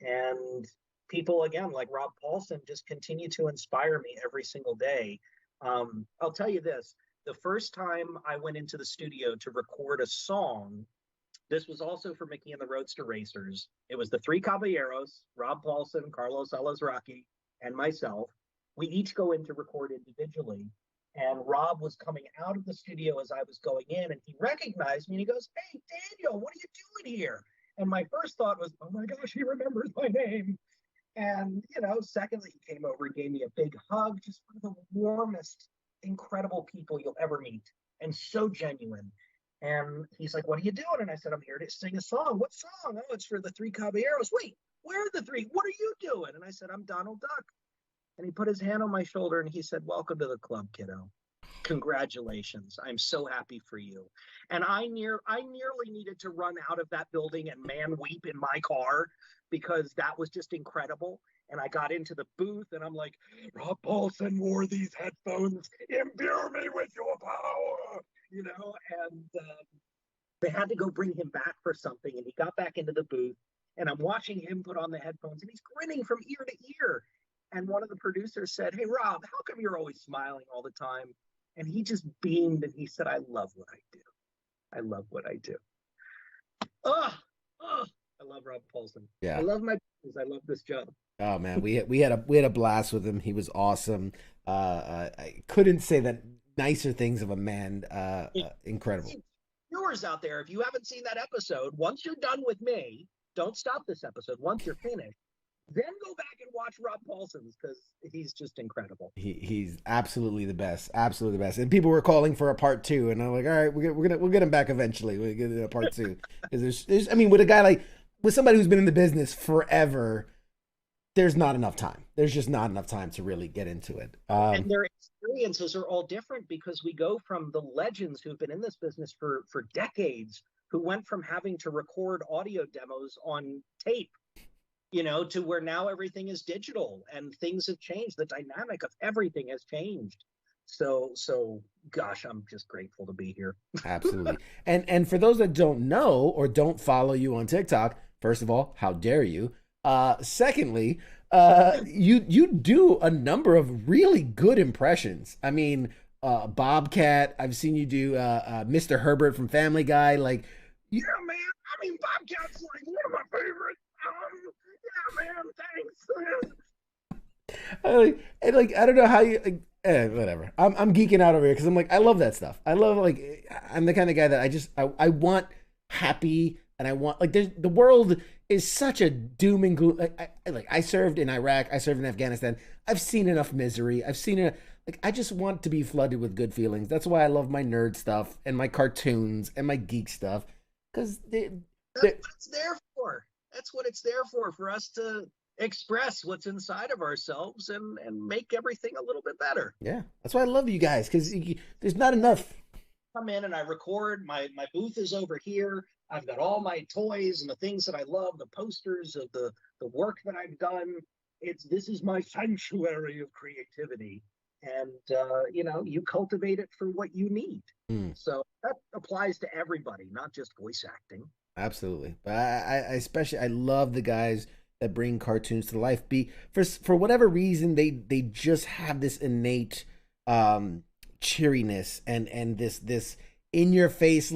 S6: And people, again, like Rob Paulson, just continue to inspire me every single day. I'll tell you this. The first time I went into the studio to record a song, this was also for Mickey and the Roadster Racers. It was the Three Caballeros, Rob Paulson, Carlos Alazraqui, and myself. We each go in to record individually. And Rob was coming out of the studio as I was going in, and he recognized me, and he goes, "Hey, Daniel, what are you doing here?" And my first thought was, oh my gosh, he remembers my name. And, secondly, he came over and gave me a big hug, just one of the warmest, incredible people you'll ever meet, and so genuine. And he's like, "What are you doing?" And I said, "I'm here to sing a song." "What song?" "Oh, it's for the Three Caballeros." "Wait, where are the three? What are you doing?" And I said, "I'm Donald Duck." And he put his hand on my shoulder and he said, "Welcome to the club, kiddo. Congratulations. I'm so happy for you." And I nearly needed to run out of that building and man weep in my car, because that was just incredible. And I got into the booth and I'm like, "Rob Paulson wore these headphones. Imbue me with your power," and they had to go bring him back for something. And he got back into the booth and I'm watching him put on the headphones and he's grinning from ear to ear. And one of the producers said, "Hey, Rob, how come you're always smiling all the time?" And he just beamed and he said, "I love what I do. I love what I do." I love Rob Paulson.
S3: Yeah.
S6: I love my business. I love this job.
S3: Oh man, we had a blast with him. He was awesome. I couldn't say that nicer things of a man. Incredible.
S6: Viewers out there, if you haven't seen that episode, once you're done with me, don't stop this episode. Once you're finished, then go back and watch Rob Paulson's, because he's just incredible.
S3: He's absolutely the best, absolutely the best. And people were calling for a part 2, and I'm like, all right, we'll get him back eventually. We'll get a part 2, because there's with a guy with somebody who's been in the business forever, there's not enough time. There's just not enough time to really get into it.
S6: And their experiences are all different, because we go from the legends who've been in this business for decades, who went from having to record audio demos on tape, to where now everything is digital and things have changed. The dynamic of everything has changed. So gosh, I'm just grateful to be here.
S3: Absolutely. And for those that don't know or don't follow you on TikTok, first of all, how dare you? Secondly, you do a number of really good impressions. I mean, Bobcat, I've seen you do Mr. Herbert from Family Guy.
S6: Yeah, man. I mean, Bobcat's like one of my favorites. Yeah, man. Thanks.
S3: I don't know how you. Whatever. I'm geeking out over here because I'm like, I love that stuff. I love I'm the kind of guy that I want happy, and I want the world is such a doom and gloom. I served in Iraq. I served in Afghanistan. I've seen enough misery. I've seen it. I just want to be flooded with good feelings. That's why I love my nerd stuff and my cartoons and my geek stuff, because
S6: that's what it's there for. That's what it's there for us to express what's inside of ourselves and make everything a little bit better.
S3: Yeah, that's why I love you guys, because there's not enough.
S6: Come in and I record. My booth is over here. I've got all my toys and the things that I love, the posters of the work that I've done. This is my sanctuary of creativity. And, you cultivate it for what you need. So that applies to everybody, not just voice acting.
S3: Absolutely. But I love the guys that bring cartoons to life. For whatever reason, they just have this innate cheeriness and this in your face,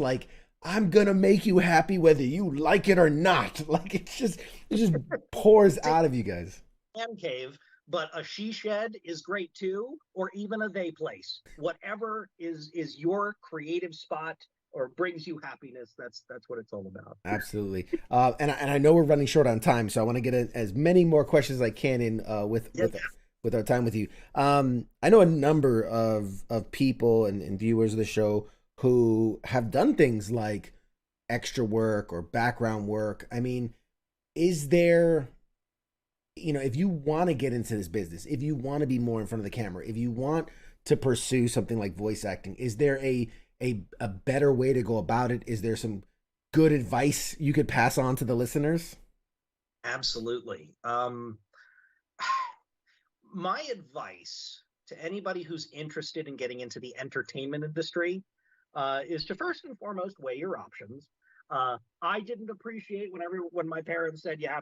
S3: I'm gonna make you happy whether you like it or not. It just pours out of you guys.
S6: Man cave, but a she shed is great too, or even a they place. Whatever is your creative spot or brings you happiness, that's what it's all about.
S3: Absolutely. And I know we're running short on time, so I want to get as many more questions as I can in with our time with you. I know a number of people and viewers of the show who have done things like extra work or background work. I mean, is there, if you want to get into this business, if you want to be more in front of the camera, if you want to pursue something like voice acting, is there a better way to go about it? Is there some good advice you could pass on to the listeners?
S6: Absolutely. My advice to anybody who's interested in getting into the entertainment industry is to first and foremost weigh your options. I didn't appreciate when my parents said you're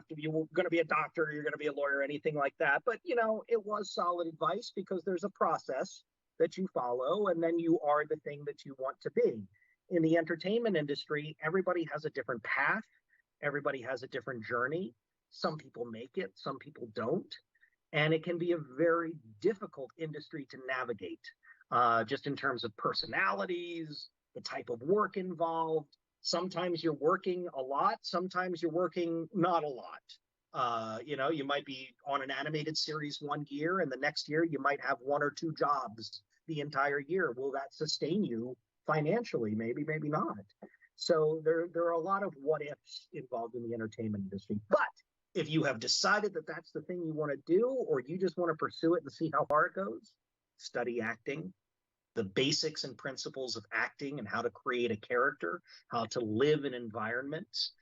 S6: going to be a doctor, you're going to be a lawyer, anything like that. But it was solid advice, because there's a process that you follow, and then you are the thing that you want to be. In the entertainment industry, everybody has a different path. Everybody has a different journey. Some people make it, some people don't. And it can be a very difficult industry to navigate, just in terms of personalities, the type of work involved. Sometimes you're working a lot. Sometimes you're working not a lot. You might be on an animated series one year, and the next year you might have one or two jobs the entire year. Will that sustain you financially? Maybe, maybe not. So there are a lot of what ifs involved in the entertainment industry. But if you have decided that that's the thing you want to do, or you just want to pursue it and see how far it goes, study acting, the basics and principles of acting and how to create a character, how to live in environments.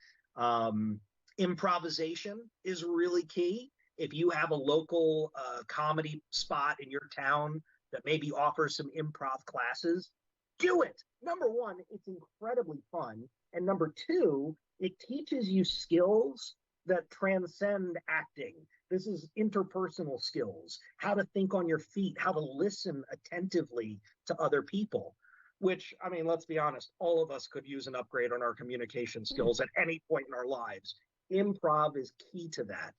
S6: Improvisation is really key. If you have a local comedy spot in your town that maybe offers some improv classes, do it. Number one, it's incredibly fun. And number two, it teaches you skills that transcend acting. This is interpersonal skills, how to think on your feet, how to listen attentively to other people, which, I mean, let's be honest, all of us could use an upgrade on our communication skills at any point in our lives. Improv is key to that.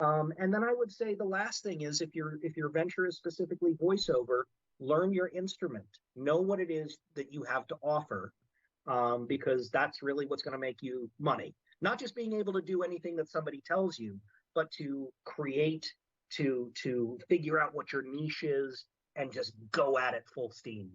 S6: And then I would say the last thing is, if your venture is specifically voiceover, learn your instrument, know what it is that you have to offer, because that's really what's going to make you money. Not just being able to do anything that somebody tells you, but to create, to figure out what your niche is and just go at it full steam.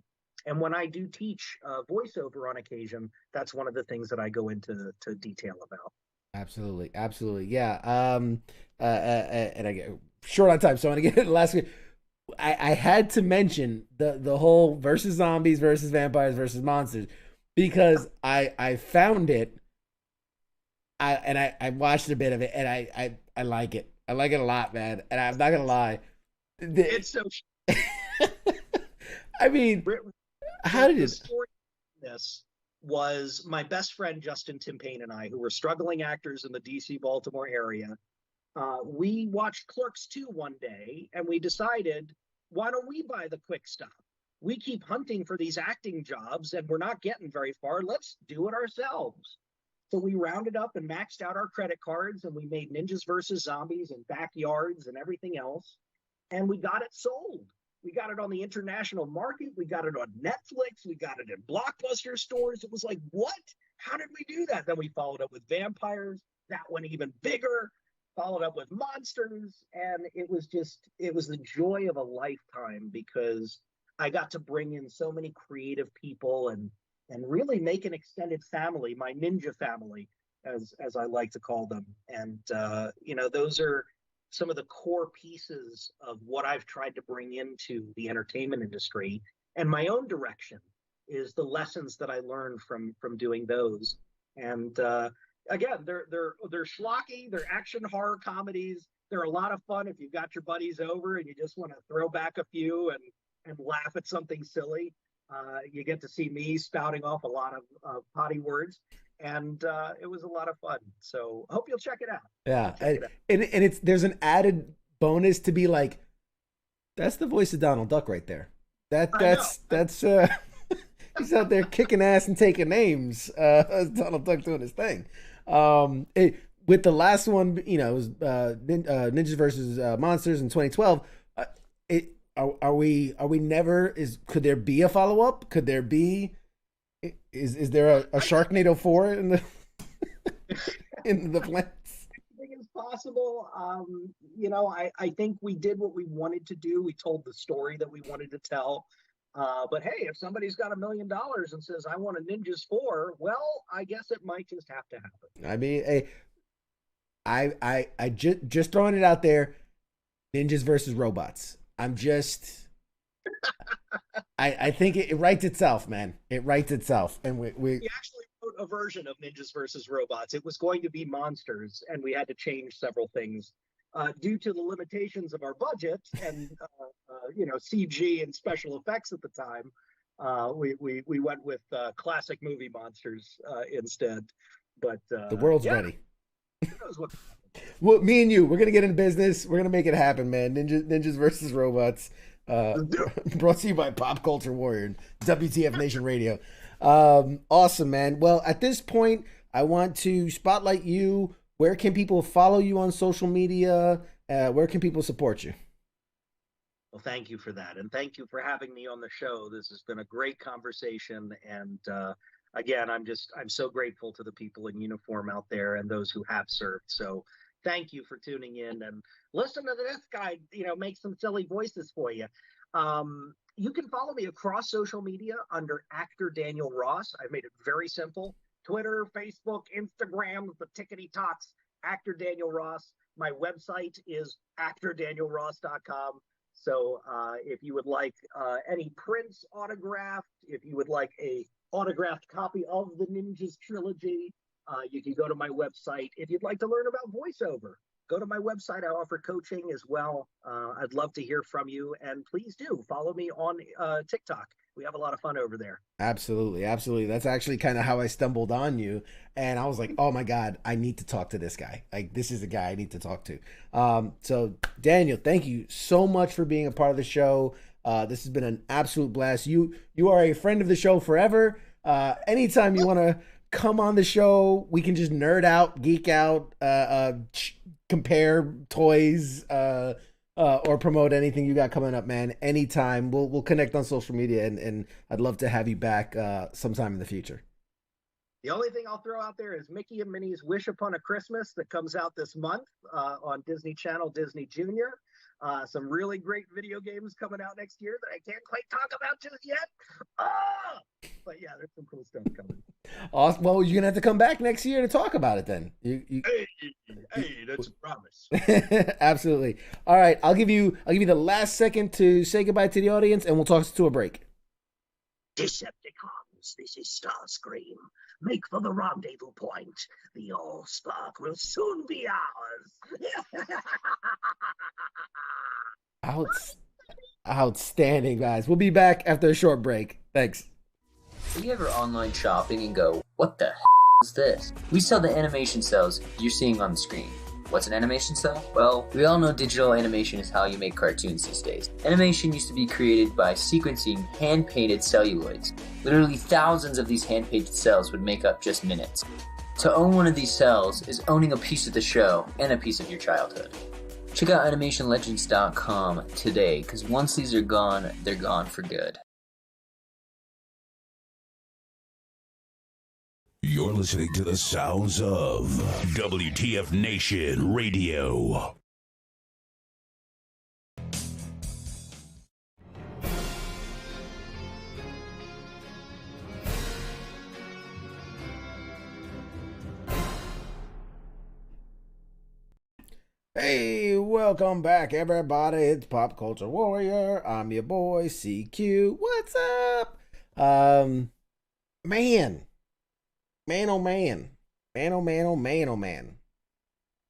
S6: And when I do teach voiceover on occasion, that's one of the things that I go into detail about.
S3: Absolutely, absolutely, yeah. And I get short on time, so I'm gonna get it last week. I had to mention the whole versus zombies versus vampires versus monsters, because I found it. I watched a bit of it, and I like it. I like it a lot, man. And I'm not gonna lie,
S6: It's so.
S3: I mean, how did
S6: the
S3: it?
S6: story of this was my best friend Justin Timpane and I, who were struggling actors in the DC Baltimore area. We watched Clerks 2 one day, and we decided, why don't we buy the quick stuff? We keep hunting for these acting jobs, and we're not getting very far. Let's do it ourselves. So we rounded up and maxed out our credit cards, and we made Ninjas versus Zombies and Backyards and everything else, and we got it sold. We got it on the international market. We got it on Netflix. We got it in Blockbuster stores. It was like, what? How did we do that? Then we followed up with vampires. That went even bigger. Followed up with monsters. And it was the joy of a lifetime, because I got to bring in so many creative people and really make an extended family, my ninja family, as I like to call them. And, those are some of the core pieces of what I've tried to bring into the entertainment industry. And my own direction is the lessons that I learned from doing those. And again, they're schlocky, they're action horror comedies. They're a lot of fun if you've got your buddies over and you just want to throw back a few and laugh at something silly. You get to see me spouting off a lot of potty words. And it was a lot of fun. So I hope you'll check it out.
S3: Yeah, and it's there's an added bonus to be like, that's the voice of Donald Duck right there. That's he's out there kicking ass and taking names. Donald Duck doing his thing. With the last one, it was Ninjas versus Monsters in 2012. Are we never? Could there be a follow up? Could there be? Is there a Sharknado 4 in the in the plans?
S6: Anything is possible. I think we did what we wanted to do. We told the story that we wanted to tell. But hey, if somebody's got $1 million and says, I want a Ninjas 4, well, I guess it might just have to happen.
S3: I mean, hey, I just throwing it out there. Ninjas versus robots. I'm just. I think it writes itself, man. It writes itself, and we
S6: actually wrote a version of Ninjas versus Robots. It was going to be monsters, and we had to change several things due to the limitations of our budget and CG and special effects at the time. We went with classic movie monsters instead. But
S3: the world's ready. Well, me and you, we're gonna get in business. We're gonna make it happen, man. Ninjas versus robots. Brought to you by Pop Culture Warrior and WTF Nation Radio. Awesome, man. Well, at this point, I want to spotlight you. Where can people follow you on social media? Where can people support you?
S6: Well, thank you for that. And thank you for having me on the show. This has been a great conversation. And again, I'm so grateful to the people in uniform out there and those who have served. So thank you for tuning in and listen to this guy, make some silly voices for you. You can follow me across social media under actor Daniel Ross. I've made it very simple. Twitter, Facebook, Instagram, the tickety talks, actor Daniel Ross. My website is actordanielross.com. So if you would like any prints autographed, if you would like a autographed copy of the Ninjas trilogy, you can go to my website. If you'd like to learn about voiceover, go to my website. I offer coaching as well. I'd love to hear from you. And please do follow me on TikTok. We have a lot of fun over there.
S3: Absolutely. Absolutely. That's actually kind of how I stumbled on you. And I was like, oh my God, I need to talk to this guy. Like, this is the guy I need to talk to. So Daniel, thank you so much for being a part of the show. This has been an absolute blast. You are a friend of the show forever. Anytime you want to come on the show, we can just nerd out, geek out, compare toys, or promote anything you got coming up, man. Anytime. We'll connect on social media, and I'd love to have you back sometime in the future.
S6: The only thing I'll throw out there is Mickey and Minnie's Wish Upon a Christmas that comes out this month on Disney Channel, Disney Junior. Some really great video games coming out next year that I can't quite talk about just yet. But yeah, there's some cool stuff coming.
S3: Awesome. Well, you're gonna have to come back next year to talk about it then.
S6: Hey, that's a promise.
S3: Absolutely. All right, I'll give you the last second to say goodbye to the audience, and we'll talk to a break.
S6: Decepticons, this is Starscream. Make for the rendezvous point. The Allspark will soon be ours.
S3: Outstanding, guys. We'll be back after a short break. Thanks.
S5: Do you ever online shopping and go, what the is this? We sell the animation cells you're seeing on the screen. What's an animation cell? Well, we all know digital animation is how you make cartoons these days. Animation used to be created by sequencing hand-painted celluloids. Literally thousands of these hand-painted cells would make up just minutes. To own one of these cells is owning a piece of the show and a piece of your childhood. Check out animationlegends.com today, because once these are gone, they're gone for good.
S2: You're listening to the sounds of WTF Nation Radio.
S3: Hey, welcome back, everybody. It's Pop Culture Warrior. I'm your boy, CQ. What's up? Man, oh man.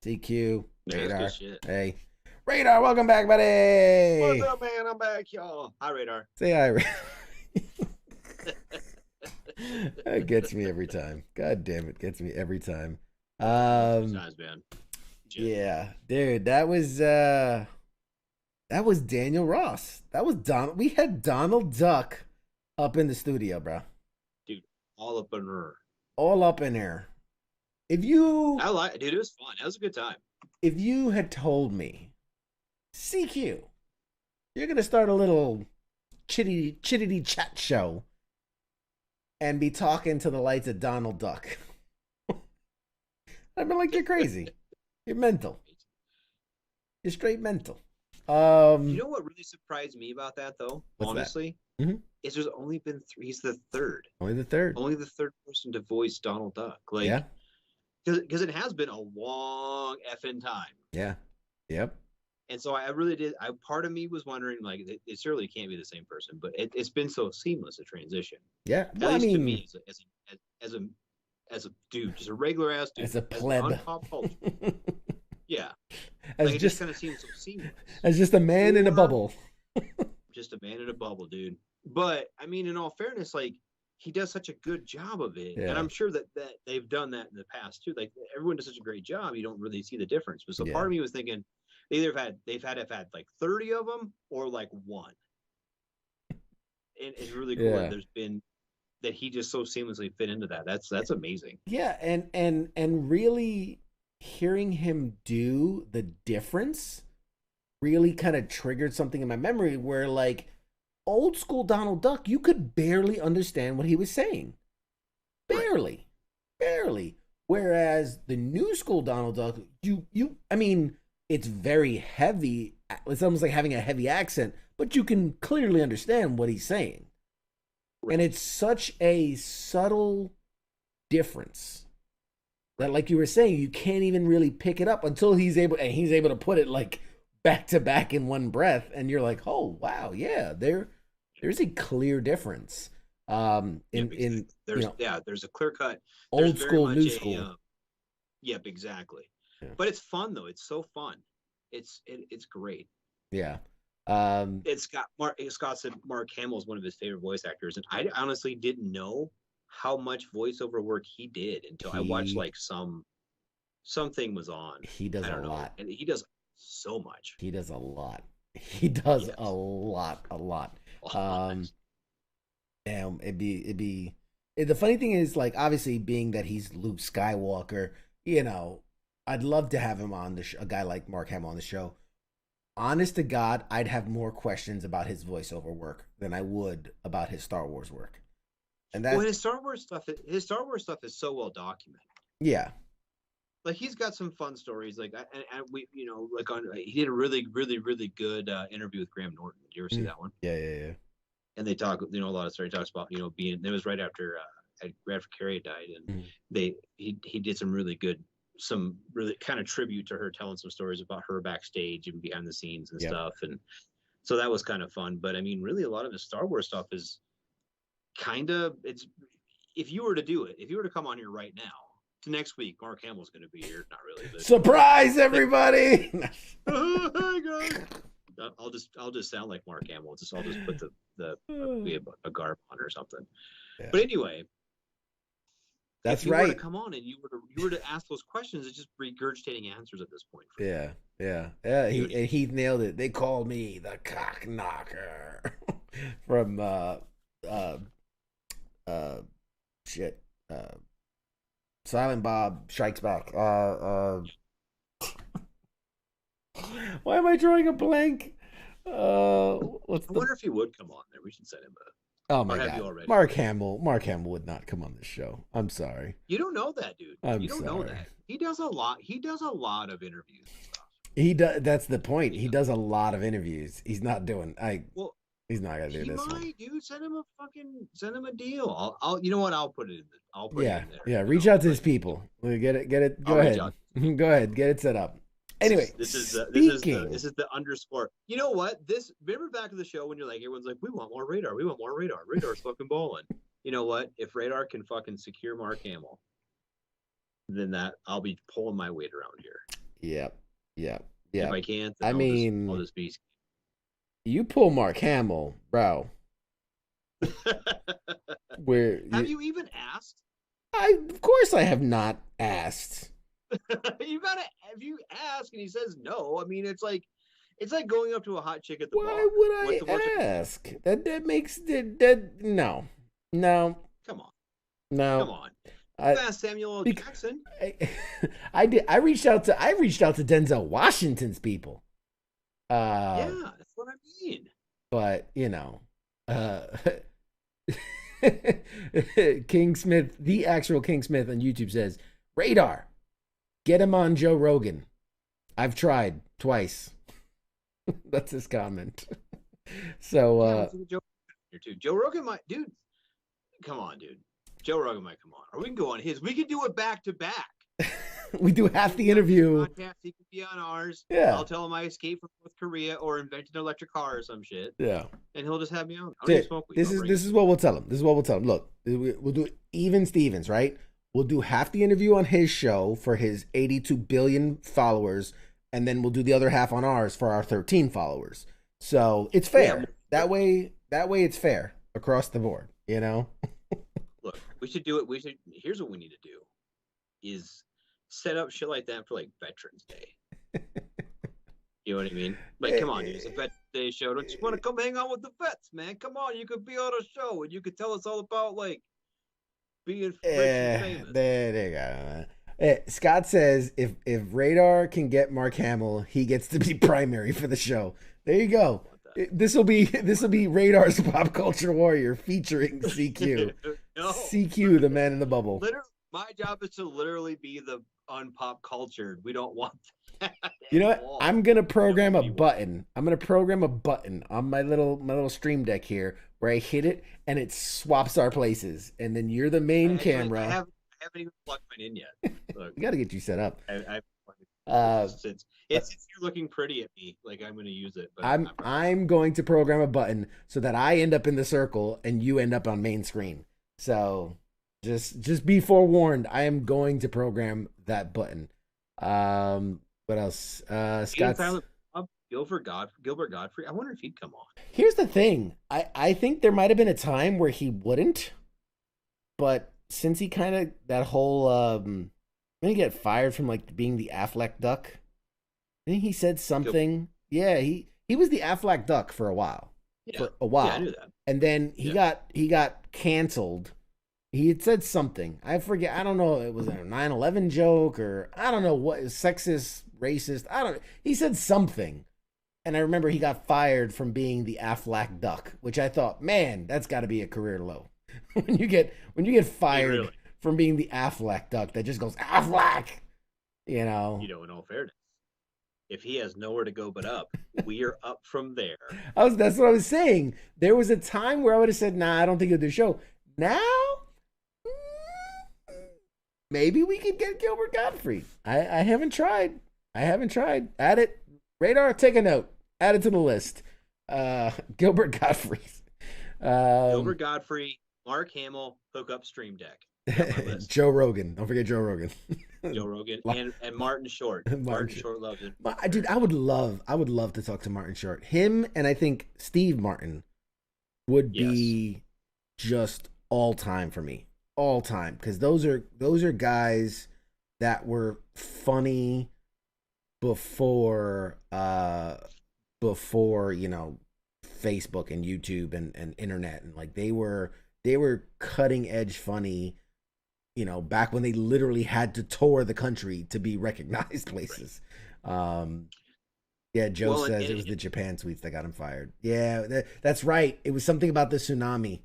S3: CQ, Radar. Hey. Radar, welcome back, buddy.
S4: What's up, man? I'm back, y'all. Hi, Radar.
S3: Say hi, Radar. That gets me every time. God damn it, gets me every time.
S4: Nice, man.
S3: Yeah, dude, that was Daniel Ross. That was Donald. We had Donald Duck up in the studio, bro.
S4: Dude, all up in her.
S3: All up in there. Dude, it was fun. That was a good time. If you had told me, CQ, you're gonna start a little chittity chat show and be talking to the lights of Donald Duck, I'd be like, you're crazy. You're mental. You're straight mental.
S4: You know what really surprised me about that, though? Honestly, is there's only been three. He's the third.
S3: Only the third
S4: person to voice Donald Duck. Like, yeah, because it has been a long effing time.
S3: Yeah. Yep.
S4: And so I really did. Part of me was wondering, like, it surely can't be the same person, but it's been so seamless a transition.
S3: Yeah.
S4: Well, at least to me, as a dude, just a regular ass dude,
S3: as a pleb,
S4: on pop culture. Yeah,
S3: as
S4: it just kind of seems so seamless.
S3: As just a man in a bubble.
S4: Just a man in a bubble, dude. But I mean, in all fairness, like, he does such a good job of it, and I'm sure that they've done that in the past too. Like, everyone does such a great job, you don't really see the difference. But so part of me was thinking they've had like 30 of them or like one. And it's really cool that there's been that he just so seamlessly fit into that. That's amazing.
S3: Yeah, and really hearing him do the difference really kind of triggered something in my memory where, like, old school Donald Duck, you could barely understand what he was saying. Barely. Whereas the new school Donald Duck, I mean, it's very heavy. It's almost like having a heavy accent, but you can clearly understand what he's saying. Right. And it's such a subtle difference that, like you were saying, you can't even really pick it up until he's able to put it like back to back in one breath, and you're like, oh wow, yeah, there's a clear difference. There's a clear cut
S4: old
S3: school, new school.
S4: Yep, exactly. Yeah. But it's fun though. It's so fun. It's great.
S3: Yeah.
S4: Scott said Mark Hamill is one of his favorite voice actors, and I honestly didn't know how much voiceover work he did until I watched like something was on.
S3: He does a lot,
S4: and he does so much.
S3: He does a lot. He does a lot. And the funny thing is, like, obviously being that he's Luke Skywalker, you know, I'd love to have him on the a guy like Mark Hamill on the show. Honest to God, I'd have more questions about his voiceover work than I would about his Star Wars work. And that's
S4: his Star Wars stuff is so well documented.
S3: Yeah.
S4: Like, he's got some fun stories. Like, and we, you know, like he did a really, really, really good interview with Graham Norton. Did you ever see that one?
S3: Yeah.
S4: And they talk, you know, a lot of stories. He talks about, you know, it was right after Carrie died, and he did some really kind of tribute to her, telling some stories about her backstage and behind the scenes and stuff. And so that was kind of fun. But I mean, really, a lot of his Star Wars stuff is if you were to come on here right now to next week, Mark Hamill's going to be here. Not really, but
S3: surprise everybody.
S4: Hi guys. I'll just sound like Mark Hamill. I'll just put a garb on or something. Yeah. But anyway,
S3: that's
S4: if you
S3: right.
S4: were to come on and you were to ask those questions, it's just regurgitating answers at this point.
S3: Yeah. He nailed it. They called me the cock knocker from Silent Bob Strikes Back. Why am I drawing a blank? I
S4: wonder if he would come on there. We should send him
S3: Oh my God! Mark Hamill would not come on this show. I'm sorry.
S4: You don't know that, dude. You don't know that. He does a lot. He does a lot of interviews and stuff.
S3: He does. That's the point. He does a lot of interviews. He's not doing. He's not gonna do this one.
S4: Dude, send him a deal. I'll you know what? I'll put it in. I'll put it in there.
S3: Yeah. Reach out to his people. Get it. Go ahead. Go ahead. Get it set up. Anyway,
S4: this is the underscore. You know what? Remember back in the show when you're like, everyone's like, we want more Radar. We want more Radar. Radar's fucking balling. You know what? If Radar can fucking secure Mark Hamill, then I'll be pulling my weight around here.
S3: Yep.
S4: If I can't, then I'll just be.
S3: You pull Mark Hamill, bro.
S4: Have you even asked?
S3: Of course I have not asked.
S4: If you ask and he says no, I mean, it's like going up to a hot chick at the bar.
S3: Why would I ask? That makes that no.
S4: Come on.
S3: No.
S4: Come on. Ask Samuel L. Jackson.
S3: I did. I reached out to Denzel Washington's people.
S4: Yeah, that's what I mean.
S3: But you know, King Smith, the actual King Smith on YouTube says, Radar, get him on Joe Rogan. I've tried twice. That's his comment. So
S4: Joe Rogan might, dude. Come on, dude. Joe Rogan might come on, or we can go on his. We can do it back to back.
S3: We do half the interview.
S4: He can be on ours.
S3: Yeah.
S4: I'll tell him I escaped from North Korea or invented an electric car or some shit.
S3: Yeah.
S4: And he'll just have me on.
S3: This is what we'll tell him. Look, we'll do even Stevens, right? We'll do half the interview on his show for his 82 billion followers, and then we'll do the other half on ours for our 13 followers. So it's fair. Yeah. That way it's fair across the board, you know?
S4: Look, we should do it. Here's what we need to do is set up shit like that for like Veterans Day. You know what I mean? Like, come on, dude. It's a Veterans Day show. Don't you want to come hang out with the vets, man? Come on, you could be on a show and you could tell us all about like being rich and famous. There
S3: you go. Scott says if Radar can get Mark Hamill, he gets to be primary for the show. There you go. This will be Radar's Pop Culture Warrior featuring CQ.
S4: No.
S3: CQ, the man in the bubble.
S4: My job is to literally be the unpop cultured. We don't want that.
S3: You know what?
S4: all.
S3: I'm gonna program a
S4: be
S3: button. I'm gonna program a button on my little stream deck here where I hit it and it swaps our places, and then you're the main camera.
S4: I haven't even plugged mine in yet. Look,
S3: We got to get you set up.
S4: since you're looking pretty at me, like I'm going to use it. But
S3: I'm going to program a button so that I end up in the circle and you end up on main screen. So just be forewarned. I am going to program that button. What else? Scott's
S4: Gilbert Godfrey. I wonder if he'd come on.
S3: Here's the thing. I think there might have been a time where he wouldn't, but since he kind of that whole when he get fired from like being the Affleck Duck, I think he said something. Yeah, he was the Affleck Duck for a while.
S4: Yeah.
S3: For a while.
S4: Yeah, I knew that.
S3: And then he got canceled. He had said something. I forget. I don't know. It was a 9/11 joke or I don't know what, sexist, racist. I don't know. He said something. And I remember he got fired from being the Affleck Duck, which I thought, man, that's got to be a career low. when you get fired from being the Affleck Duck, that just goes Affleck. You know.
S4: In all fairness, if he has nowhere to go but up, we are up from there.
S3: That's what I was saying. There was a time where I would have said, nah, I don't think he'll do the show. Now, maybe we could get Gilbert Godfrey. I haven't tried. Add it. Radar, take a note. Add it to the list. Gilbert Godfrey.
S4: Gilbert Godfrey, Mark Hamill, hook up Stream Deck.
S3: Joe Rogan. Don't forget Joe Rogan.
S4: Joe Rogan and Martin Short. Martin Short loves it.
S3: Dude, I would love to talk to Martin Short. Him and I think Steve Martin would be just all time for me. All time. Because those are guys that were funny before Facebook and YouTube and internet, and like they were cutting edge funny, back when they literally had to tour the country to be recognized places. Right. Joe says it was the Japan tweets that got him fired. Yeah, that's right. It was something about the tsunami.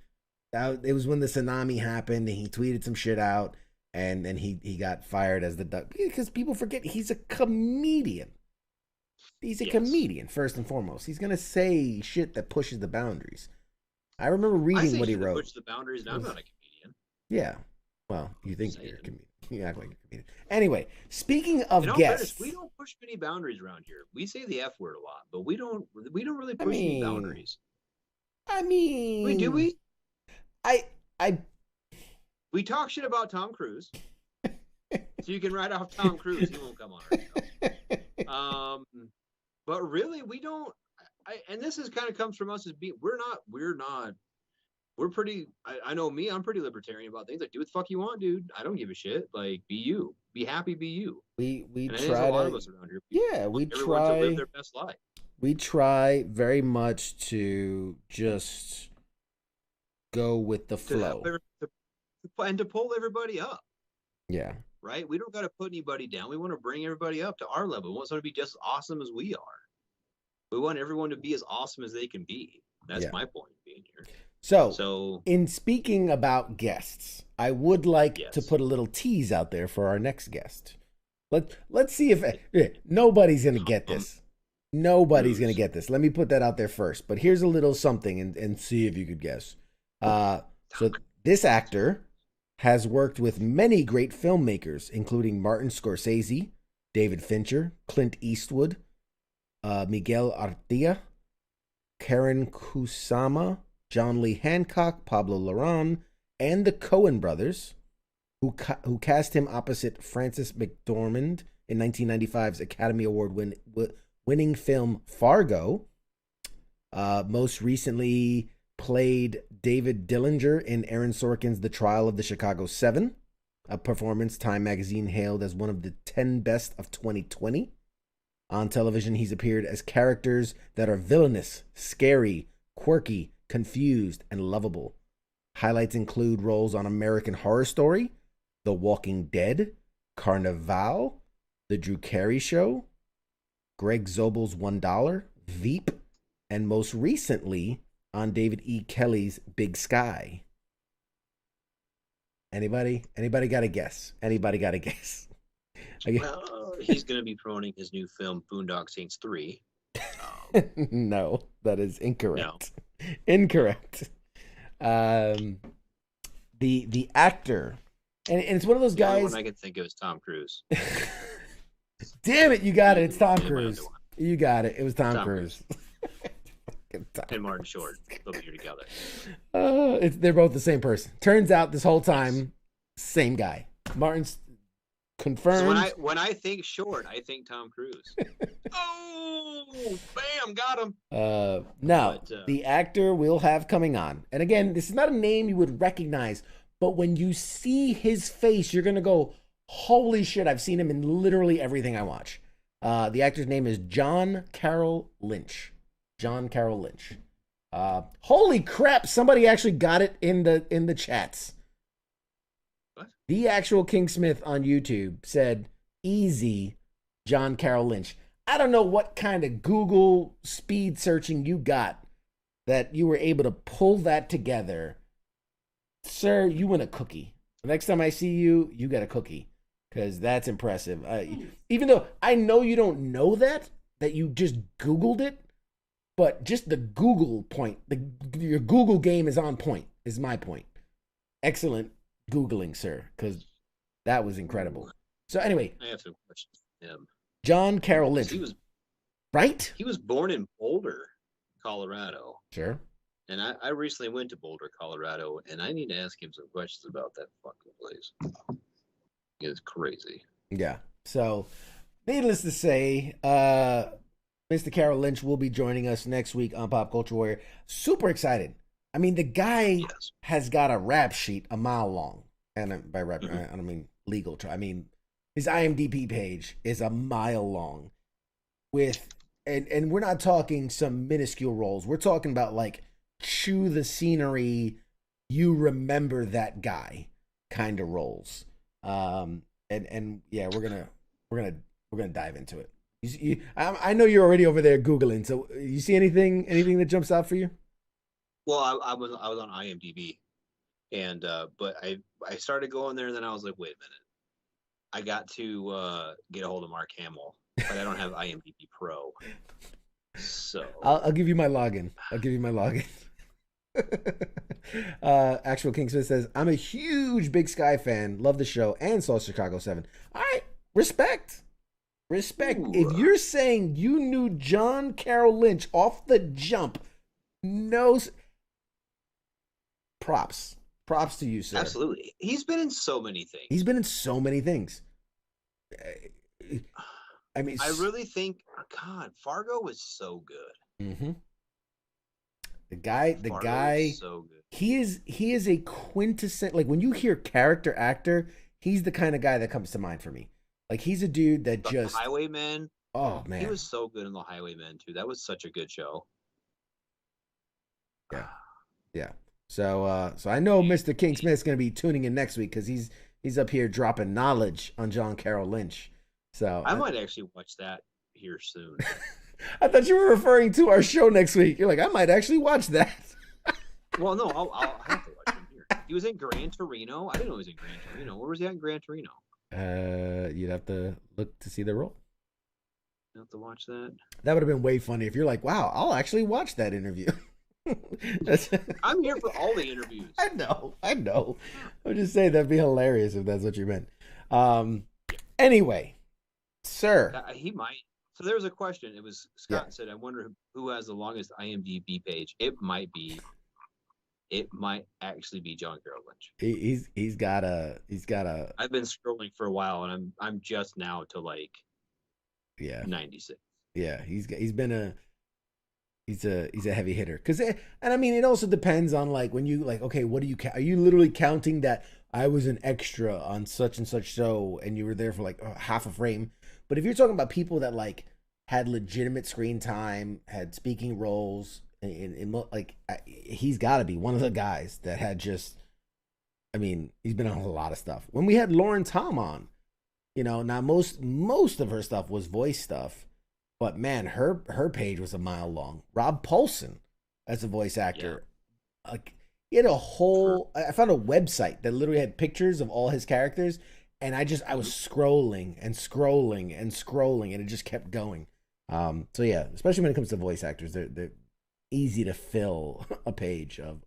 S3: It was when the tsunami happened and he tweeted some shit out. And then he got fired as the Duck because people forget he's a comedian. He's a comedian first and foremost. He's gonna say shit that pushes the boundaries. I remember reading what he wrote.
S4: Push the boundaries, and I'm not a comedian.
S3: Yeah, well, you think you're a comedian. You act like a comedian. Anyway, speaking of guests,
S4: we don't push many boundaries around here. We say the F word a lot, but we don't really push any boundaries. Do we? We talk shit about Tom Cruise, so you can write off Tom Cruise. He won't come on our show. But really, we don't. And this is kind of comes from us as being we're pretty. I know me. I'm pretty libertarian about things. Like, do what the fuck you want, dude. I don't give a shit. Like, be you. Be happy. Be you.
S3: We
S4: and
S3: try
S4: a lot of us around here.
S3: Yeah, we try
S4: to live their best life.
S3: We try very much to just go with the flow.
S4: And to pull everybody up.
S3: Yeah.
S4: Right? We don't got to put anybody down. We want to bring everybody up to our level. We want someone to be just as awesome as we are. We want everyone to be as awesome as they can be. That's my point of being here.
S3: So in speaking about guests, I would like to put a little tease out there for our next guest. Let's see if nobody's going to get this. Nobody's going to get this. Let me put that out there first. But here's a little something and see if you could guess. So this actor has worked with many great filmmakers, including Martin Scorsese, David Fincher, Clint Eastwood, Miguel Artia, Karen Kusama, John Lee Hancock, Pablo Larraín, and the Coen brothers, who cast him opposite Frances McDormand in 1995's Academy Award winning film Fargo. Most recently played David Dillinger in Aaron Sorkin's The Trial of the Chicago 7, a performance Time magazine hailed as one of the 10 best of 2020. On television, he's appeared as characters that are villainous, scary, quirky, confused, and lovable. Highlights include roles on American Horror Story, The Walking Dead, Carnival, The Drew Carey Show, Greg Zobel's $1, Veep, and most recently on David E. Kelly's Big Sky. Anybody got a guess? Anybody got a guess?
S4: Well, he's going to be promoting his new film, Boondock Saints 3.
S3: No, that is incorrect. No. Incorrect. The actor, and it's one of those guys.
S4: The only one I can think of is Tom Cruise.
S3: Damn it, you got it. It's Tom Cruise. You got it. It was Tom Cruise.
S4: And Martin Short. They'll be here together.
S3: They're both the same person. Turns out this whole time, same guy. Martin's confirmed.
S4: So when I think Short, I think Tom Cruise. Oh, bam, got him.
S3: Now, the actor will have coming on. And again, this is not a name you would recognize, but when you see his face, you're going to go, holy shit, I've seen him in literally everything I watch. The actor's name is John Carroll Lynch. John Carroll Lynch. Holy crap! Somebody actually got it in the chats.
S4: What?
S3: The actual King Smith on YouTube said, "Easy, John Carroll Lynch." I don't know what kind of Google speed searching you got that you were able to pull that together, sir. You win a cookie. The next time I see you, you get a cookie because that's impressive. Even though I know you don't know that you just Googled it. But just the Google point, your Google game is on point, is my point. Excellent Googling, sir, because that was incredible. So anyway.
S4: I have some questions for him.
S3: John Carroll Lynch. Right?
S4: He was born in Boulder, Colorado.
S3: Sure.
S4: And I recently went to Boulder, Colorado, and I need to ask him some questions about that fucking place. It's crazy.
S3: Yeah. So, needless to say, Mr. Carroll Lynch will be joining us next week on Pop Culture Warrior. Super excited. I mean, the guy has got a rap sheet a mile long. And by rap, I don't mean legal. I mean, his IMDb page is a mile long. And we're not talking some minuscule roles. We're talking about like chew the scenery, you remember that guy kind of roles. And yeah, we're gonna dive into it. I know you're already over there Googling. So you see anything that jumps out for you?
S4: Well, I was on IMDb, and but I started going there, and then I was like, wait a minute, I got to get a hold of Mark Hamill, but I don't have IMDb Pro. So
S3: I'll give you my login. Actual King Smith says, I'm a huge Big Sky fan, love the show, and saw Chicago 7. All right, respect. Ooh. If you're saying you knew John Carroll Lynch off the jump, no props to you, sir.
S4: Absolutely. He's been in so many things. I mean, I really think, God, Fargo was so good.
S3: Mm-hmm. The guy, so good. He is a quintessential, like when you hear character actor, he's the kind of guy that comes to mind for me. Like he's a dude that
S4: the Highwaymen.
S3: Oh man,
S4: he was so good in The Highwaymen too. That was such a good show.
S3: Yeah. So I know Mr. King Smith's gonna be tuning in next week because he's up here dropping knowledge on John Carroll Lynch. So
S4: I might actually watch that here soon.
S3: I thought you were referring to our show next week. You're like, I might actually watch that.
S4: Well, no, I'll have to watch him here. He was in Gran Torino. I didn't know he was in Gran Torino. Where was he at in Gran Torino?
S3: You'd have to look to see the role.
S4: You have to watch that.
S3: That would have been way funny if you're like, wow, I'll actually watch that interview.
S4: I'm here for all the interviews.
S3: I know. I'm just saying that'd be hilarious if that's what you meant. Anyway, sir.
S4: He might. So there was a question. It was Scott said, I wonder who has the longest IMDb page. It might actually be John Carroll Lynch.
S3: He's got a.
S4: I've been scrolling for a while, and I'm just now to like 96.
S3: Yeah, he's a heavy hitter. And I mean, it also depends on like when you like, okay, what do you are you literally counting that I was an extra on such and such show and you were there for like half a frame? But if you're talking about people that like had legitimate screen time, had speaking roles, he's got to be one of the guys that had just. I mean, he's been on a lot of stuff. When we had Lauren Tom on, now most of her stuff was voice stuff, but man, her page was a mile long. Rob Paulson as a voice actor, like He had a whole. I found a website that literally had pictures of all his characters, and I was scrolling and scrolling and scrolling, and it just kept going. So yeah, especially when it comes to voice actors, they're easy to fill a page of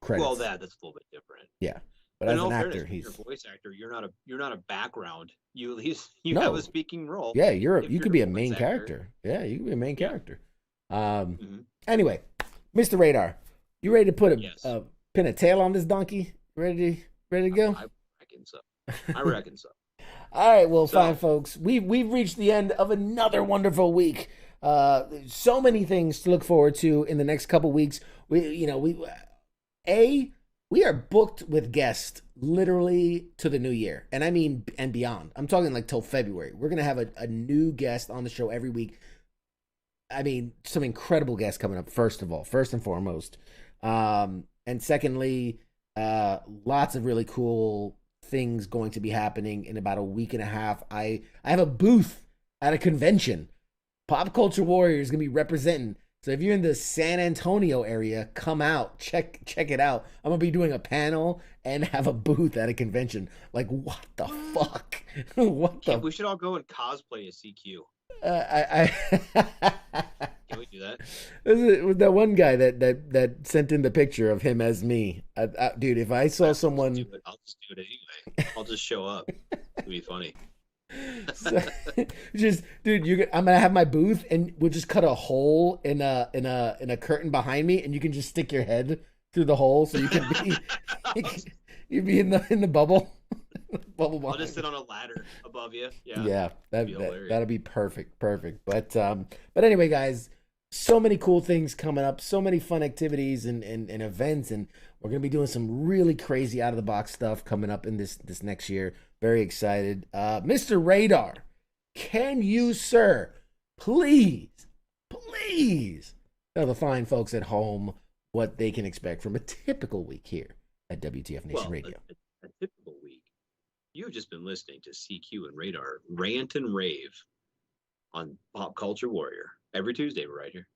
S3: credits.
S4: Well, that's a little bit different.
S3: Yeah, but as an actor,
S4: he's a voice actor. You're not a background. You at least
S3: No.
S4: have a speaking role.
S3: yeah, you
S4: you're
S3: could be
S4: a
S3: a main
S4: voice actor.
S3: character. Yeah, you could be a main
S4: Yeah.
S3: character.
S4: Mhm.
S3: Anyway, Mr. Radar, you ready to put
S4: Yes.
S3: a pin a tail on this donkey? Ready to go?
S4: I reckon so. I reckon so.
S3: All right, well,
S4: So-
S3: fine, folks. We've reached the end of another wonderful week. So many things to look forward to in the next couple weeks. We are booked with guests literally to the new year, and I mean and beyond. I'm talking like till February. We're gonna have a new guest on the show every week. I mean, some incredible guests coming up. First and foremost, and secondly, lots of really cool things going to be happening in about a week and a half. I have a booth at a convention. Pop Culture Warrior is gonna be representing. So if you're in the San Antonio area, come out, check it out. I'm gonna be doing a panel and have a booth at a convention. Like, what the fuck? What the?
S4: We should all go and cosplay as CQ. Can we do that?
S3: It was that one guy that sent in the picture of him as me. Dude, if I saw someone,
S4: I'll just do it anyway. I'll just show up. It'll be funny.
S3: just dude, I'm gonna have my booth, and we'll just cut a hole in a curtain behind me, and you can just stick your head through the hole, so you can be you'd be in the bubble. Bubble.
S4: I'll just sit on a ladder above you.
S3: Yeah,
S4: hilarious.
S3: that'll be perfect. But anyway, guys, so many cool things coming up, so many fun activities and events, and we're gonna be doing some really crazy out of the box stuff coming up in this next year. Very excited. Mr. Radar, can you, sir, please tell the fine folks at home what they can expect from a typical week here at WTF Nation Radio?
S4: A typical week. You've just been listening to CQ and Radar rant and rave on Pop Culture Warrior. Every Tuesday, we're right here.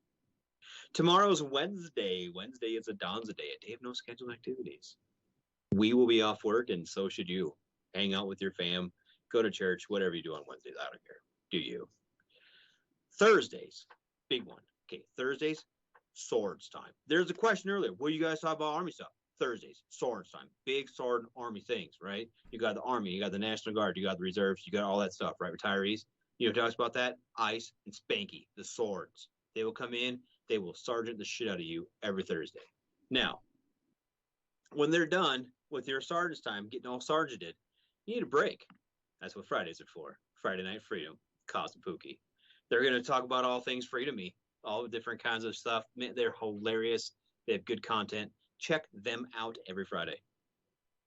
S4: Tomorrow's Wednesday. Wednesday is a Donza day, a day of no scheduled activities. We will be off work, and so should you. Hang out with your fam, go to church, whatever you do on Wednesdays. I don't care. Do you? Thursdays, big one. Okay, Thursdays, swords time. There's a question earlier. What do you guys talk about army stuff? Thursdays, swords time. Big sword and army things, right? You got the army, you got the National Guard, you got the reserves, you got all that stuff, right? Retirees. You know who talks about that? Ice and Spanky, the swords. They will come in, they will sergeant the shit out of you every Thursday. Now, when they're done with your sergeant's time, getting all sergeanted, you need a break. That's what Fridays are for. Friday Night Freedom, Cos and Pookie. They're going to talk about all things freedom-y, all the different kinds of stuff. Man, they're hilarious. They have good content. Check them out every Friday.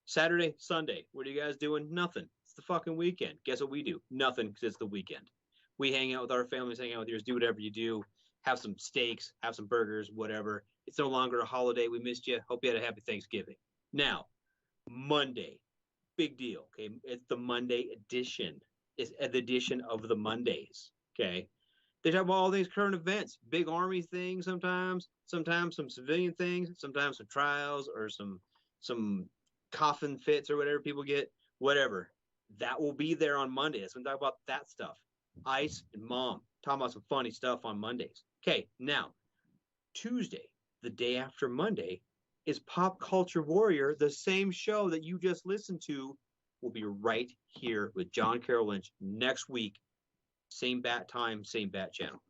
S4: Saturday, Sunday, what are you guys doing? Nothing. It's the fucking weekend. Guess what we do? Nothing, because it's the weekend. We hang out with our families, hang out with yours, do whatever you do. Have some steaks, have some burgers, whatever. It's no longer a holiday. We missed you. Hope you had a happy Thanksgiving. Now, Monday. Big deal, okay? It's the Monday edition. It's the edition of the Mondays, okay? They talk about all these current events, big army things sometimes some civilian things, sometimes some trials or some coffin fits or whatever people get, whatever. That will be there on Monday. That's when we talk about that stuff. Ice and Mom, talking about some funny stuff on Mondays. Okay, now, Tuesday, the day after Monday, is Pop Culture Warrior. The same show that you just listened to will be right here with John Carroll Lynch next week. Same bat time, same bat channel.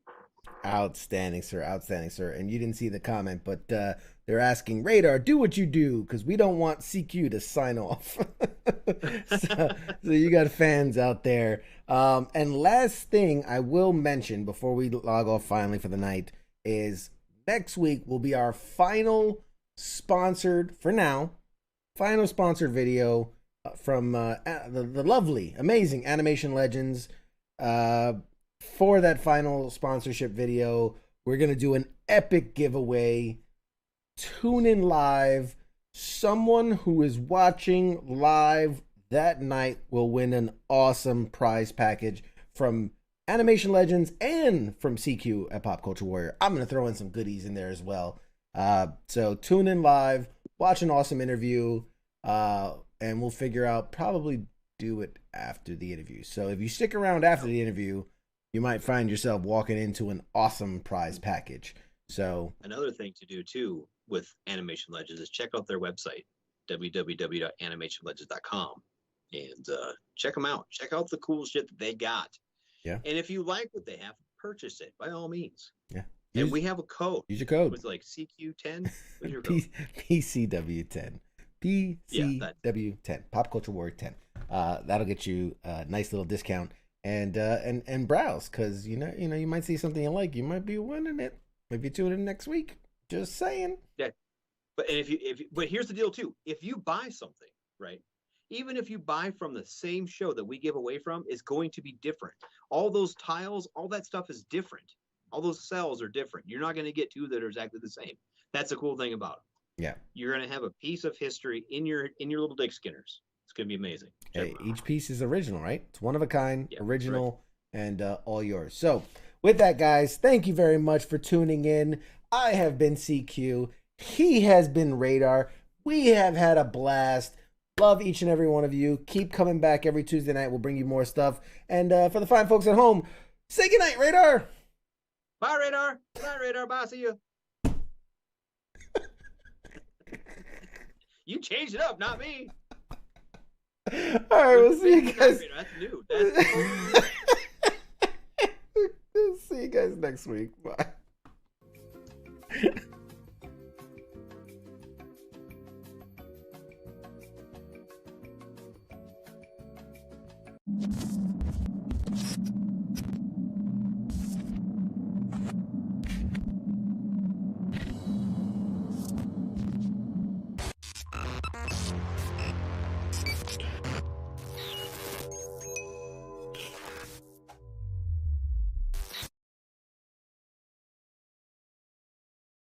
S3: Outstanding, sir. And you didn't see the comment, but they're asking, Radar, do what you do, because we don't want CQ to sign off. so you got fans out there. And last thing I will mention before we log off finally for the night is next week will be our final sponsored video from the lovely, amazing Animation Legends. For that final sponsorship video, we're going to do an epic giveaway. Tune in live. Someone who is watching live that night will win an awesome prize package from Animation Legends and from CQ at Pop Culture Warrior. I'm going to throw in some goodies in there as well. So tune in live, watch an awesome interview, and we'll figure out, probably do it after the interview. So if you stick around after the interview, you might find yourself walking into an awesome prize package. So
S4: another thing to do too with Animation Legends is check out their website, www.animationlegends.com, and check them out. Check out the cool shit that they got.
S3: Yeah.
S4: And if you like what they have, purchase it by all means.
S3: Yeah.
S4: And we have a code.
S3: Use your code.
S4: It's like CQ10. What's your code?
S3: PCW10. PCW10. Pop Culture Warrior 10. That'll get you a nice little discount, and browse, because you might see something you like. You might be winning it. Maybe tune in next week. Just saying.
S4: Yeah. But but here's the deal too. If you buy something, right? Even if you buy from the same show that we give away from, is going to be different. All those tiles, all that stuff is different. All those cells are different. You're not going to get two that are exactly the same. That's the cool thing about it.
S3: Yeah.
S4: You're going to have a piece of history in your little Dick Skinners. It's going to be amazing.
S3: Hey, each piece is original, right? It's one of a kind, original,
S4: right.
S3: And all yours. So with that, guys, thank you very much for tuning in. I have been CQ. He has been Radar. We have had a blast. Love each and every one of you. Keep coming back every Tuesday night. We'll bring you more stuff. And for the fine folks at home, say goodnight, Radar.
S4: Bye, Radar. Bye, Radar. Bye. See you. You changed it up, not me.
S3: All right, we'll see you guys.
S4: That's new. That's
S3: See you guys next week. Bye.